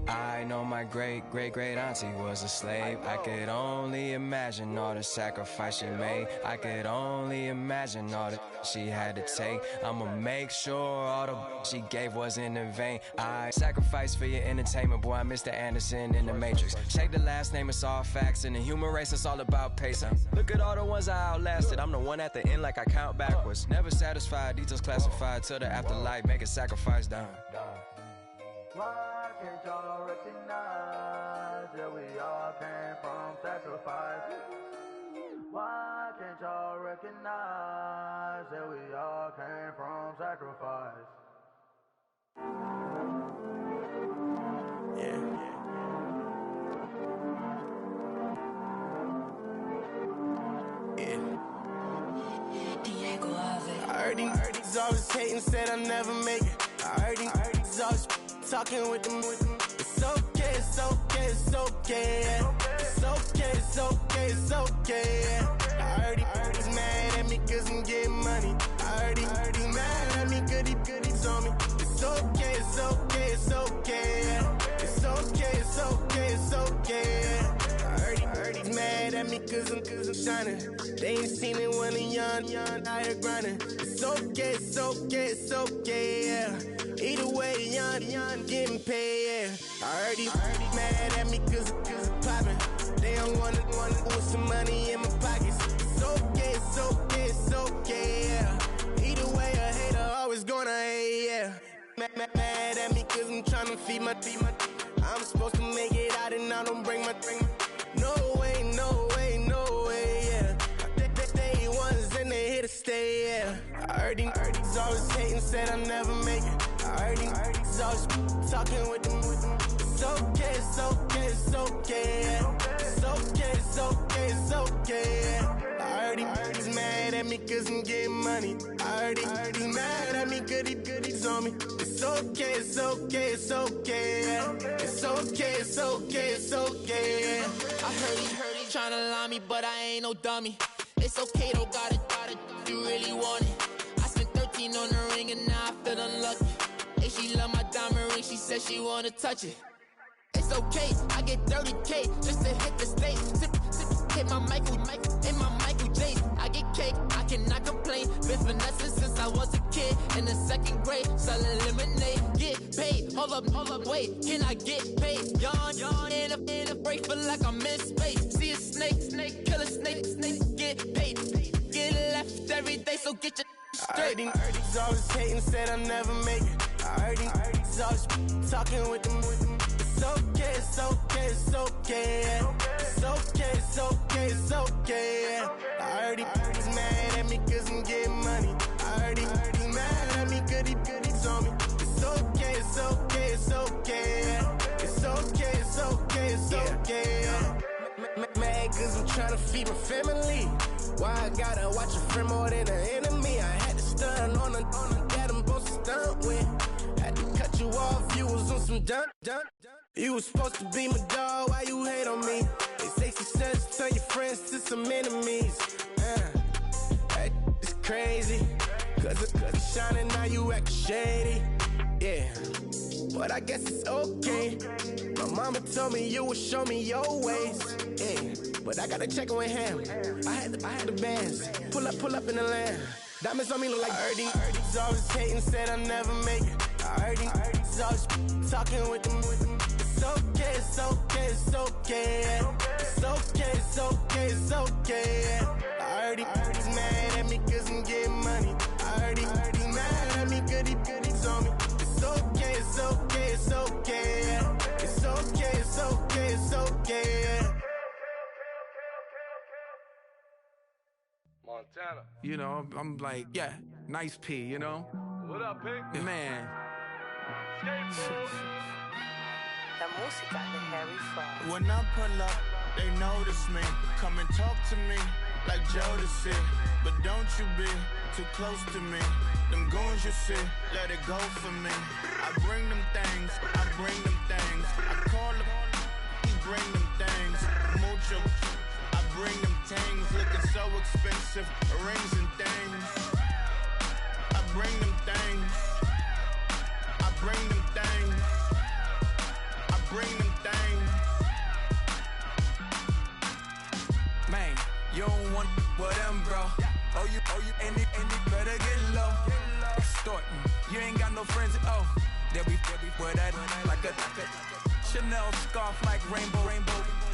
I know my great auntie was a slave. I could only imagine all the sacrifice she made. I could only imagine all that she had to take. I'ma make sure all the she gave wasn't in vain. I sacrificed for your entertainment, boy. I'm Mr. Anderson in the Matrix. Check the last name, it's all facts. In the human race, it's all about pacing. Look at all the ones I outlasted. I'm the one at the end, like I count backwards. Never satisfied, details classified till the afterlife. Make a sacrifice down. Why can't y'all recognize that we all came from sacrifice? Why can't y'all recognize that we all came from sacrifice? I heard these always hating, said I'll never make it. I heard these always talking with them. It's okay, it's okay, it's okay. It's okay, it's okay, it's okay. I heard he's mad at me cause I'm getting money. I heard he's mad at me cause he's on me. It's okay, it's okay, it's okay. It's okay, it's okay, it's okay. I heard he's mad at me cause I'm shining. They ain't seen it when I'm young, out here grinding. It's okay, it's okay, it's okay, yeah. Either way, young, getting paid, yeah. I heard he's mad at me cause I'm poppin'. They don't wanna put some money in my pockets. It's okay, it's okay, it's okay, yeah. Either way, a hater always gonna hate, yeah. Mad at me cause I'm tryna feed my I'm supposed to make it out and I don't bring my No way, no way, no way, yeah. They ones and they here to stay, yeah. I heard he's always hating, said I'll never make it. I heard he's always talking with them. It's okay, it's okay, it's okay, yeah. It's okay, it's okay, it's okay. I heard he's mad at me cause I'm getting money. I heard he's mad at me cause he's on me. It's okay, it's okay, it's okay. It's okay, it's okay, it's okay. I heard he tryna lie me, but I ain't no dummy. It's okay though, got it, you really want it. I spent 13 on the ring and now I feel unlucky. Hey, she love my diamond ring, she said she wanna touch it. It's okay, I get 30K just to hit the stage. Sip, hit my Michael, in my Michael J's. I get cake, I cannot complain. Been finessing since I was a kid in the 2nd grade, selling lemonade. Get paid, hold up, wait, can I get paid? Yawn, in a break, feel like I'm in space. See a snake, kill a snake, get paid. Get left every day, so get your straight. I heard he's always hating, said I'll never make it. I heard he's always talking with them. It's okay, it's okay, it's okay. It's okay, it's okay, it's okay. I heard he's mad at me cause I'm getting money. I heard he's mad at me cause he's on me. It's okay, it's okay, it's okay. It's okay, it's okay, it's okay. Mad cause I'm trying to feed my family. Why I gotta watch a friend more than an enemy? I had to stun on a that I'm supposed to stunt with. Had to cut you off, you was on some dun. You was supposed to be my dog, why you hate on me? They say success turn your friends to some enemies. That is crazy. Cause it's shining, now you act shady. Yeah, but I guess it's okay. My mama told me you would show me your ways. Yeah, but I gotta check with him. I had the bands. Pull up in the land. Diamonds on me look like I heard he's always hating, said I'll never make it. I heard he's always talking with them. It's okay, it's okay, it's okay. It's okay, it's okay, it's okay. I heard he's mad at me cause I'm getting money. I heard he's mad at me cause he's on me. It's okay, it's okay, it's okay. It's okay, it's okay, it's okay. Montana. You know, I'm like, yeah, nice P, you know? What up, Pink? Man. La música de Harry Fraud. When I pull up, they notice me. Come and talk to me like Jodeci. But don't you be too close to me. Them goons you see, let it go for me. I bring them things, I bring them things. I call them, he bring them things. Mucho, I bring them things. Looking so expensive, rings and things. I bring them things. I bring them things. I bring them things. Man, you don't want with them, bro. Oh, you, and it better get low. Extorting, you ain't got no friends. Oh, they'll be with that like a Chanel scarf like rainbow.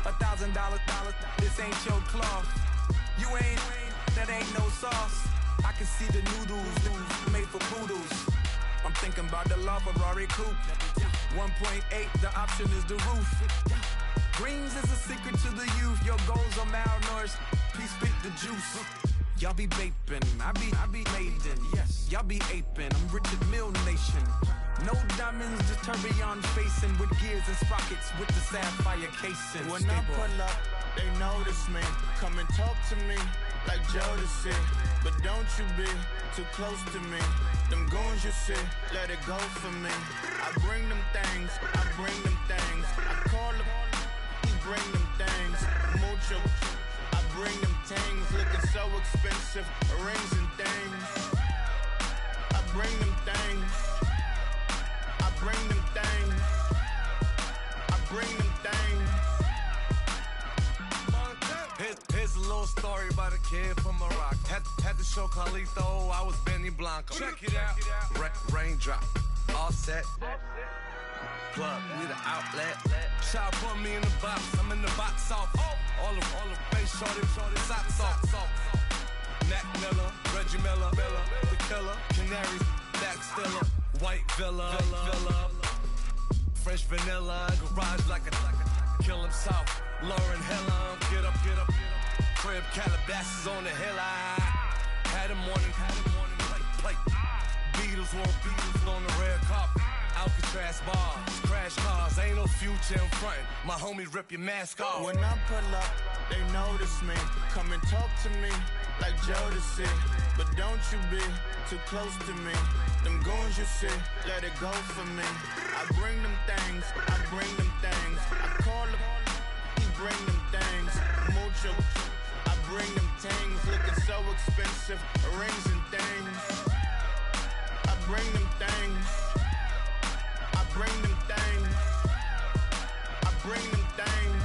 $1,000, this ain't your cloth. You ain't, that ain't no sauce. I can see the noodles made for poodles. I'm thinking about the La Ferrari coupe. 1.8, the option is the roof. Greens is a secret to the youth. Your goals are malnourished. Please spit the juice. Y'all be vaping, I be laden. Yes, y'all be aping. I'm Richard Mill Nation. No diamonds, just tourbillon facing with gears and sprockets with the sapphire casing. When I pull up, they notice me. Come and talk to me like Jodeci. But don't you be too close to me. Them goons you see, let it go for me. I bring them things, I bring them things. I call them, he bring them things. Mucho, I bring them things. Looking so expensive, rings and things. I bring them things. I bring them things. I bring them things. Here's a little story about a kid from Morocco. Had to show Carlito I was Benny Blanco. Check it out. Raindrop, all set. Plug, need an outlet. Shot put me in the box. I'm in the box off. All the face shorty, socks off. Mac Miller, Reggie Miller, the killer, Canaries, back stiller, white villa, fresh vanilla, garage like a kill him south. Lauren Hella, get up. Crib Calabasas on the hill. I had him morning, plate. Beatles on the red carpet. Alcatraz bars, crash crash cars, ain't no future in front. My homies rip your mask off. When I pull up, they notice me. Come and talk to me like Jodeci. But don't you be too close to me. Them goons you see, let it go for me. I bring them things, I bring them things. I call them, he bring them things. Mucho, I bring them things. Looking so expensive, rings and things. I bring them things. I bring them things. I bring them things.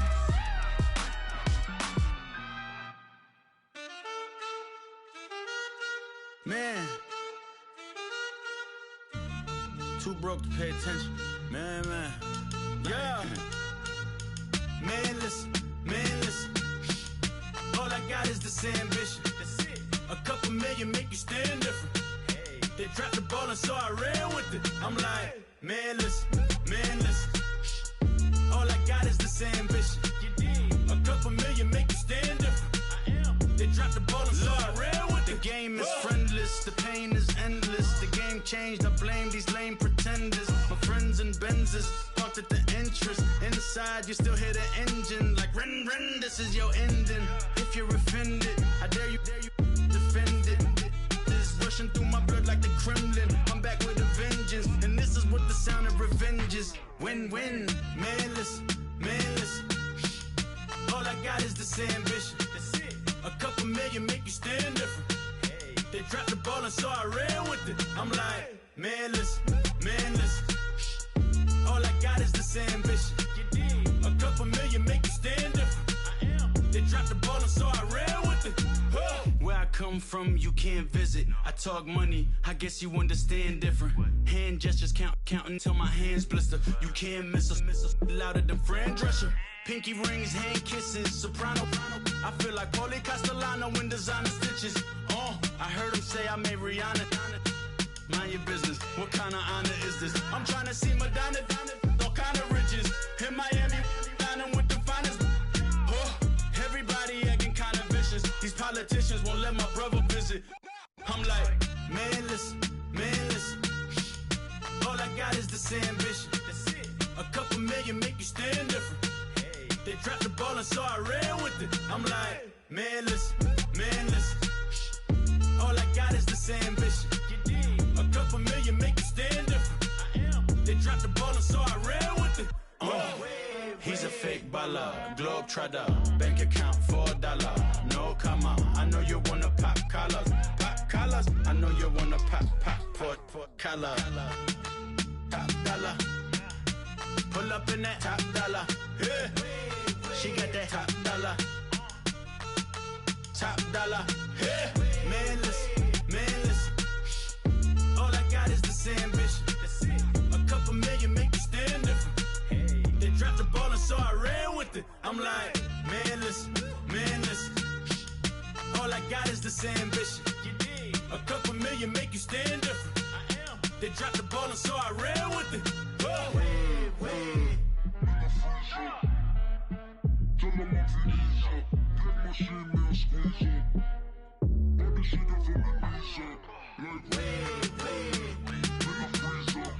Man, too broke to pay attention. Man. Yeah. Man, listen. All I got is this ambition. A couple million make you stand different. They dropped the ball and so I ran with it. I'm like, man, listen. All I got is this ambition. A couple million make you stand different. They dropped the ball and so I ran with it. The game is friendless, the pain is endless. The game changed, I blame these lame pretenders. My friends and Benzes parked at the entrance. Inside, you still hear the engine. Like, ren, this is your ending. If you're offended, I dare you defend it. This is rushing through my blood like the Kremlin. I'm back with a vengeance, and this is what the sound of revenge is. Win-win, man, listen. All I got is this ambition. A couple million make you stand different. They dropped the ball and so I ran with it. I'm like, man, listen. All I got is this ambition. A couple million make you stand different. They dropped the ball and so I ran with it. Where I come from, you can't visit. I talk money, I guess you understand different. Hand gestures counting till my hands blister. You can't miss us, louder than Fran Drescher. Pinky rings, hand kisses, soprano. I feel like Paulie Castellano in designer stitches. I heard him say I made Rihanna. Mind your business, what kind of honor is this? I'm trying to see Madonna, all kind of riches. In Miami, dining with the finest. Everybody acting kind of vicious. These politicians won't let my brother visit. I'm like, man, listen. All I got is this ambition. A couple million make you stand different. They dropped the ball and so I ran with it. I'm like, man, listen. All I got is this ambition. A couple million make you stand different. They dropped the ball and so I ran with it. He's a fake baller, globe trotter, bank account $4. No comma, I know you wanna pop collars. I know you wanna pop collar. Top dollar, pull up in that top dollar. Yeah. She got that top dollar. Yeah. Man, listen. All I got is this ambition. A couple million make you stand different. They dropped the ball and so I ran with it. I'm like, man, listen. All I got is this ambition. A couple million make you stand different. They dropped the ball and so I ran with it. Tell them I'm Felicia, get my shit now, squeeze up. Baby, she got from the knees up. Like, make a freeze up.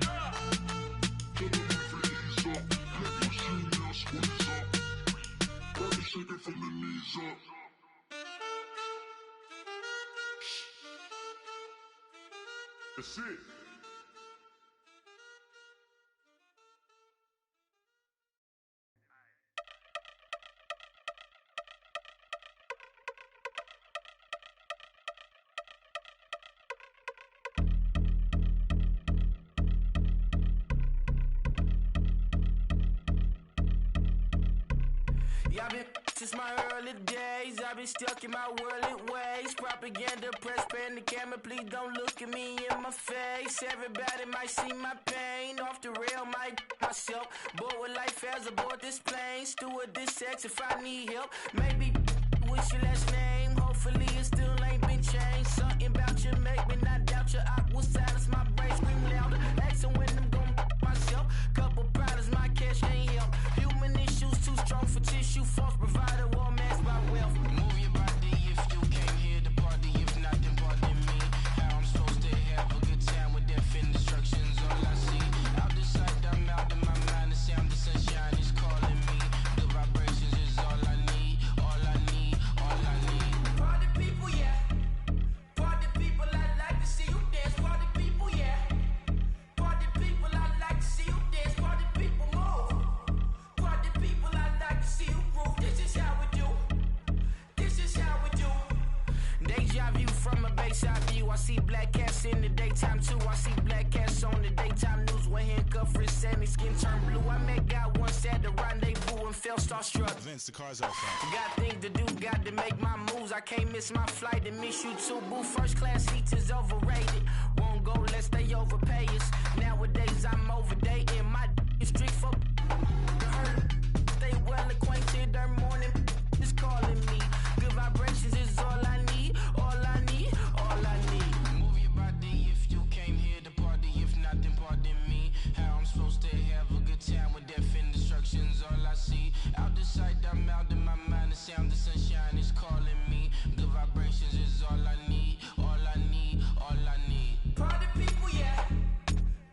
Tell them I'm Felicia, get my shit now, squeeze up. Baby, shake it from the knees up. That's it. Yeah, I've been since my early days. I've been stuck in my worldly ways. Propaganda, press, pan the camera. Please don't look at me in my face. Everybody might see my pain. Off the rail, might myself. Bored with life as aboard this plane. Steward this sex if I need help. Maybe what's your last name? Hopefully it still ain't been changed. Something about you make me not doubt you. I will silence my brain, scream louder. Asking when I'm gon' myself. Couple problems, my cash ain't help. Human issues too strong for tissue. False provider, war mask by wealth. Move your body if you came here to party. If not, then pardon me. How I'm supposed to have a good time with death and destruction's all I see. Out the sight, I'm out of my mind. black cats in the daytime too. I see black cats on the daytime news with handcuff wrists and his skin turned blue. I met God once at the rendezvous and felt starstruck. Vince, the car's outside. Got things to do, got to make my moves. I can't miss my flight and miss you too, boo. First class seats is overrated. Won't go lest they overpay us. Nowadays I'm overdating. My street folk stay well acquainted. Their morning is calling me. Good vibrations is all I need. All I need, all I need. Move your body if you came here to party. If not, then pardon me. How I'm supposed to have a good time with death and destruction's all I see. Out the sight, I'm out in my mind. The sound of sunshine is calling me. Good vibrations is all I need. All I need, all I need. Party people, yeah.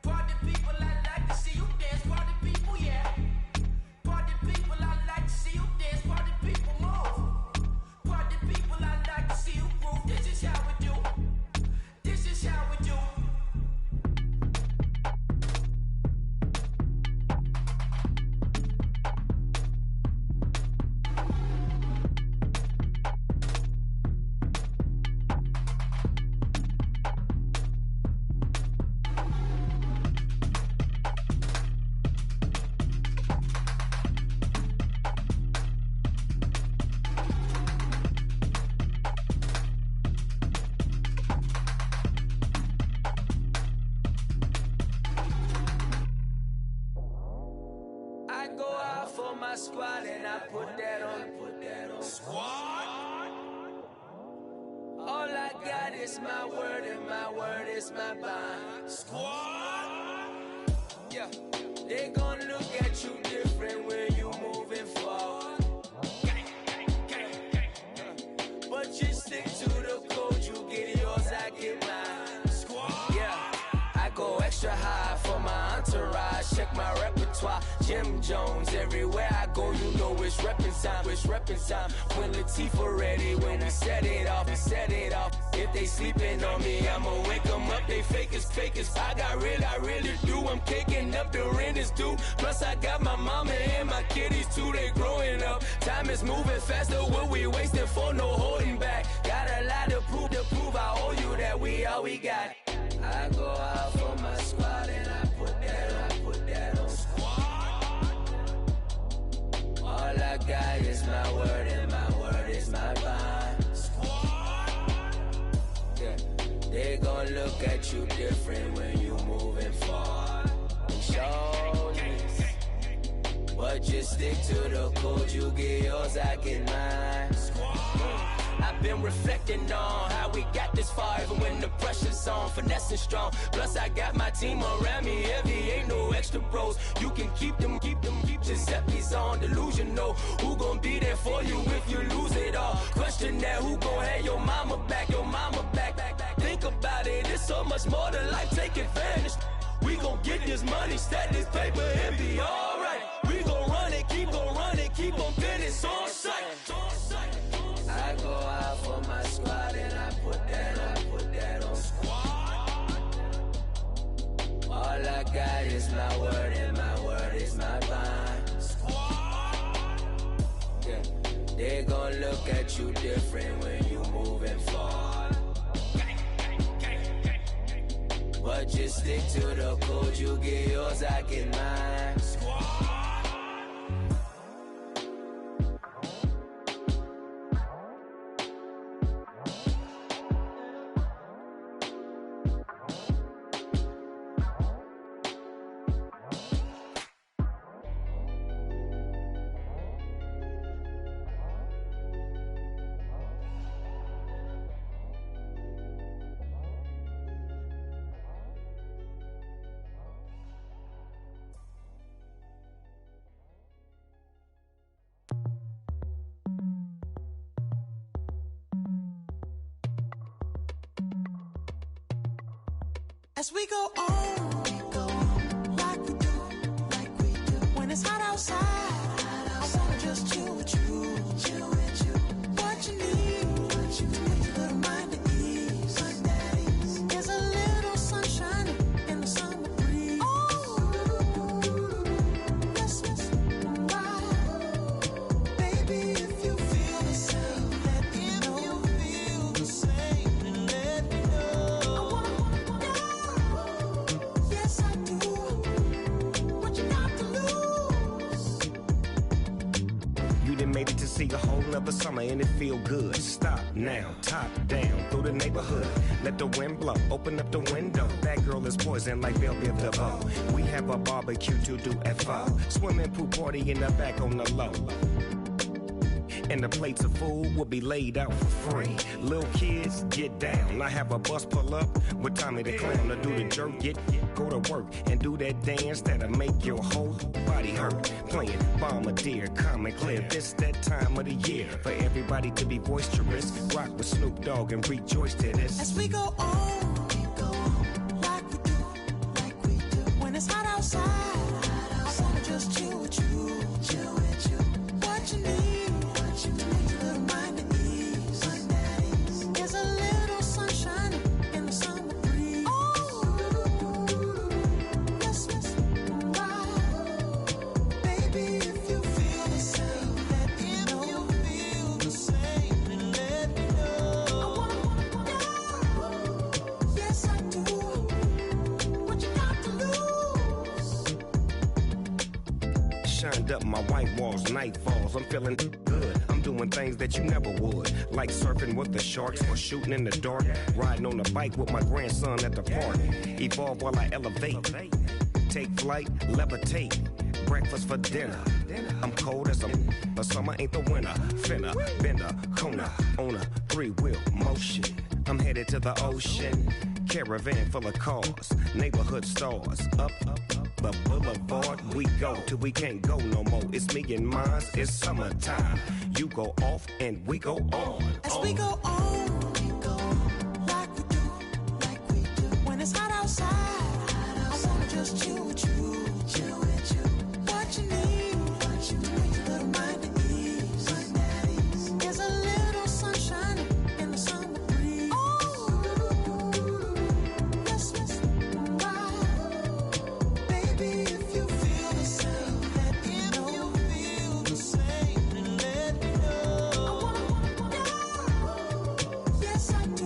Party people, I like to see you dance. Party people, yeah. Party people, I like to see you dance. Party people, move. Party people, I like to see you groove. This is how we do. This is how we do. I go out for my squad and I put that on. Squad? All I got is my word and my word is my bond. Squad? Yeah, they gon' look at you different when you moving forward. But you stick to the code, you get yours, I get mine. Squad? Yeah, I go extra high for my entourage. Check my repertoire, Jim Jones. Everywhere I go, you know it's reppin' time. It's reppin' time. When Latifah ready, when we set it off, we set it off. If they sleeping on me, I'ma wake them up. They fakers, fakers. I really do. I'm caking up, the rent is due. Plus I got my mama and my kiddies too. They growing up. Time is moving faster. What we wasting for? No holding back. Got a lot to prove. I owe you that we all we got. I go out for my squad and I put that on squad. All I got is my word and my word is my bond. Squad. Yeah, they gon' look at you different when you moving forward. Shoulders, but just stick to the code. You get yours, I get mine. I've been reflecting on how we got this far, even when the pressure's on, finessing strong. Plus I got my team around me heavy, ain't no extra bros. You can keep them. Giuseppe's on delusional. Who gon' be there for you if you lose it all? Question that, who gon' have your mama back? Think about it, it's so much more to life, take advantage. We gon' get this money, stack this paper, and be alright. We gon' run it, keep on finish on sight. I go out for my squad and I put that on squad. All I got is my word and my word is my bond. Squad. Yeah, they gon' look at you different when you moving forward. But just stick to the code, you get yours, I get mine. Squad. As we go on, like we do. When it's hot outside, I wanna just chill with you. What you need, to put a mind at ease. There's a little sunshine in the summer breeze. Yes, right. Baby, if you feel the same, let me know. Let me know. See a whole nother summer and it feel good. Stop now, top down through the neighborhood. Let the wind blow, open up the window. That girl is poison like Velvet DeVoe. We have a barbecue to do at 4. Swimming pool party in the back on the low. And the plates of food will be laid out for free. Little kids, get down. I have a bus pull up with Tommy the Clown to do the jerk. Go to work and do that dance that'll make your whole body hurt. Playing Bombardier, Comic Clear. This that time of the year for everybody to be boisterous. Rock with Snoop Dogg and rejoice to this. As we go on, like we do. When it's hot outside, I wanna just chill with you, chill with you. What you need. Up my white walls, night falls, I'm feeling good. I'm doing things that you never would, like surfing with the sharks or shooting in the dark, riding on a bike with my grandson at the park. Evolve while I elevate, take flight, levitate, breakfast for dinner. I'm cold as but summer ain't the winter. Finna, bender, Kona, on a 3-wheel motion. I'm headed to the ocean, caravan full of cars, neighborhood stars, up the boulevard we go till we can't go no more. It's me and mine, it's summertime. You go off and we go on. As we go on, like we do. When it's hot outside, I wanna just chill with you, chill with you. What you need, a little mind at ease. There's a little sunshine in the summer breeze. Yes, baby, if you feel the same, let me know. Feel the same, and let me know. Yes, I do.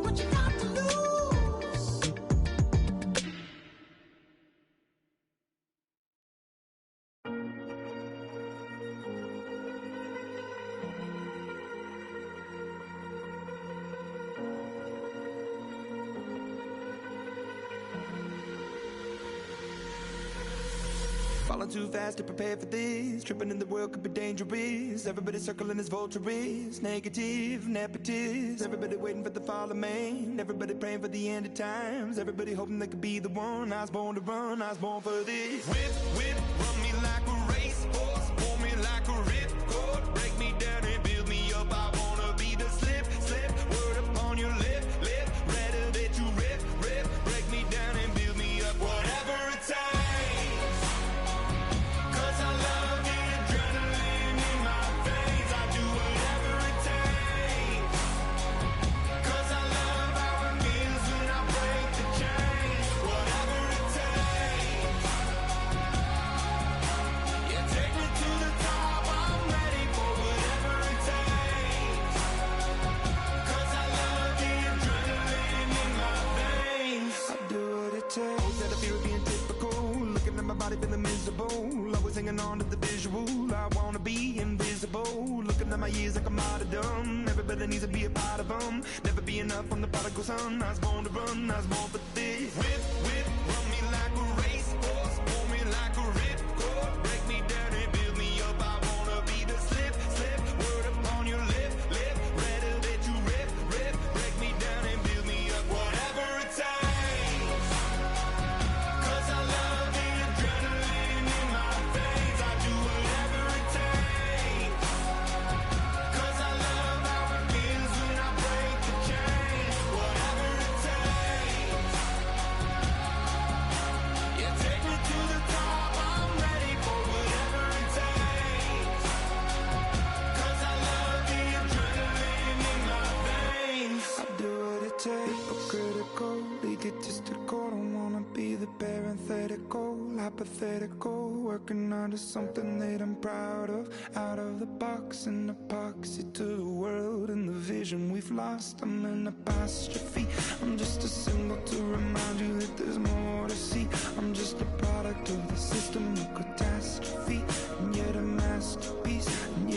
What you got to lose? Falling too fast to prepare for this. Tripping in the world could be dangerous. Everybody circling as vultures. Negative, nepotist. Everybody waiting for the fall of man. Everybody praying for the end of times. Everybody hoping they could be the one. I was born to run, I was born for this. Whip, run me like a racehorse. Pull me like a ripcord. Break me down and build me up. I wanna be the slip. Word upon your lip. Rather that you rip. Break me down and build me up. Whatever it takes. Feeling miserable, always hanging on to the visual. I wanna be invisible, looking at my years like I'm out of dumb. Everybody needs to be a part of them. Never be enough on the prodigal son. I was born to run, I was born for this. Whip, run me like a racehorse. Pull me like a ripcord. Break me down and build me up. I wanna be the slip. Word upon your lip. Rather that you rip. Break me down and build me up. Whatever it takes. 'Cause I love the adrenaline in my veins. I do whatever it takes. 'Cause I love how it feels when I break the chains. Whatever it takes. Yeah, take me to the top. I'm ready for whatever it takes. 'Cause I love the adrenaline in my veins. I do what it takes. Critical, egotistical. Don't wanna be the parenthetical, hypothetical. Working onto something that I'm proud of. Out of the box, an epoxy to the world and the vision we've lost. I'm an apostrophe. I'm just a symbol to remind you that there's more to see. I'm just a product of the system of catastrophe, and yet a masterpiece. And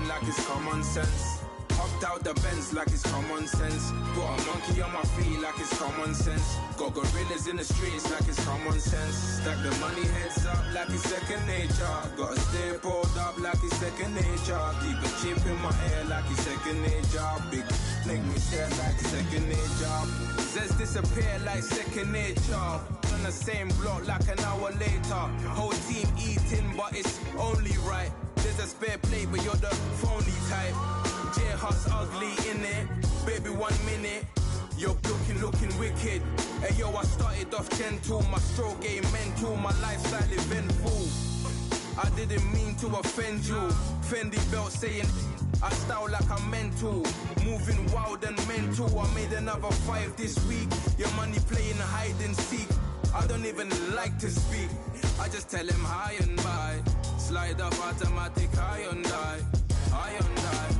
them like it's common sense. Hopped out the Benz like it's common sense. Put a monkey on my feet like it's common sense. Got gorillas in the streets like it's common sense. Stack the money heads up like it's second nature. Gotta stay pulled up like it's second nature. Keep a chip in my ear like it's second nature. Big make me stare like second nature. Says disappear like second nature. On the same block like an hour later. Whole team eating but it's only right. There's a spare plate but you're the phony type. J-Hut's ugly in it, baby 1 minute. You're looking wicked. Hey yo, I started off gentle, my stroke game mental, my lifestyle eventful. I didn't mean to offend you. Fendi belt saying I style like I'm mental. Moving wild and mental. I made another 5 this week. Your money playing hide and seek. I don't even like to speak. I just tell him high and by. Slide up automatic high and die. High and die.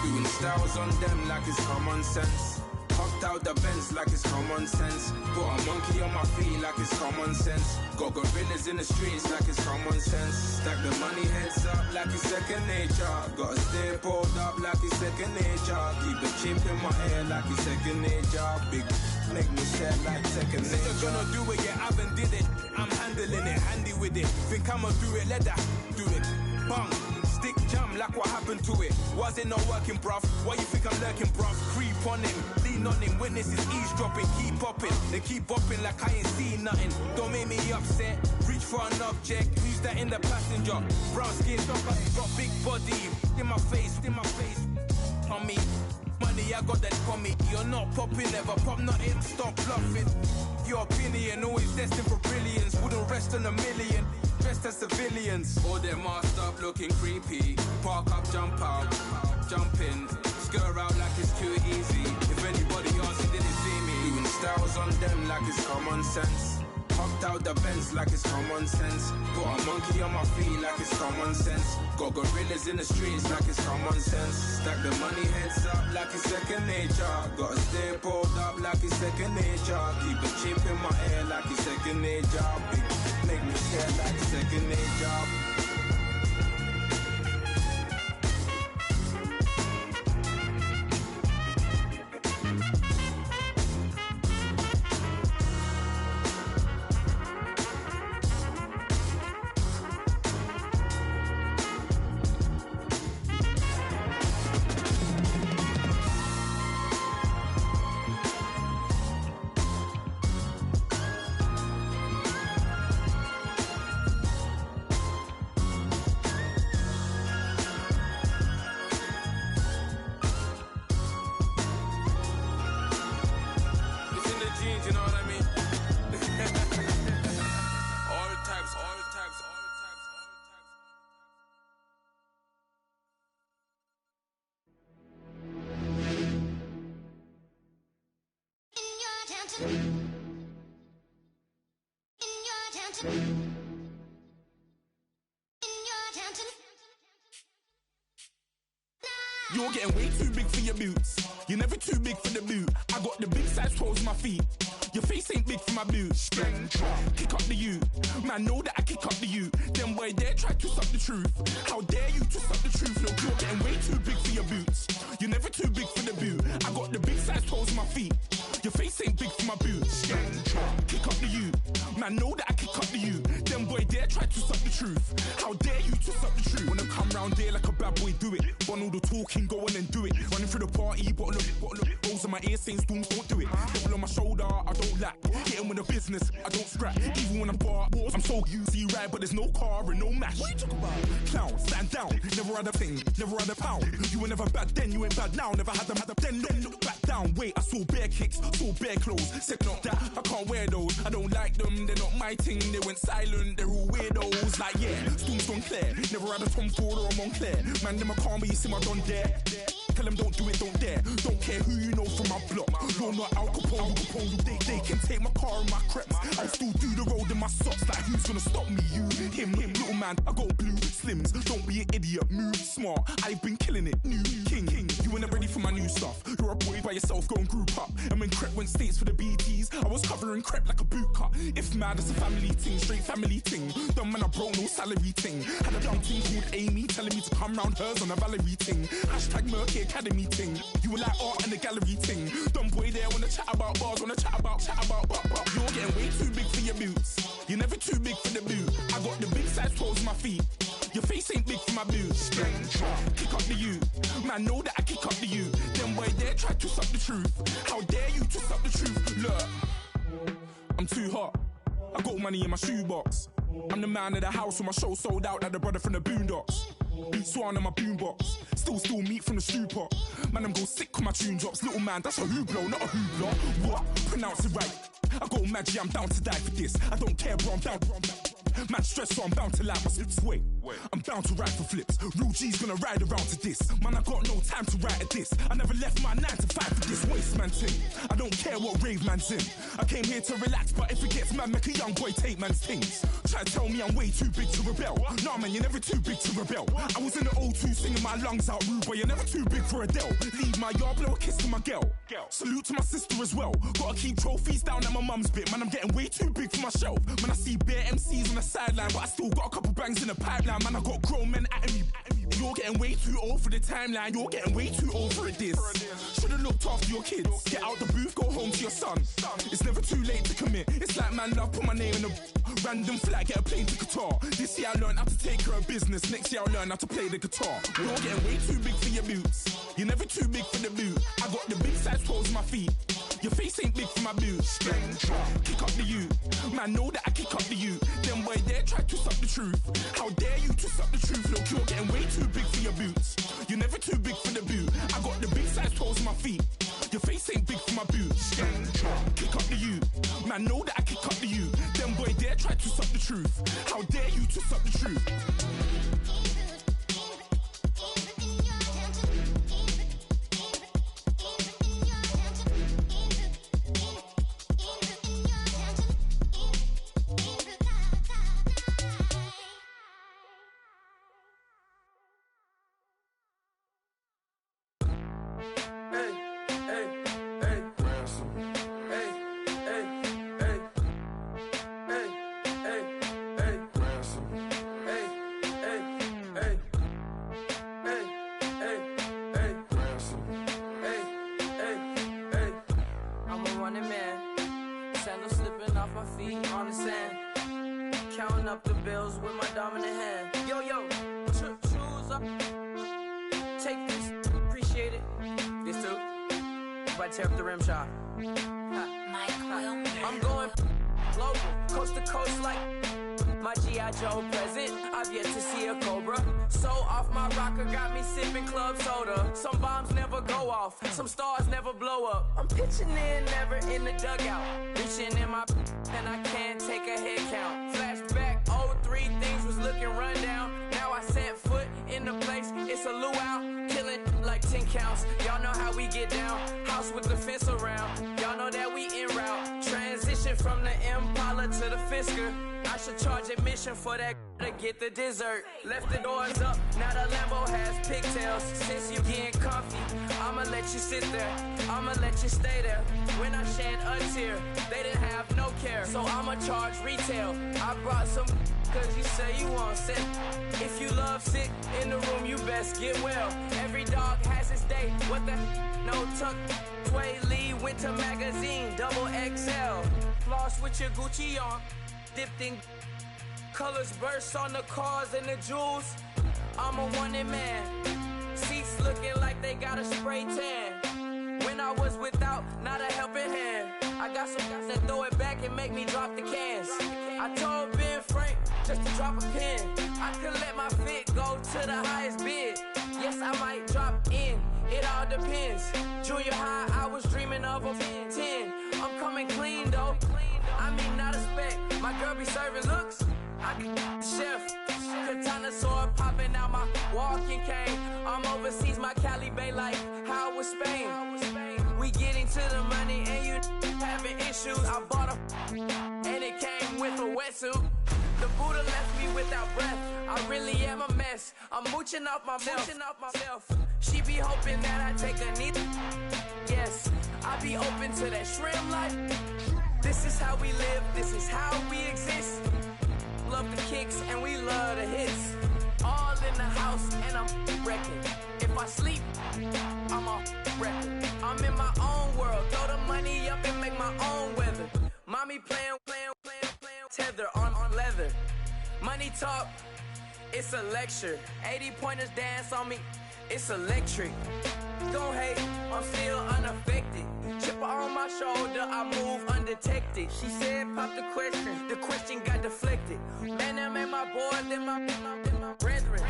Doing styles on them like it's common sense. Hopped out the Benz like it's common sense. Put a monkey on my feet like it's common sense. Got gorillas in the streets like it's common sense. Stack the money heads up like it's second nature. Gotta stay pulled up like it's second nature. Keep a chip in my ear like it's second nature. Big make me sad like second nature. Said you're gonna do it, yeah, I haven't did it. I'm handling it, handy with it. Think I'ma do it, let that do it. Bang. Stick jam like what happened to it. Was it not working, bruv? Why you think I'm lurking, bruv? Creep on him, lean on him. Witnesses eavesdropping, keep popping. They keep bopping like I ain't seen nothing. Don't make me upset. Reach for an object. Who's that in the passenger? Brown skin, got big body. In my face. On me, money I got that for me. You're not popping, never pop nothing. Stop bluffing. Your opinion always destined for brilliance. Wouldn't rest on a million. Dressed as civilians. All them masked up looking creepy. Park up, jump out, jump in. Skirt out like it's too easy. If anybody else didn't see me. Doing styles on them like it's common sense. Hopped out the Benz like it's common sense. Put a monkey on my feet like it's common sense. Got gorillas in the streets like it's common sense. Stack the money heads up like it's second nature. Gotta stay pulled up like it's second nature. Keep a chip in my ear like it's second nature. Big make me stare like second nature. You're getting way too big for your boots. You're never too big for the boot. I got the big size toes on my feet. Your face ain't big for my boots. Kick up the you. Man, know that I kick up the you. Them boy there try to suck the truth. How dare you to suck the truth? Look, you're getting way too big for your boots. You're never too big for the boot. I got the big size toes on my feet. Your face ain't big for my boots. Kick up the you. Man, know that I kick up the you. Them boy there try to suck the truth. How dare you to suck the truth? Wanna come round there like a bad boy, do it. Want all the talking, go on and do it. Running through the party, bottle up. Rolls on my ear saying storms, don't do it. Devil on my shoulder, I don't lack. Hitting with the business, I don't scrap. Even when I'm bar, I'm so easy right, but there's no car and no mash. What you talk about? Clown, stand down. Never had a thing, never had a pound. You were never bad then, you ain't bad now. Never had them, then look back down. Wait, I saw bare kicks, saw bare clothes. Said not that, I can't wear those. I don't like them, they're not my thing. They went silent, they're all weirdos. Like yeah, storm's gone clear. Never had a Tom Ford or a Montclair. Man, them I can't be, you see my done there. Tell them don't do it, don't dare. Don't care who you know from my block. You're not Al Capone, they can take my car and my creps. I'll still do the road in my socks. Like who's gonna stop me? You, him, little man. I got blue slims. Don't be an idiot, move smart. I've been killing it, new king. You weren't ready for my new stuff. You're a boy by yourself, go and group up. And when Crep went states for the BTs, I was covering Crep like a boot cut. If mad, it's a family thing, straight family thing. Dumb man, I broke no salary thing. Had a young thing called Amy telling me to come round hers on a Valerie thing. Hashtag Murky Academy thing. You were like art and the gallery thing. Dumb boy there wanna chat about bars, wanna chat about. You're getting way too big for your boots. You're never too big for the boot. I got the big size toes on my feet. Your face ain't big for my boots. Kick up the you. Man, know that I kick up the you. Them boy there try to suck the truth. How dare you to suck the truth? Look, I'm too hot. I got money in my shoebox. I'm the man of the house when my show sold out like the brother from the Boondocks. Beat Swan on my boombox. Still meat from the stew pot. Man, I'm go sick when my tune drops. Little man, that's a hooplo, not a hoopla. What? Pronounce it right. I go Maggie, I'm down to die for this. I don't care, bro, I'm down. Man stressed, so I'm bound to lie my slips. Wait, I'm bound to ride for flips. Real G's gonna ride around to this. Man, I got no time to write at this. I never left my 9 to 5 for this waste man thing. I don't care what rave man's in. I came here to relax, but if it gets mad, make a young boy take man's things. Try to tell me I'm way too big to rebel. Nah, man, you're never too big to rebel. I was in the O2 singing my lungs out rude, but you're never too big for Adele. Leave my yard, blow a kiss to my girl. Salute to my sister as well. Gotta keep trophies down at my mum's bit. Man, I'm getting way too big for my shelf. Man, I see bare MCs on the sideline, but I still got a couple bangs in the pipeline. Man, I got grown men at me. You're getting way too old for the timeline. You're getting way too old for it, this. Should've looked after your kids. Get out the booth, go home to your son. It's never too late to commit. It's like man love, put my name in a random flag, get a plane to Qatar. This year I learned how to take care of business. Next year I'll learn how to play the guitar. You're getting way too big for your boots. You're never too big for the boot. I got the big size toes on my feet. Your face ain't big for my boots. Kick up the you. Man, know that I kick up the you. Them boy there try to suck the truth. How dare you to suck the truth? Look, you're getting way too big for your boots. You're never too big for the boot. I got the big size toes on my feet. Your face ain't big for my boots. Kick up the you. Man, know that I kick up the you. Them boy there try to suck the truth. How dare you to suck the truth? Tear up the rim shot. I'm going global, coast to coast like my G.I. Joe present. I've yet to see a Cobra. So off my rocker got me sipping club soda. Some bombs never go off, some stars never blow up. I'm pitching in, never in the dugout. Reaching in my and I can't take a head count. Flashback, 03, things was looking run down. Now I set foot in the place, it's a luau. Killing like 10 counts. Y'all know how we get down. House with the fence around. Y'all know that we en route. Transition from the Impala to the Fisker. I should charge admission for that to get the dessert. Left the doors up, now the Lambo has pigtails. Since you getting comfy, I'ma let you sit there. I'ma let you stay there. When I shed a tear, they didn't have no care. So I'ma charge retail. I brought some cause you say you want sick. If you love sick in the room, you best get well. Every dog has its day. What the no tuck. Sway Lee Winter Magazine, double XL. Floss with your Gucci on. Dipped in colors burst on the cars and the jewels. I'm a wanted man. Seats looking like they got a spray tan. When I was without, not a helping hand. I got some guys that throw it back and make me drop the cans. I told Ben Frank just to drop a pin. I could let my fit go to the highest bid. Yes, I might drop in. It all depends. Junior high, I was dreaming of a 10. I'm coming clean though. I mean, not a spec. My girl be serving looks. I can chef. Katana sword popping out my walking cane. I'm overseas, my Cali Bay life. How was Spain? We getting to the money and you having issues. I bought a and it came with a wetsuit. The Buddha left me without breath. I really am a mess. I'm mooching off myself. She be hoping that I take a knee. Yes, I be open to that shrimp life. This is how we live. This is how we exist. Love the kicks and we love the hits. All in the house and I'm wrecking. If I sleep, I'm a wrecking. I'm in my own world. Throw the money up and make my own weather. Mommy playing, tether on leather. Money talk, it's a lecture. 80 pointers dance on me, it's electric. Don't hate, I'm still unaffected. Chipper on my shoulder, I move undetected. She said pop the question got deflected. Man, that made my boy, then my brethren.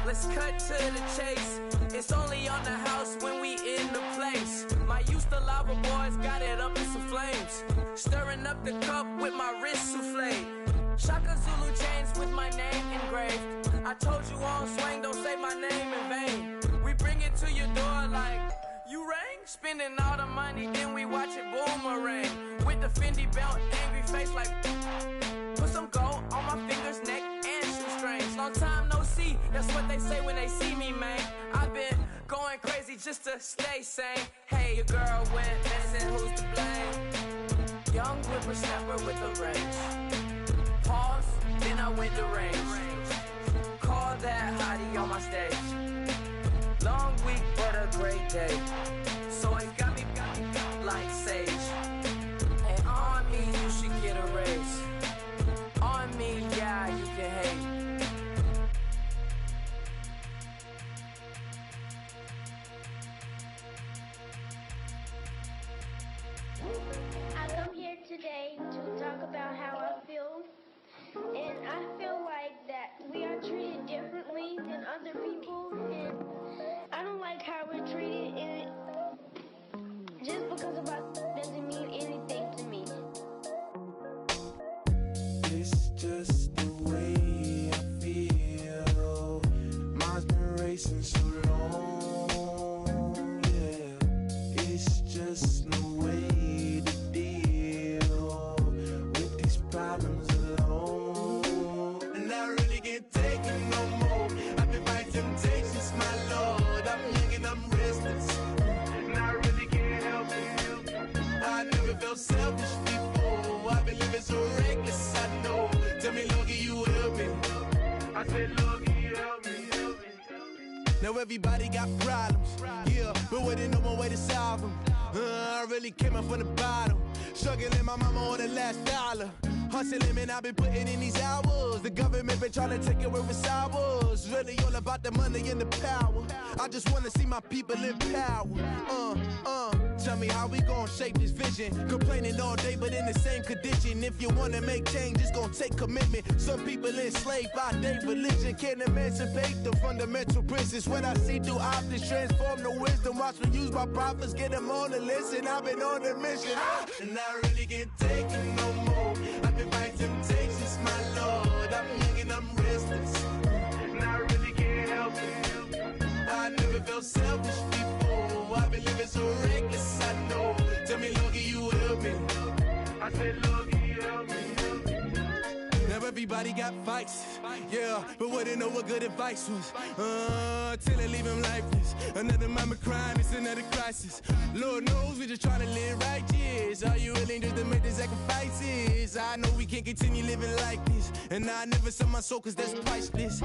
Let's cut to the chase. It's only on the house when we in the place. My used to lava boys got it up in some flames. Stirring up the cup with my wrist souffle. Shaka Zulu chains with my name engraved. I told you on swing, don't say my name in vain. We bring it to your door like, you rang? Spending all the money, then we watch it boomerang. With the Fendi belt, angry face like, put some gold on my fingers, neck, and shoestrings. Long time no see, that's what they say when they see me, man. I've been going crazy just to stay sane. Hey, your girl went missing, who's to blame? Young whippersnapper with a range. Pause, then I went to range. Call that hottie on my stage. Long week, but a great day. So it got me like sage. And on me, you should get a raise. On me, yeah, you can hate. I come here today to talk about how I feel. And I feel like that we are treated differently than other people. And I don't like how we're treated. And just because of us doesn't mean anything to me. It's just the way I feel. Mine's been racing so long. Yeah, it's just no way to deal with these problems alone. And I really can't take it no more. I've been fighting temptations, my Lord. I'm young and I'm restless. And I really can't help it. I never felt selfish before. I've been living so reckless, I know. Tell me, Lord, can you help me? I said, Lord, can you help me? Now everybody got problems, yeah, but waiting no more way to solve them. I really came up from the bottom, struggling my mama on the last dollar. Hustling, man, I've been putting in these hours. The government been trying to take it where it's ours. Really all about the money and the power. I just wanna see my people in power. Tell me how we gon' shape this vision. Complaining all day, but in the same condition. If you wanna make change, it's gon' take commitment. Some people enslaved by their religion can't emancipate the fundamental principles. When I see through optics, transform the wisdom. Watch me use my prophets, get them on the listen. I've been on a mission, and I really can't take it no more. I've been fighting temptations, my Lord. I'm young and I'm restless, and I really can't help it. I never felt selfish before. I've been living so reckless, I know. Tell me, Lord, can you help me? I said, Lord, can you help me? Now everybody got fights, yeah, but wouldn't know what good advice was. Till they leave him lifeless. Another mama crime, it's another crisis. Lord knows we just trying to live righteous. Are you willing just to make the sacrifices? I know we can't continue living like this, and I never sell my soul cause that's priceless.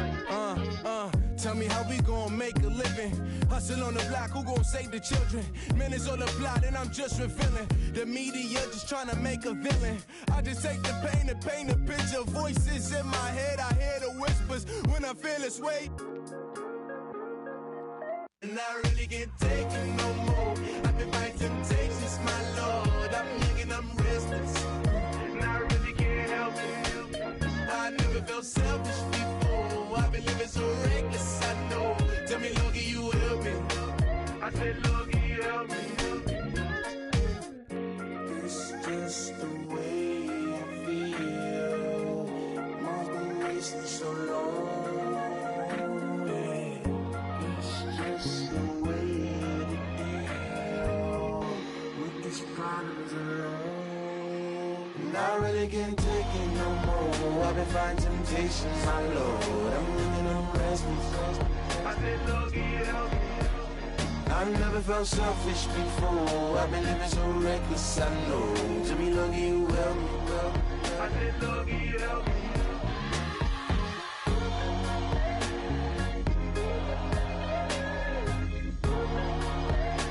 Tell me how we gon' make a living. Hustle on the block, who gon' save the children? Man, it's all a plot and I'm just revealing. The media just trying to make a villain. I just take the pain and paint a picture. Voices in my head, I hear the whispers when I feel this way. And I really can't take it no more. I've been fighting temptations, my Lord. I'm young and I'm restless, and I really can't help it. I never felt selfish before. I've been living so reckless, I know. Tell me, Lord, can you help me? I said, Lord, can you help me? It's just the way I feel. Mine's been racing so long. Yeah. really can't take it no more. I've been fighting temptations, my Lord. I'm looking up restless. I said, Lord, get help. I never felt selfish before. I've been living so reckless, I know. To me, Lord, you help me, well. I said, Lord, get help.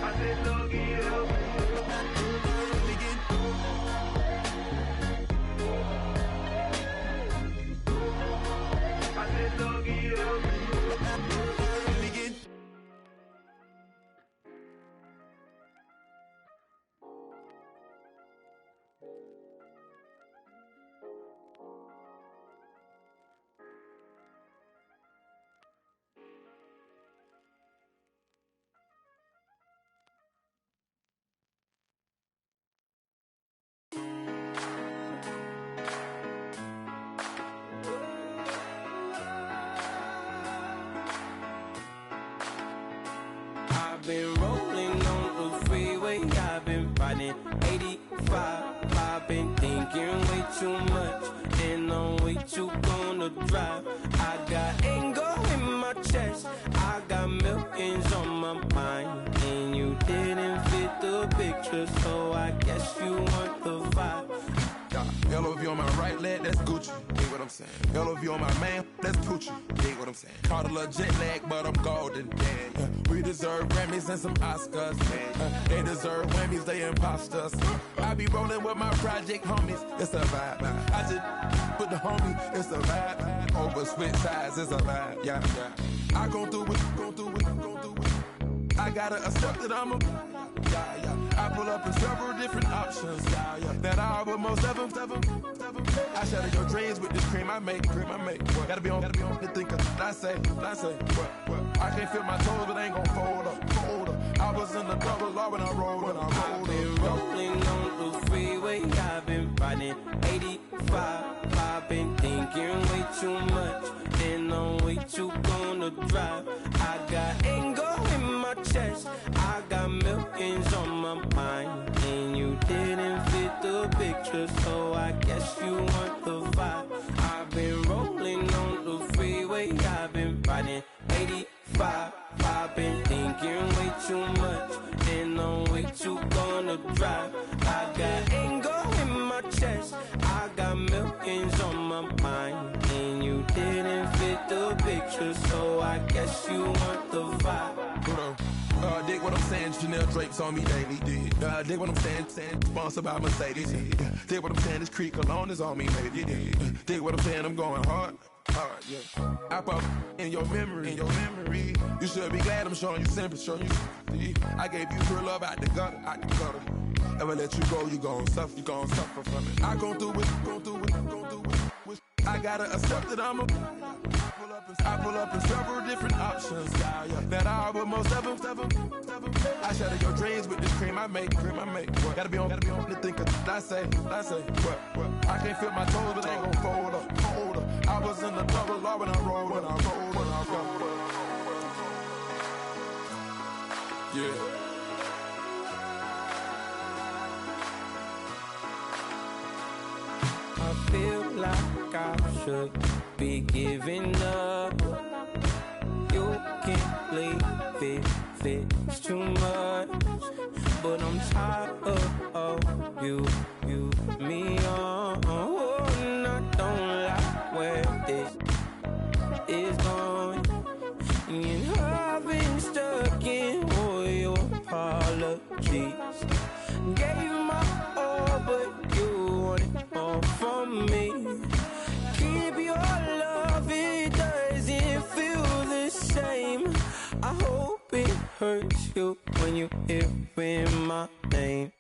I said, Lord, get help. I've been rolling on the freeway, I've been riding 85. I've been thinking way too much, and I'm way too gonna drive. I got anger in my chest, I got millions on my mind, and you didn't fit the picture, so I guess you want the vibe. Hello, if you on my right leg, that's Gucci. Dig what I'm saying? Hello, if you on my man, that's Poochie. Dig what I'm saying? Caught a little jet lag, but I'm golden. Yeah. We deserve Grammys and some Oscars. They deserve whammies, they imposters. I be rolling with my project homies. It's a vibe. I just put the homie. It's a vibe. Over switch sides, it's a vibe. Yeah, yeah. I gon' do it, gon' do it, gon' do it. I gotta accept that I'm a. Yeah, yeah. I pull up in several different options. Yeah, yeah. That I would most ever. I shatter your dreams with this cream I make. What? Gotta be on the thinker. I say. What? I can't feel my toes, but ain't gon' fold up. I was in the double law when I rolled. I've been rolling on the freeway, I've been riding 85. I've been thinking way too much, and I'm way too gonna drive. I got anger in my chest, I got millions on my mind, and you didn't fit the picture, so I guess you want the vibe. I've been rolling on the freeway, I've been riding 85. I've been thinking way too much, and I'm way too gonna drive. I got anger in my chest, I got millions on my mind, and you didn't fit the picture, so I guess you want the vibe. Dig what I'm saying, Chanel drapes on me daily. Dig what I'm saying, sponsored by Mercedes. Dig what I'm saying, this Creek alone is on me, baby. Dig what I'm saying, I'm going hard, yeah. I pop in your memory, You should be glad I'm showing you sympathy. I gave you pure love out the gutter. Ever let you go, you gon' suffer from it. I gon' do it. I gotta accept that I'm a. I pull up in several different options. Yeah. That I would most ever. I shatter your dreams with this cream I make. What? Gotta be on the thinker. I say. What? I can't feel my toes, but ain't gon' fold up. I was in the double law when I rolled. Yeah. I feel like I should be giving up. You can't leave it, it's too much. But I'm tired of you, me on. And I don't like where this is going. And I've been stuck in all your apologies. Gave my all, but you want it all from me. Keep your love, it doesn't feel the same. I hope it hurts you when you hear my name.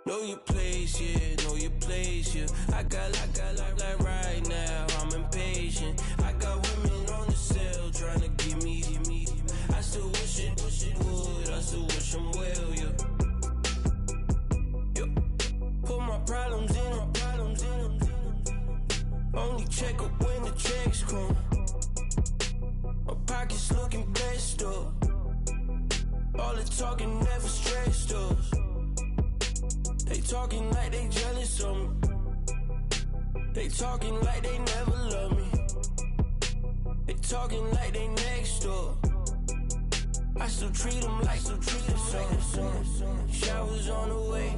Know your place, yeah, know your place, yeah. I got like right now, I'm impatient. I got women on the cell trying to give me. I still wish it would, I still wish I'm well, yeah. Put my problems in. only check up when the checks come. My pockets looking blessed up. All the talking never stressed us. They talking like they jealous of me. They talking like they never love me. They talking like they next door. I still treat them like some son. Showers on the way.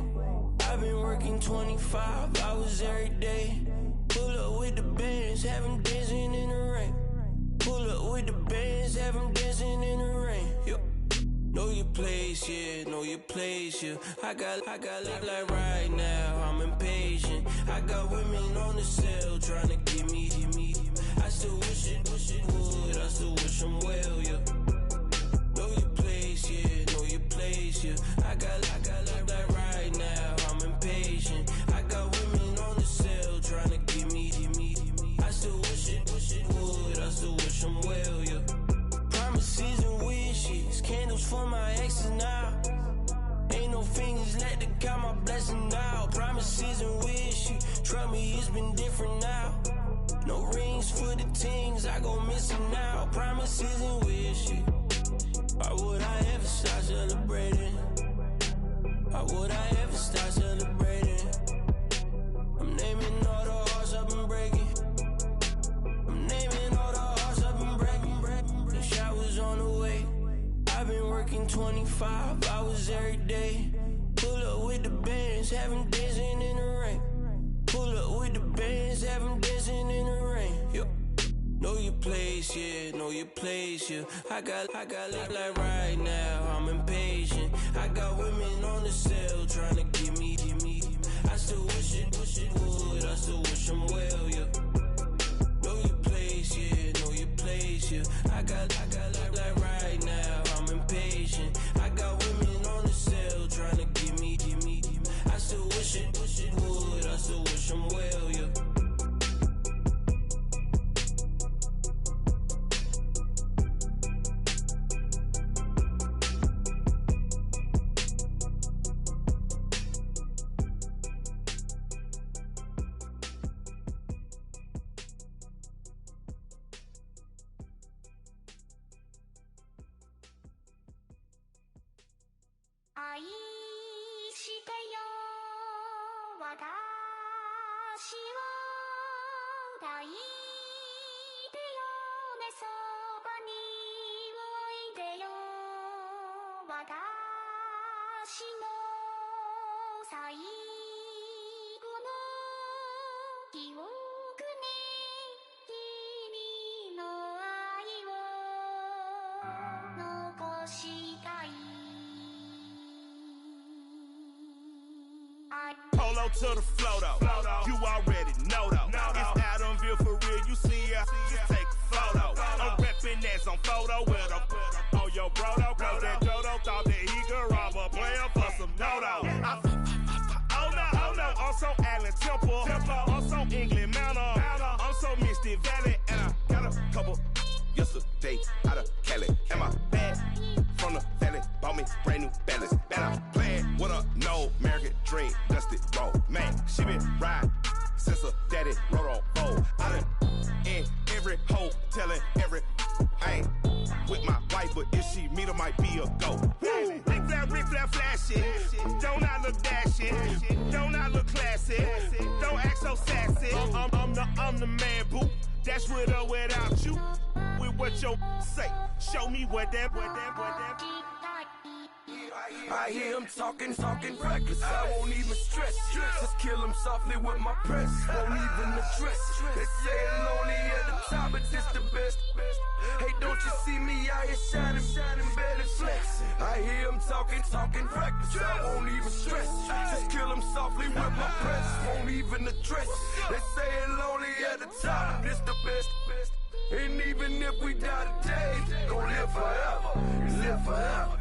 I've been working 25 hours every day. Pull up with the bands, have them dancing in the rain. Pull up with the bands, have them dancing in the rain. Yo. Know your place, yeah, know your place, yeah. I got like right now, I'm impatient. I got women on the cell trying to get me. I still wish it would, I still wish them well, yeah. Know your place, yeah, know your place, yeah. I got like right now, I'm impatient. I got women on the cell trying to get me. I still wish it would, I still wish them well, yeah. Promises and wishes, candles for my exes now. Ain't no fingers left to count my blessing now. Promises and wishes, trust me, it's been different now. No rings for the teens, I go missing now. Promises and wishes. Why would I ever start celebrating? Why would I ever start celebrating? I'm naming all the hearts I've been breaking. I'm naming all the hearts I've been breaking. The showers on the way. I've been working 25 hours every day. Pull up with the bands, have them dancing in the rain. Pull up with the bands, have them dancing in the rain. Yo. Know your place, yeah, know your place, yeah. I got like right now, I'm impatient. I got women on the cell trying to get me. I still wish it would, I still wish them well, yeah. Know your place, yeah, know your place, yeah. I got like right now, I'm impatient. I got women on the cell trying to get me. I still wish it would, I still wish them well, yeah. Polo to the flow though, you already know though. It's Adamville for real, you see ya, just take a photo. I'm reppin' that's on photo with a on your brodo, cause that Dodo thought that he could rob a player for some dodo. Oh no, I'm so Allen Temple, I'm so England Mountain, I'm so Mystic Valley, and I got a couple yesterday out of Cali. And my bag from the valley bought me brand new balance. And I'm playing with a no American dream, dusted roll. Man, she been riding since her daddy rode on bold. I done in every hole, telling every I ain't with my wife, but if she meet her, might be a go. Rick Flair flashing, don't I look dashing, don't I look classy, don't act so sassy. I'm the man, boo. Dash with or without you. With what your say, show me what that. I hear him talking reckless. I won't even stress. Just kill him softly with my press. Won't even address. They say I'm lonely at the top, but this the best. Hey, don't you see me out here shining, belly flex? I hear him talking reckless. I won't even stress. Just kill him softly with my press. Won't even address. They say I'm lonely at the top, but this the best. And even if we die today, gon' live forever. Live forever.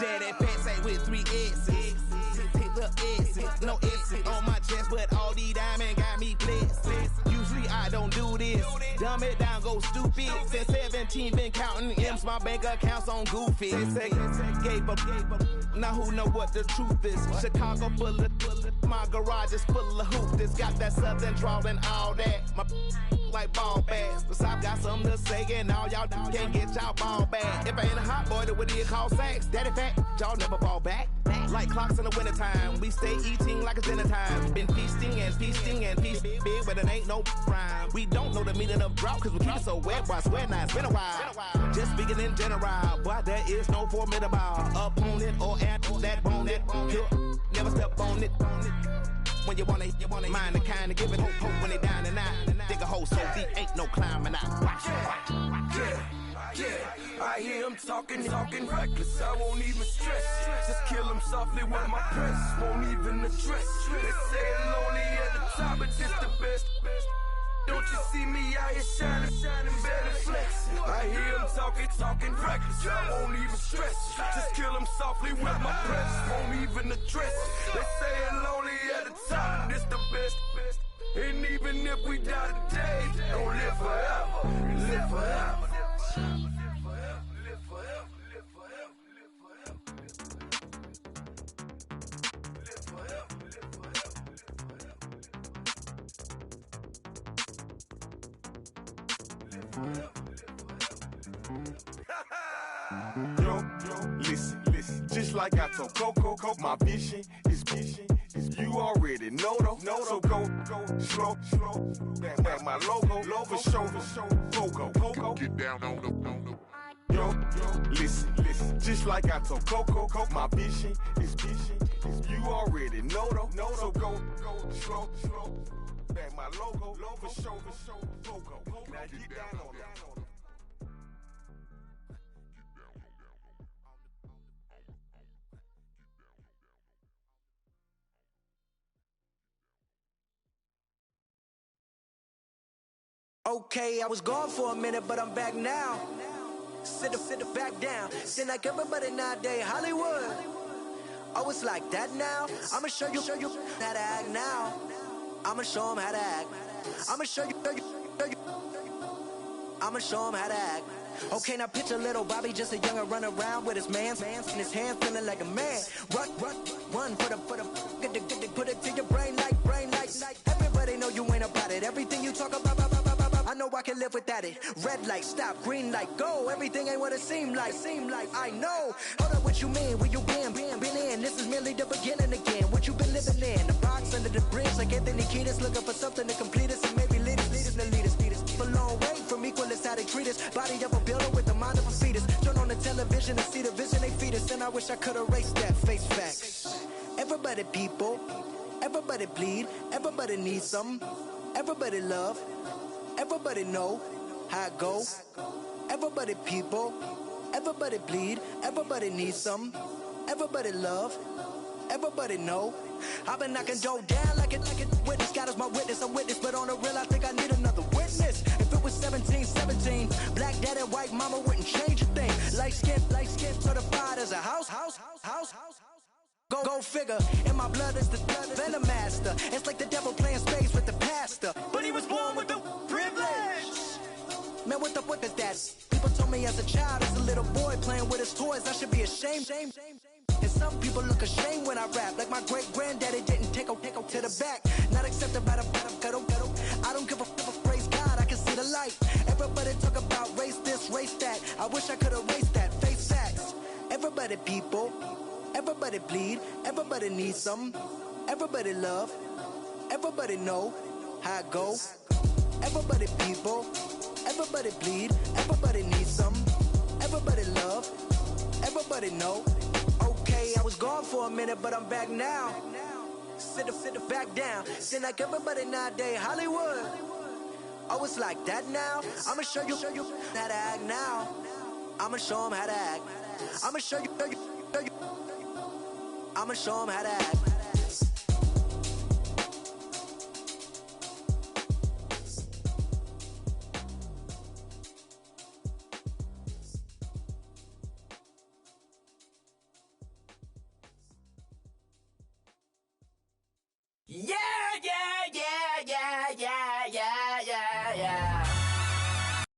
Daddy pants ain't with 3 S's. Pick the S's, no S's on my chest, but all these diamonds got me blessed. Usually I don't do this. dumb it down, go stupid. Since 17, been counting M's, my bank accounts on Goofy. They say gave up. Now who know what the truth is? Chicago full of, my garage is full of hoop. This got that southern drawl and all that. My like ball bags. The South got something to say, and all y'all can't get y'all ball back. If I ain't a hot boy, then what do you call sex? Daddy fat, y'all never ball back. Like clocks in the wintertime, we stay eating like it's dinner time. Been feasting and feasting and feasting big, but it ain't no rhyme. We don't know the meaning of drought, cause we keep it so wet, boy, I swear now it's been a while. Just speaking in general, boy, there is no formidable opponent or at that bone that never step on it. When you want it, mind the kind of give it hope when they down and out. Dig a hole so deep, ain't no climbing out. Watch. Yeah, I hear him talking reckless. I won't even stress. Just kill him softly with my press. Won't even address. They say it lonely at the top, but this the best. Don't you see me out here shining better flex? I hear him talking reckless. I won't even stress. Just kill him softly with my press. Won't even address. They say it lonely at the top, this the best. And even if we die today, don't live forever. Live forever. Yo, listen, just like I told Coco, my vision is you already know though. So go slow, back my logo, for show, Pogo. Get down on the. Yo, listen, just like I told Coco, my vision is you already know though. So go slow, back my logo, for show, Pogo. Now get down on the. Okay, I was gone for a minute, but I'm back now. Sit back down. Seem like everybody nowadays, Hollywood. Oh, it's like that now? I'ma show you how to act now. I'ma show them how to act. I'ma show you. I'ma show them how to act. Okay, now picture little Bobby, just a younger run around with his man's in his hand, feeling like a man. Run for the put it to your brain like. Everybody know you ain't about it. Everything you talk about, I know I can live without it. Red light, stop, green light, go. Everything ain't what it seem like. I know. Hold up, what you mean? Where you been in? This is merely the beginning again. What you been living in? The box under the bridge, like Anthony Kiedis, looking for something to complete us and maybe lead us. A long way from equalist how they treat us. Body of a builder with the mind of a fetus. Turn on the television and see the vision they feed us. And I wish I could erase that face facts. Everybody people, everybody bleed, everybody needs something. Everybody love, everybody know how it go. Everybody people, everybody bleed, everybody needs something. Everybody love, everybody know. I've been knocking dough down like it witness. God is my witness, I'm witness, but on the real I think I need another witness. If it was 17, black dad and white mama wouldn't change a thing. Light skin certified as a house. Go figure, in my blood is the venom master. It's like the devil playing space with the pastor, but he was born with the privilege. Man, what is that? People told me as a child, as a little boy playing with his toys, I should be ashamed. And some people look ashamed when I rap, like my great-granddaddy didn't take to the back. Not accepted by the ghetto. I don't give a praise God, I can see the light. Everybody talk about race this, race that. I wish I could erase that, face facts. Everybody people, everybody bleed, everybody needs something. Everybody love, everybody know how it go. Everybody people, everybody bleed, everybody needs something. Everybody love, everybody know. Okay, I was gone for a minute, but I'm back now. Sit back down. Seem like everybody nowadays, Hollywood. Oh, it's like that now? I'ma show you how to act now. I'ma show them how to act. I'ma show you. I'ma show them how to act.